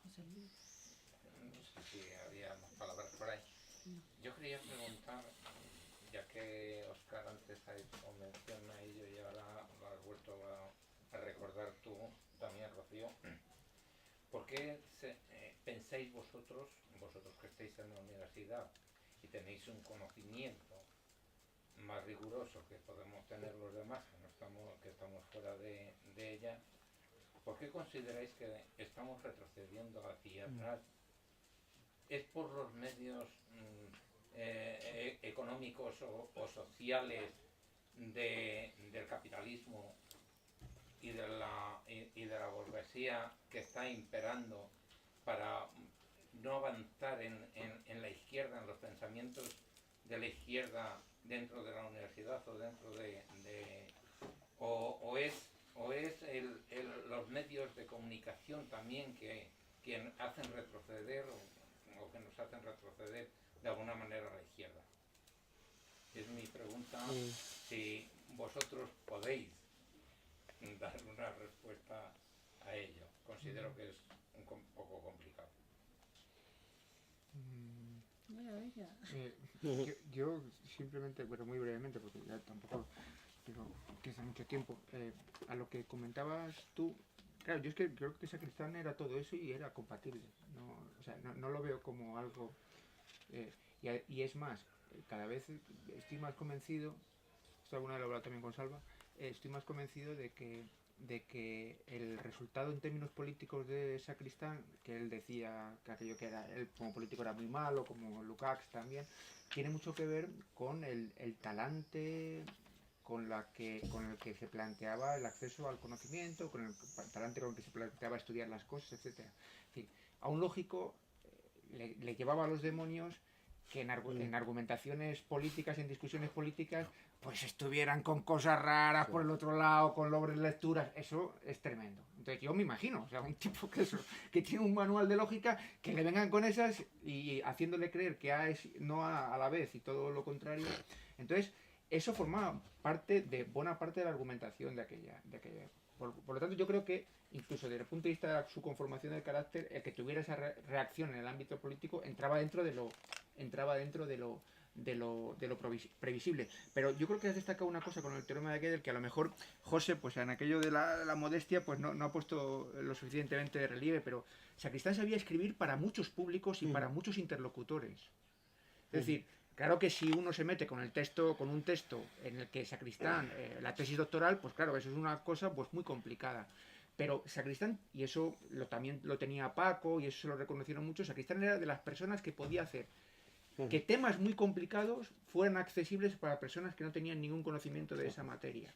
José Luis. No sé si había más palabras por ahí. Yo quería preguntar, ya que Óscar antes ha hecho mención a ello y ahora lo has vuelto a recordar tú también, Rocío, ¿por qué pensáis vosotros que estáis en la universidad y tenéis un conocimiento más riguroso que podemos tener los demás, que estamos fuera de ella, ¿por qué consideráis que estamos retrocediendo hacia atrás? ¿Es por los medios económicos o sociales del capitalismo y de la burguesía que está imperando para no avanzar en la izquierda, en los pensamientos de la izquierda dentro de la universidad o dentro o es los medios de comunicación también que hacen retroceder o que nos hacen retroceder de alguna manera a la izquierda? Es mi pregunta, si vosotros podéis dar una respuesta a ello. Considero que es un poco complicado. Yo simplemente, pero muy brevemente, porque ya tampoco quiero que sea mucho tiempo, a lo que comentabas tú, claro, yo es que creo que Sacristán era todo eso y era compatible, no lo veo como algo, y es más, cada vez estoy más convencido, esto alguna vez lo he hablado también con Salva, estoy más convencido de que el resultado en términos políticos de Sacristán, que él decía que aquello que era él como político era muy malo, como Lukács también, tiene mucho que ver con el talante con el que se planteaba el acceso al conocimiento, con el talante con el que se planteaba estudiar las cosas, etc. En fin, a un lógico le llevaba a los demonios que en argumentaciones políticas, en discusiones políticas, pues estuvieran con cosas raras por el otro lado, con dobles lecturas. Eso es tremendo. Entonces yo me imagino, o sea, un tipo que tiene un manual de lógica, que le vengan con esas y haciéndole creer que A es no A la vez y todo lo contrario. Entonces, eso formaba parte de buena parte de la argumentación de aquella por lo tanto, yo creo que, incluso desde el punto de vista de su conformación del carácter, el que tuviera esa reacción en el ámbito político entraba dentro de lo previsible. Pero yo creo que has destacado una cosa con el teorema de Gödel que a lo mejor José, pues en aquello de la modestia, pues no ha puesto lo suficientemente de relieve, pero Sacristán sabía escribir para muchos públicos y para muchos interlocutores. Es decir, claro que si uno se mete con un texto en el que Sacristán, la tesis doctoral, pues claro, eso es una cosa pues muy complicada. Pero Sacristán, y eso también lo tenía Paco, y eso se lo reconocieron mucho, Sacristán era de las personas que podía hacer que temas muy complicados fueran accesibles para personas que no tenían ningún conocimiento de esa materia.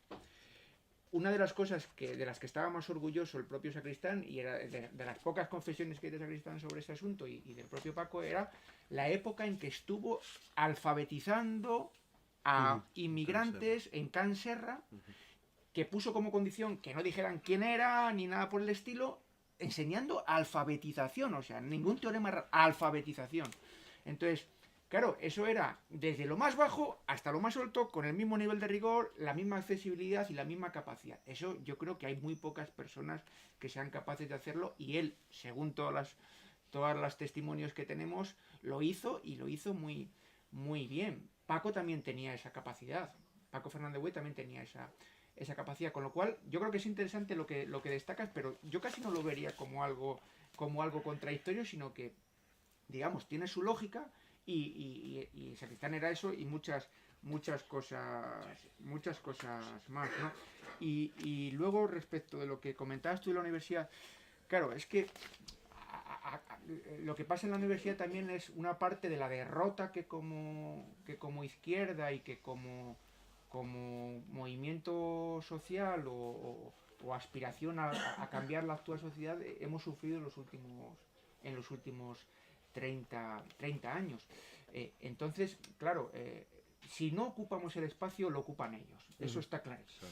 Una de las cosas de las que estaba más orgulloso el propio Sacristán, y era de las pocas confesiones que hay de Sacristán sobre este asunto y del propio Paco, era la época en que estuvo alfabetizando a inmigrantes en Can Serra, que puso como condición que no dijeran quién era ni nada por el estilo, enseñando alfabetización, o sea, ningún teorema, alfabetización. Entonces, claro, eso era desde lo más bajo hasta lo más alto, con el mismo nivel de rigor, la misma accesibilidad y la misma capacidad. Eso yo creo que hay muy pocas personas que sean capaces de hacerlo, y él, según todas las testimonios que tenemos, lo hizo, y lo hizo muy, muy bien. Paco también tenía esa capacidad. Paco Fernández Buey también tenía esa capacidad, con lo cual yo creo que es interesante lo que destacas, pero yo casi no lo vería como algo contradictorio, sino que, digamos, tiene su lógica, y Sacristán era eso y muchas cosas más, ¿no? Y luego, respecto de lo que comentabas tú de la universidad, claro, es que lo que pasa en la universidad también es una parte de la derrota que como izquierda y que como movimiento social o aspiración a cambiar la actual sociedad hemos sufrido en los últimos 30 años. Entonces, claro, si no ocupamos el espacio, lo ocupan ellos. Eso está clarísimo.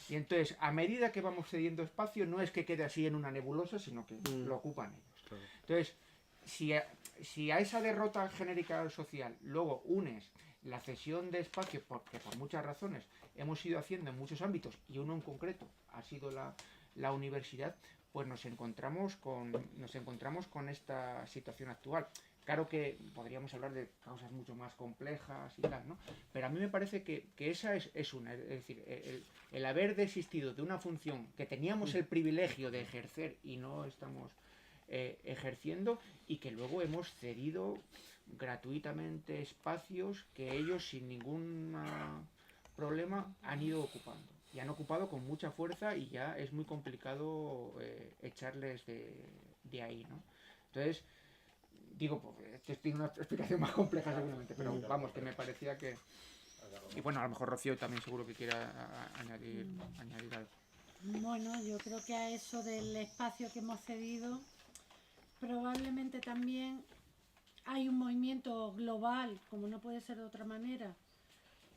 Y entonces, a medida que vamos cediendo espacio, no es que quede así en una nebulosa, sino que lo ocupan ellos. Entonces, si a esa derrota genérica social luego unes la cesión de espacio, porque por muchas razones hemos ido haciendo en muchos ámbitos, y uno en concreto ha sido la universidad, pues nos encontramos con esta situación actual. Claro que podríamos hablar de causas mucho más complejas y tal, ¿no? Pero a mí me parece que esa es una. Es decir, el haber desistido de una función que teníamos el privilegio de ejercer y no estamos ejerciendo, y que luego hemos cedido gratuitamente espacios que ellos sin ningún problema han ido ocupando. Y han ocupado con mucha fuerza, y ya es muy complicado echarles de ahí, ¿no? Entonces, digo, pues, tiene una explicación más compleja seguramente, pero vamos, que me parecía que... Y bueno, a lo mejor Rocío también seguro que quiera añadir algo. Bueno, yo creo que a eso del espacio que hemos cedido, probablemente también hay un movimiento global, como no puede ser de otra manera,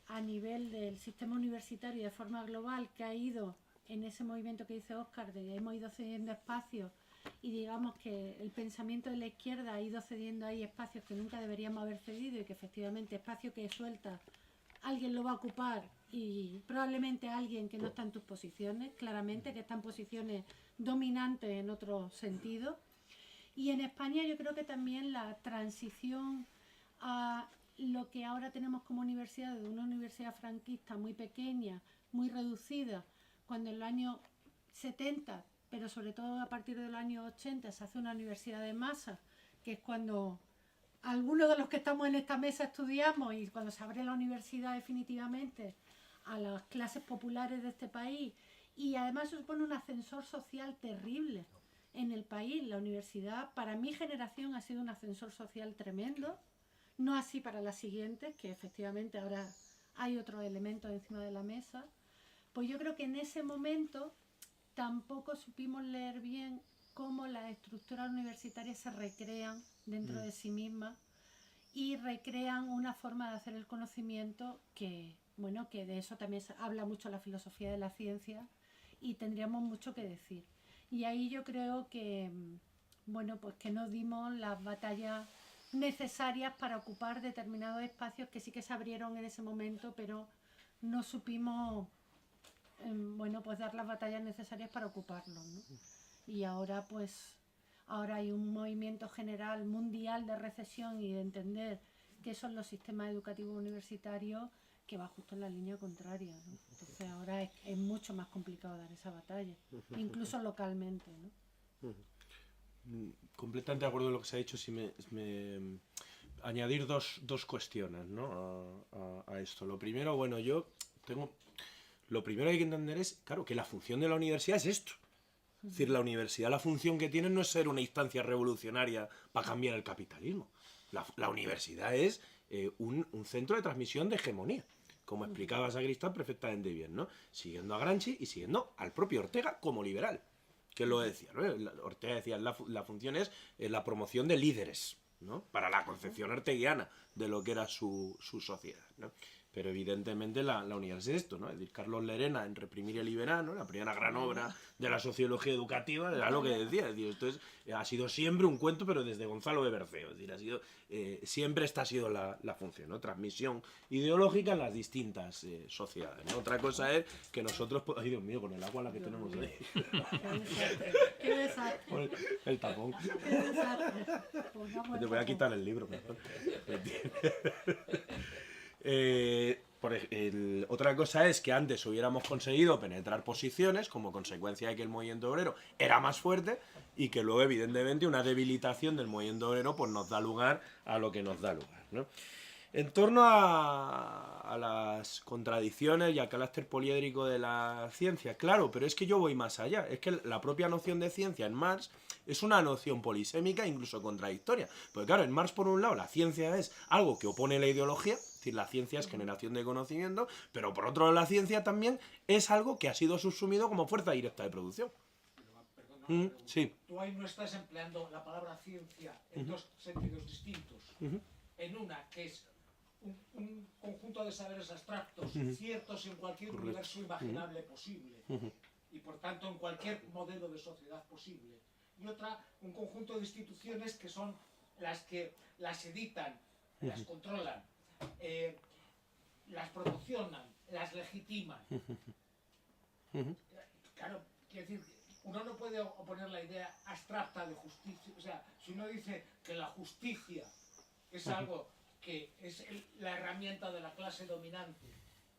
a nivel del sistema universitario de forma global, que ha ido en ese movimiento que dice Óscar, de que hemos ido cediendo espacios, y digamos que el pensamiento de la izquierda ha ido cediendo ahí espacios que nunca deberíamos haber cedido, y que efectivamente espacio que suelta alguien lo va a ocupar, y probablemente alguien que no está en tus posiciones, claramente, que está en posiciones dominantes en otro sentido. Y en España yo creo que también la transición a lo que ahora tenemos como universidad, de una universidad franquista muy pequeña, muy reducida, cuando en los años 70, pero sobre todo a partir de los años 80, se hace una universidad de masa, que es cuando algunos de los que estamos en esta mesa estudiamos, y cuando se abre la universidad definitivamente a las clases populares de este país, y además eso supone un ascensor social terrible en el país. La universidad, para mi generación, ha sido un ascensor social tremendo, no así para las siguientes, que efectivamente ahora hay otros elementos encima de la mesa. Pues yo creo que en ese momento tampoco supimos leer bien cómo las estructuras universitarias se recrean dentro de sí mismas, y recrean una forma de hacer el conocimiento que, bueno, que de eso también habla mucho la filosofía de la ciencia, y tendríamos mucho que decir. Y ahí yo creo que, bueno, pues que no dimos las batallas necesarias para ocupar determinados espacios que sí que se abrieron en ese momento, pero no supimos bueno, pues dar las batallas necesarias para ocuparlos, ¿no? Y ahora pues ahora hay un movimiento general mundial de recesión y de entender qué son los sistemas educativos universitarios que va justo en la línea contraria, ¿no? Entonces ahora es mucho más complicado dar esa batalla, incluso localmente, ¿no? Completamente de acuerdo con lo que se ha dicho. Si me añadir dos cuestiones, ¿no? a esto. Lo primero, bueno, lo primero que hay que entender es, claro, que la función de la universidad es esto. Es decir, la universidad, la función que tiene no es ser una instancia revolucionaria para cambiar el capitalismo. La universidad es un centro de transmisión de hegemonía, como explicaba Sacristán perfectamente bien, ¿no? Siguiendo a Gramsci y siguiendo al propio Ortega como liberal, que lo decía, ¿no? Ortega decía, la función es la promoción de líderes, ¿no? Para la concepción orteguiana de lo que era su sociedad, ¿no? Pero evidentemente la universidad es esto, ¿no? Es decir, Carlos Lerena en Reprimir y Liberar, ¿no? La primera gran obra de la sociología educativa, era lo que decía. Es decir, esto ha sido siempre un cuento, pero desde Gonzalo de Berceo. Es decir, siempre esta ha sido la función, ¿no? Transmisión ideológica en las distintas sociedades, ¿no? Otra cosa es que nosotros... Ay, Dios mío, con el agua la que tenemos ahí. Qué desastre. El tapón. Qué desastre. Pongamos Te el voy a tapón. quitar el libro, mejor. Otra cosa es que antes hubiéramos conseguido penetrar posiciones como consecuencia de que el movimiento obrero era más fuerte y que luego evidentemente una debilitación del movimiento obrero pues nos da lugar a lo que nos da lugar, ¿no? En torno a las contradicciones y al carácter poliédrico de la ciencia, claro, pero es que yo voy más allá. Es que la propia noción de ciencia en Marx es una noción polisémica, incluso contradictoria. Porque claro, en Marx, por un lado, la ciencia es algo que opone la ideología, es decir, la ciencia es generación de conocimiento, pero por otro lado, la ciencia también es algo que ha sido subsumido como fuerza directa de producción. Perdona, Sí. tú ahí no estás empleando la palabra ciencia en dos sentidos distintos. En una, que es un conjunto de saberes abstractos ciertos en cualquier universo imaginable posible y por tanto en cualquier modelo de sociedad posible, y otra, un conjunto de instituciones que son las que las editan, las controlan, las promocionan, las legitiman. Claro, quiero decir, uno no puede oponer la idea abstracta de justicia. O sea, si uno dice que la justicia es algo que es la herramienta de la clase dominante,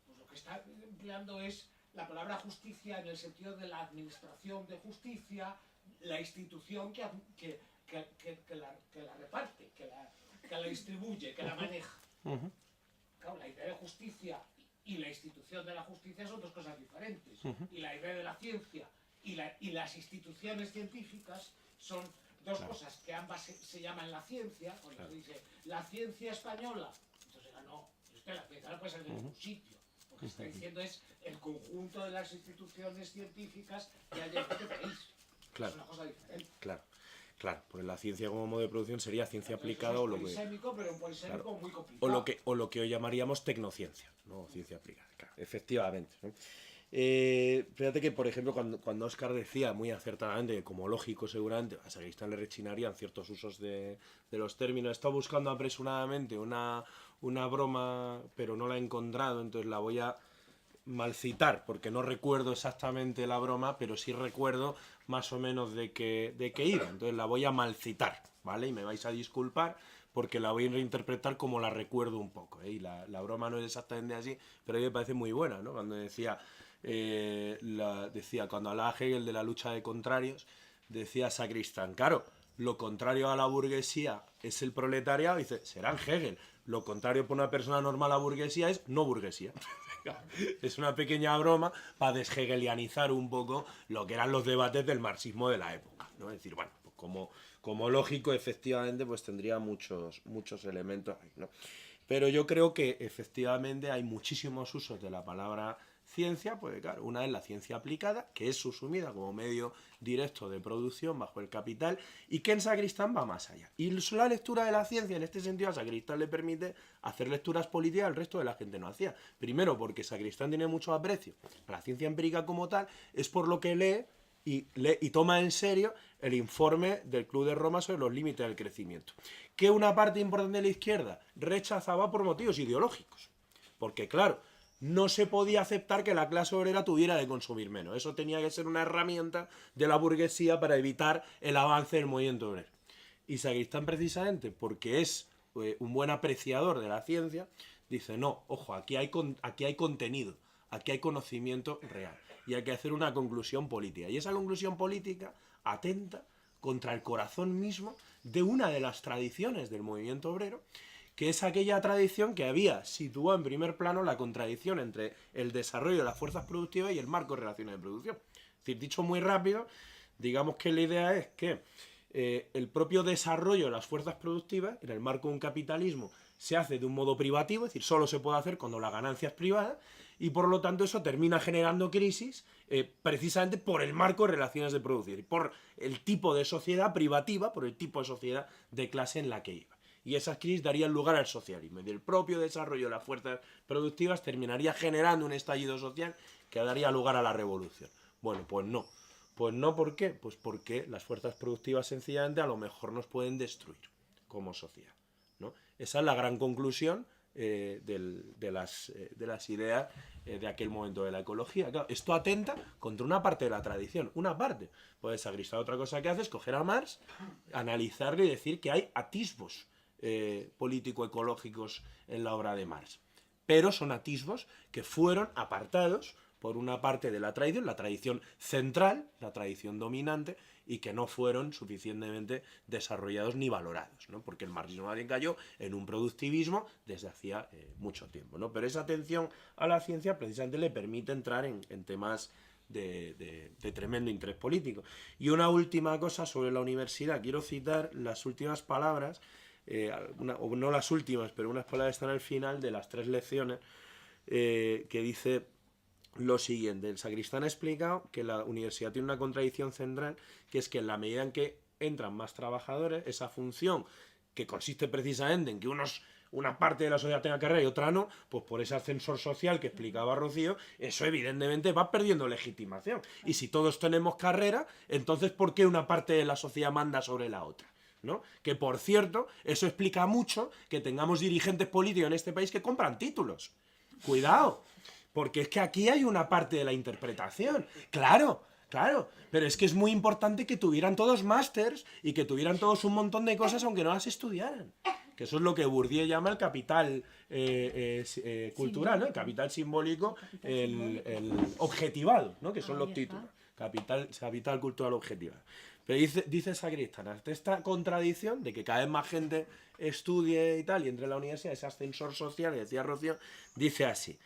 pues lo que está empleando es la palabra justicia en el sentido de la administración de justicia, la institución que la reparte, que la distribuye, que la maneja. Claro, la idea de justicia y la institución de la justicia son dos cosas diferentes. Y la idea de la ciencia y las instituciones científicas son dos cosas que ambas se llaman la ciencia. Cuando se dice la ciencia española, entonces no, es que la ciencia no puede ser de ningún sitio. Lo que está diciendo es el conjunto de las instituciones científicas que hay en este país. Claro. Es una cosa diferente. Claro, porque la ciencia como modo de producción sería ciencia aplicada o lo que... polisémico, pero un polisémico muy complicado. O lo que hoy llamaríamos tecnociencia, no ciencia aplicada, claro, efectivamente, ¿no? Fíjate que, por ejemplo, cuando Óscar decía muy acertadamente, que como lógico seguramente a Sacristán le rechinarían ciertos usos de los términos, he estado buscando apresuradamente una broma, pero no la he encontrado, entonces la voy a malcitar, porque no recuerdo exactamente la broma, pero sí recuerdo más o menos de qué iba, entonces la voy a malcitar, ¿vale? Y me vais a disculpar porque la voy a reinterpretar como la recuerdo un poco, ¿eh? Y la broma no es exactamente así, pero a mí me parece muy buena, ¿no? Cuando decía, cuando hablaba Hegel de la lucha de contrarios, decía Sacristán, claro, lo contrario a la burguesía es el proletariado, dice, serán Hegel, lo contrario por una persona normal a la burguesía es no burguesía. Es una pequeña broma para deshegelianizar un poco lo que eran los debates del marxismo de la época, ¿no? Es decir, bueno, pues como lógico, efectivamente, pues tendría muchos elementos ahí, ¿no? Pero yo creo que efectivamente hay muchísimos usos de la palabra ciencia, pues claro, una es la ciencia aplicada, que es subsumida como medio directo de producción bajo el capital, y que en Sacristán va más allá. Y la lectura de la ciencia, en este sentido, a Sacristán le permite hacer lecturas políticas al resto de la gente no hacía. Primero, porque Sacristán tiene mucho aprecio a la ciencia empírica como tal, es por lo que lee y toma en serio el informe del Club de Roma sobre los límites del crecimiento, que una parte importante de la izquierda rechazaba por motivos ideológicos. Porque, claro, no se podía aceptar que la clase obrera tuviera de consumir menos. Eso tenía que ser una herramienta de la burguesía para evitar el avance del movimiento obrero. Y Sacristán, precisamente porque es un buen apreciador de la ciencia, dice, no, ojo, aquí hay contenido, aquí hay conocimiento real. Y hay que hacer una conclusión política. Y esa conclusión política atenta contra el corazón mismo de una de las tradiciones del movimiento obrero, que es aquella tradición que había situado en primer plano la contradicción entre el desarrollo de las fuerzas productivas y el marco de relaciones de producción. Es decir, dicho muy rápido, digamos que la idea es que el propio desarrollo de las fuerzas productivas, en el marco de un capitalismo, se hace de un modo privativo, es decir, solo se puede hacer cuando la ganancia es privada, y por lo tanto eso termina generando crisis precisamente por el marco de relaciones de producción, por el tipo de sociedad privativa, por el tipo de sociedad de clase en la que iba. Y esas crisis darían lugar al socialismo. Y el propio desarrollo de las fuerzas productivas terminaría generando un estallido social que daría lugar a la revolución. Bueno, pues no. Pues no, ¿por qué? Pues porque las fuerzas productivas sencillamente a lo mejor nos pueden destruir como sociedad, ¿no? Esa es la gran conclusión de las ideas de aquel momento de la ecología. Claro, esto atenta contra una parte de la tradición. Una parte. Pues Sacristán otra cosa que hace es coger a Marx, analizarle y decir que hay atisbos político-ecológicos en la obra de Marx. Pero son atisbos que fueron apartados por una parte de la tradición central, la tradición dominante, y que no fueron suficientemente desarrollados ni valorados, ¿no? Porque el marxismo más bien cayó en un productivismo desde hacía mucho tiempo, ¿no? Pero esa atención a la ciencia precisamente le permite entrar en temas de tremendo interés político. Y una última cosa sobre la universidad. Quiero citar las últimas palabras, o no las últimas, pero unas palabras están al final de las 3 lecciones, que dice lo siguiente. El Sacristán ha explicado que la universidad tiene una contradicción central, que es que en la medida en que entran más trabajadores, esa función que consiste precisamente en que una parte de la sociedad tenga carrera y otra no, pues por ese ascensor social que explicaba Rocío, eso evidentemente va perdiendo legitimación. Y si todos tenemos carrera, entonces ¿por qué una parte de la sociedad manda sobre la otra? ¿No? Que por cierto, eso explica mucho que tengamos dirigentes políticos en este país que compran títulos. Cuidado, porque es que aquí hay una parte de la interpretación. Claro, pero es que es muy importante que tuvieran todos másters y que tuvieran todos un montón de cosas aunque no las estudiaran. Que eso es lo que Bourdieu llama el capital cultural, ¿no? El capital simbólico, el objetivado, ¿no? Que son los títulos. Capital cultural objetivado. Pero dice Sacristán, ante esta contradicción de que cada vez más gente estudie y tal, y entre en la universidad, ese ascensor social, que decía Rocío, dice así.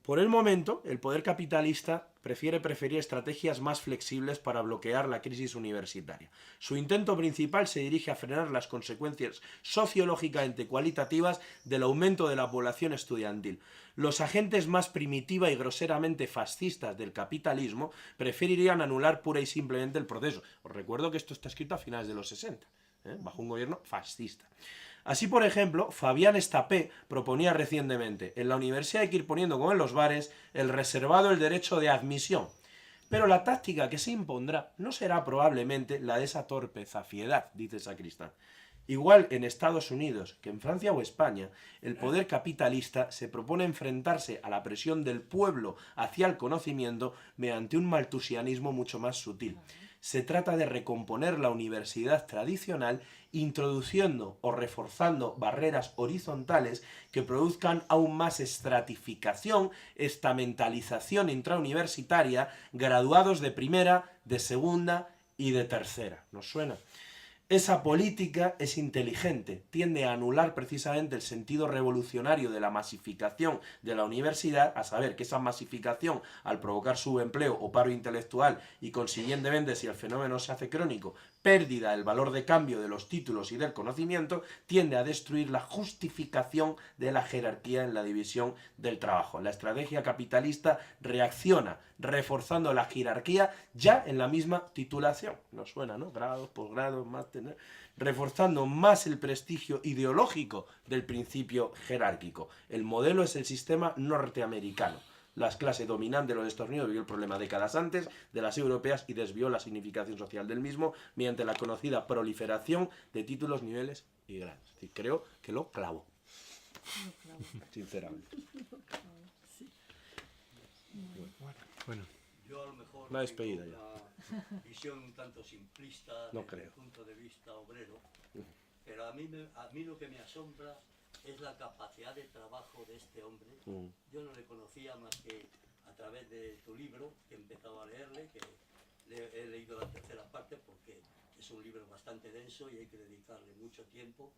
Por el momento, el poder capitalista preferir estrategias más flexibles para bloquear la crisis universitaria. Su intento principal se dirige a frenar las consecuencias sociológicamente cualitativas del aumento de la población estudiantil. Los agentes más primitiva y groseramente fascistas del capitalismo preferirían anular pura y simplemente el proceso. Os recuerdo que esto está escrito a finales de los 60, bajo un gobierno fascista. Así, por ejemplo, Fabián Estapé proponía recientemente: en la universidad hay que ir poniendo, como en los bares, el reservado el derecho de admisión. Pero la táctica que se impondrá no será probablemente la de esa torpe zafiedad, dice Sacristán. Igual en Estados Unidos que en Francia o España, el poder capitalista se propone enfrentarse a la presión del pueblo hacia el conocimiento mediante un maltusianismo mucho más sutil. Se trata de recomponer la universidad tradicional introduciendo o reforzando barreras horizontales que produzcan aún más estratificación, estamentalización intrauniversitaria, graduados de primera, de segunda y de tercera. ¿Nos suena? Esa política es inteligente, tiende a anular precisamente el sentido revolucionario de la masificación de la universidad, a saber que esa masificación, al provocar subempleo o paro intelectual y consiguientemente, si el fenómeno se hace crónico, pérdida del valor de cambio de los títulos y del conocimiento, tiende a destruir la justificación de la jerarquía en la división del trabajo. La estrategia capitalista reacciona reforzando la jerarquía ya en la misma titulación. Nos suena, ¿no? Grados, posgrados, máster, reforzando más el prestigio ideológico del principio jerárquico. El modelo es el sistema norteamericano. Las clases dominantes de los Estados Unidos vivió el problema décadas antes de las europeas y desvió la significación social del mismo mediante la conocida proliferación de títulos, niveles y grados. Es decir, creo que lo clavo. Sinceramente. Bueno, Yo a lo mejor Una despedida tengo una visión un tanto simplista No desde creo. el punto de vista obrero, pero a mí lo que me asombra es la capacidad de trabajo de este hombre. Yo no le conocía más que a través de tu libro, que he empezado a leerle, que he leído la tercera parte porque es un libro bastante denso y hay que dedicarle mucho tiempo.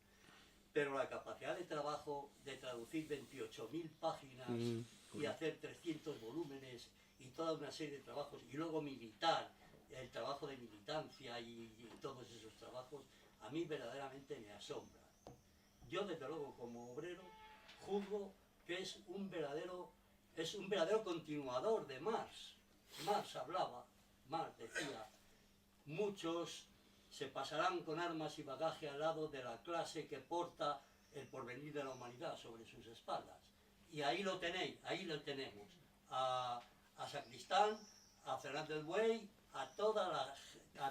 Pero la capacidad de trabajo de traducir 28.000 páginas y hacer 300 volúmenes y toda una serie de trabajos, y luego militar, el trabajo de militancia y todos esos trabajos, a mí verdaderamente me asombra. Yo, desde luego, como obrero, juzgo que es un verdadero continuador de Marx. Marx hablaba, Marx decía, muchos se pasarán con armas y bagaje al lado de la clase que porta el porvenir de la humanidad sobre sus espaldas. Y ahí lo tenéis, ahí lo tenemos. A Sacristán, a Fernández Buey, a toda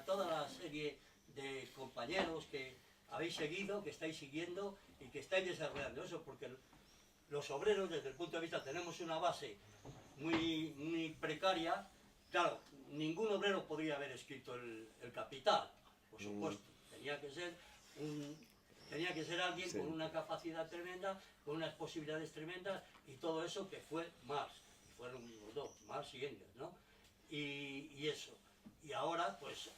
la serie de compañeros que habéis seguido, que estáis siguiendo y que estáis desarrollando eso, porque los obreros, desde el punto de vista, tenemos una base muy precaria. Claro, ningún obrero podría haber escrito el Capital, por supuesto. Tenía que ser alguien con una capacidad tremenda, con unas posibilidades tremendas, y todo eso que fue Marx. Y fueron los dos, Marx y Engels, ¿no? Y eso. Y ahora, pues,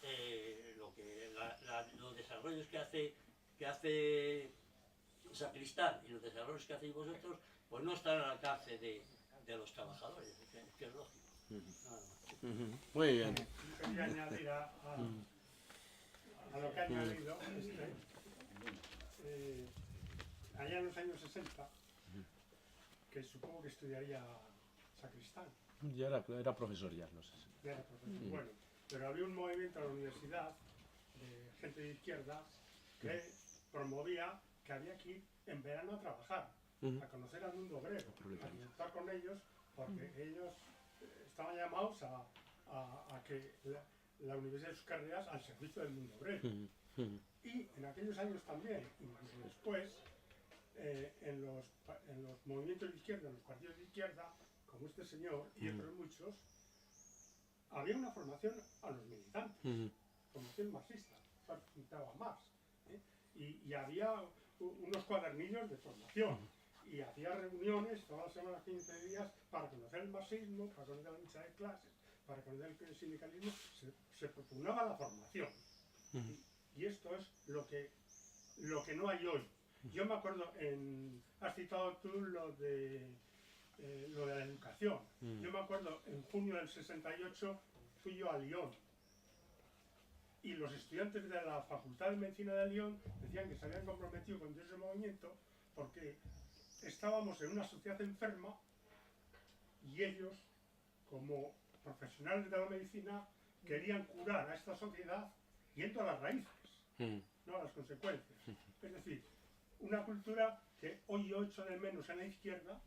los desarrollos que hace Sacristán y los desarrollos que hacéis vosotros, pues no están al alcance de los trabajadores, que es lógico. Nada más. Muy bien. Quería añadir a lo que ha añadido allá en los años 60, que supongo que estudiaría Sacristán. Ya era profesor ya, no sé. Ya era profesor. Bueno, pero había un movimiento en la universidad de gente de izquierda que promovía que había que ir en verano a trabajar, a conocer al mundo obrero, a estar con ellos, porque ellos estaban llamados a que la universidad de sus carreras al servicio del mundo obrero. Y en aquellos años también, incluso después, en los movimientos de izquierda, en los partidos de izquierda, como este señor y otros muchos, había una formación a los militantes, formación marxista, juntaba Marx, y había unos cuadernillos de formación, y hacía reuniones todas las semanas, 15 días, para conocer el marxismo, para conocer la lucha de clases, para conocer el sindicalismo. Se propugnaba la formación. Y esto es lo que no hay hoy. Yo me acuerdo, has citado tú lo de la educación. Yo me acuerdo, en junio del 68 fui yo a Lyon, y los estudiantes de la Facultad de Medicina de Lyon decían que se habían comprometido con ese movimiento porque estábamos en una sociedad enferma y ellos, como profesionales de la medicina, querían curar a esta sociedad yendo a las raíces, no a las consecuencias. Es decir, una cultura que hoy yo echo de menos en la izquierda,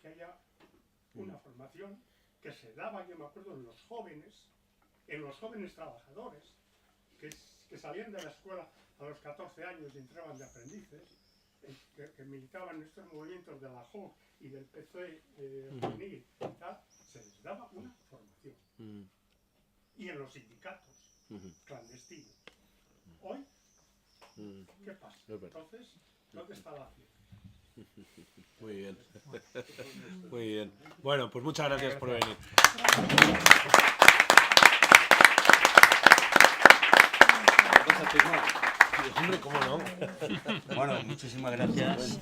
que haya una formación que se daba, yo me acuerdo, en los jóvenes trabajadores, que salían de la escuela a los 14 años y entraban de aprendices, que militaban en estos movimientos de la JOC y del PC juvenil y tal, se les daba una formación. Y en los sindicatos clandestinos. Hoy, ¿qué pasa? Entonces, ¿dónde está la acción? Muy bien. Muy bien. Bueno, pues muchas gracias por venir. Hombre, ¿cómo no? Bueno, muchísimas gracias.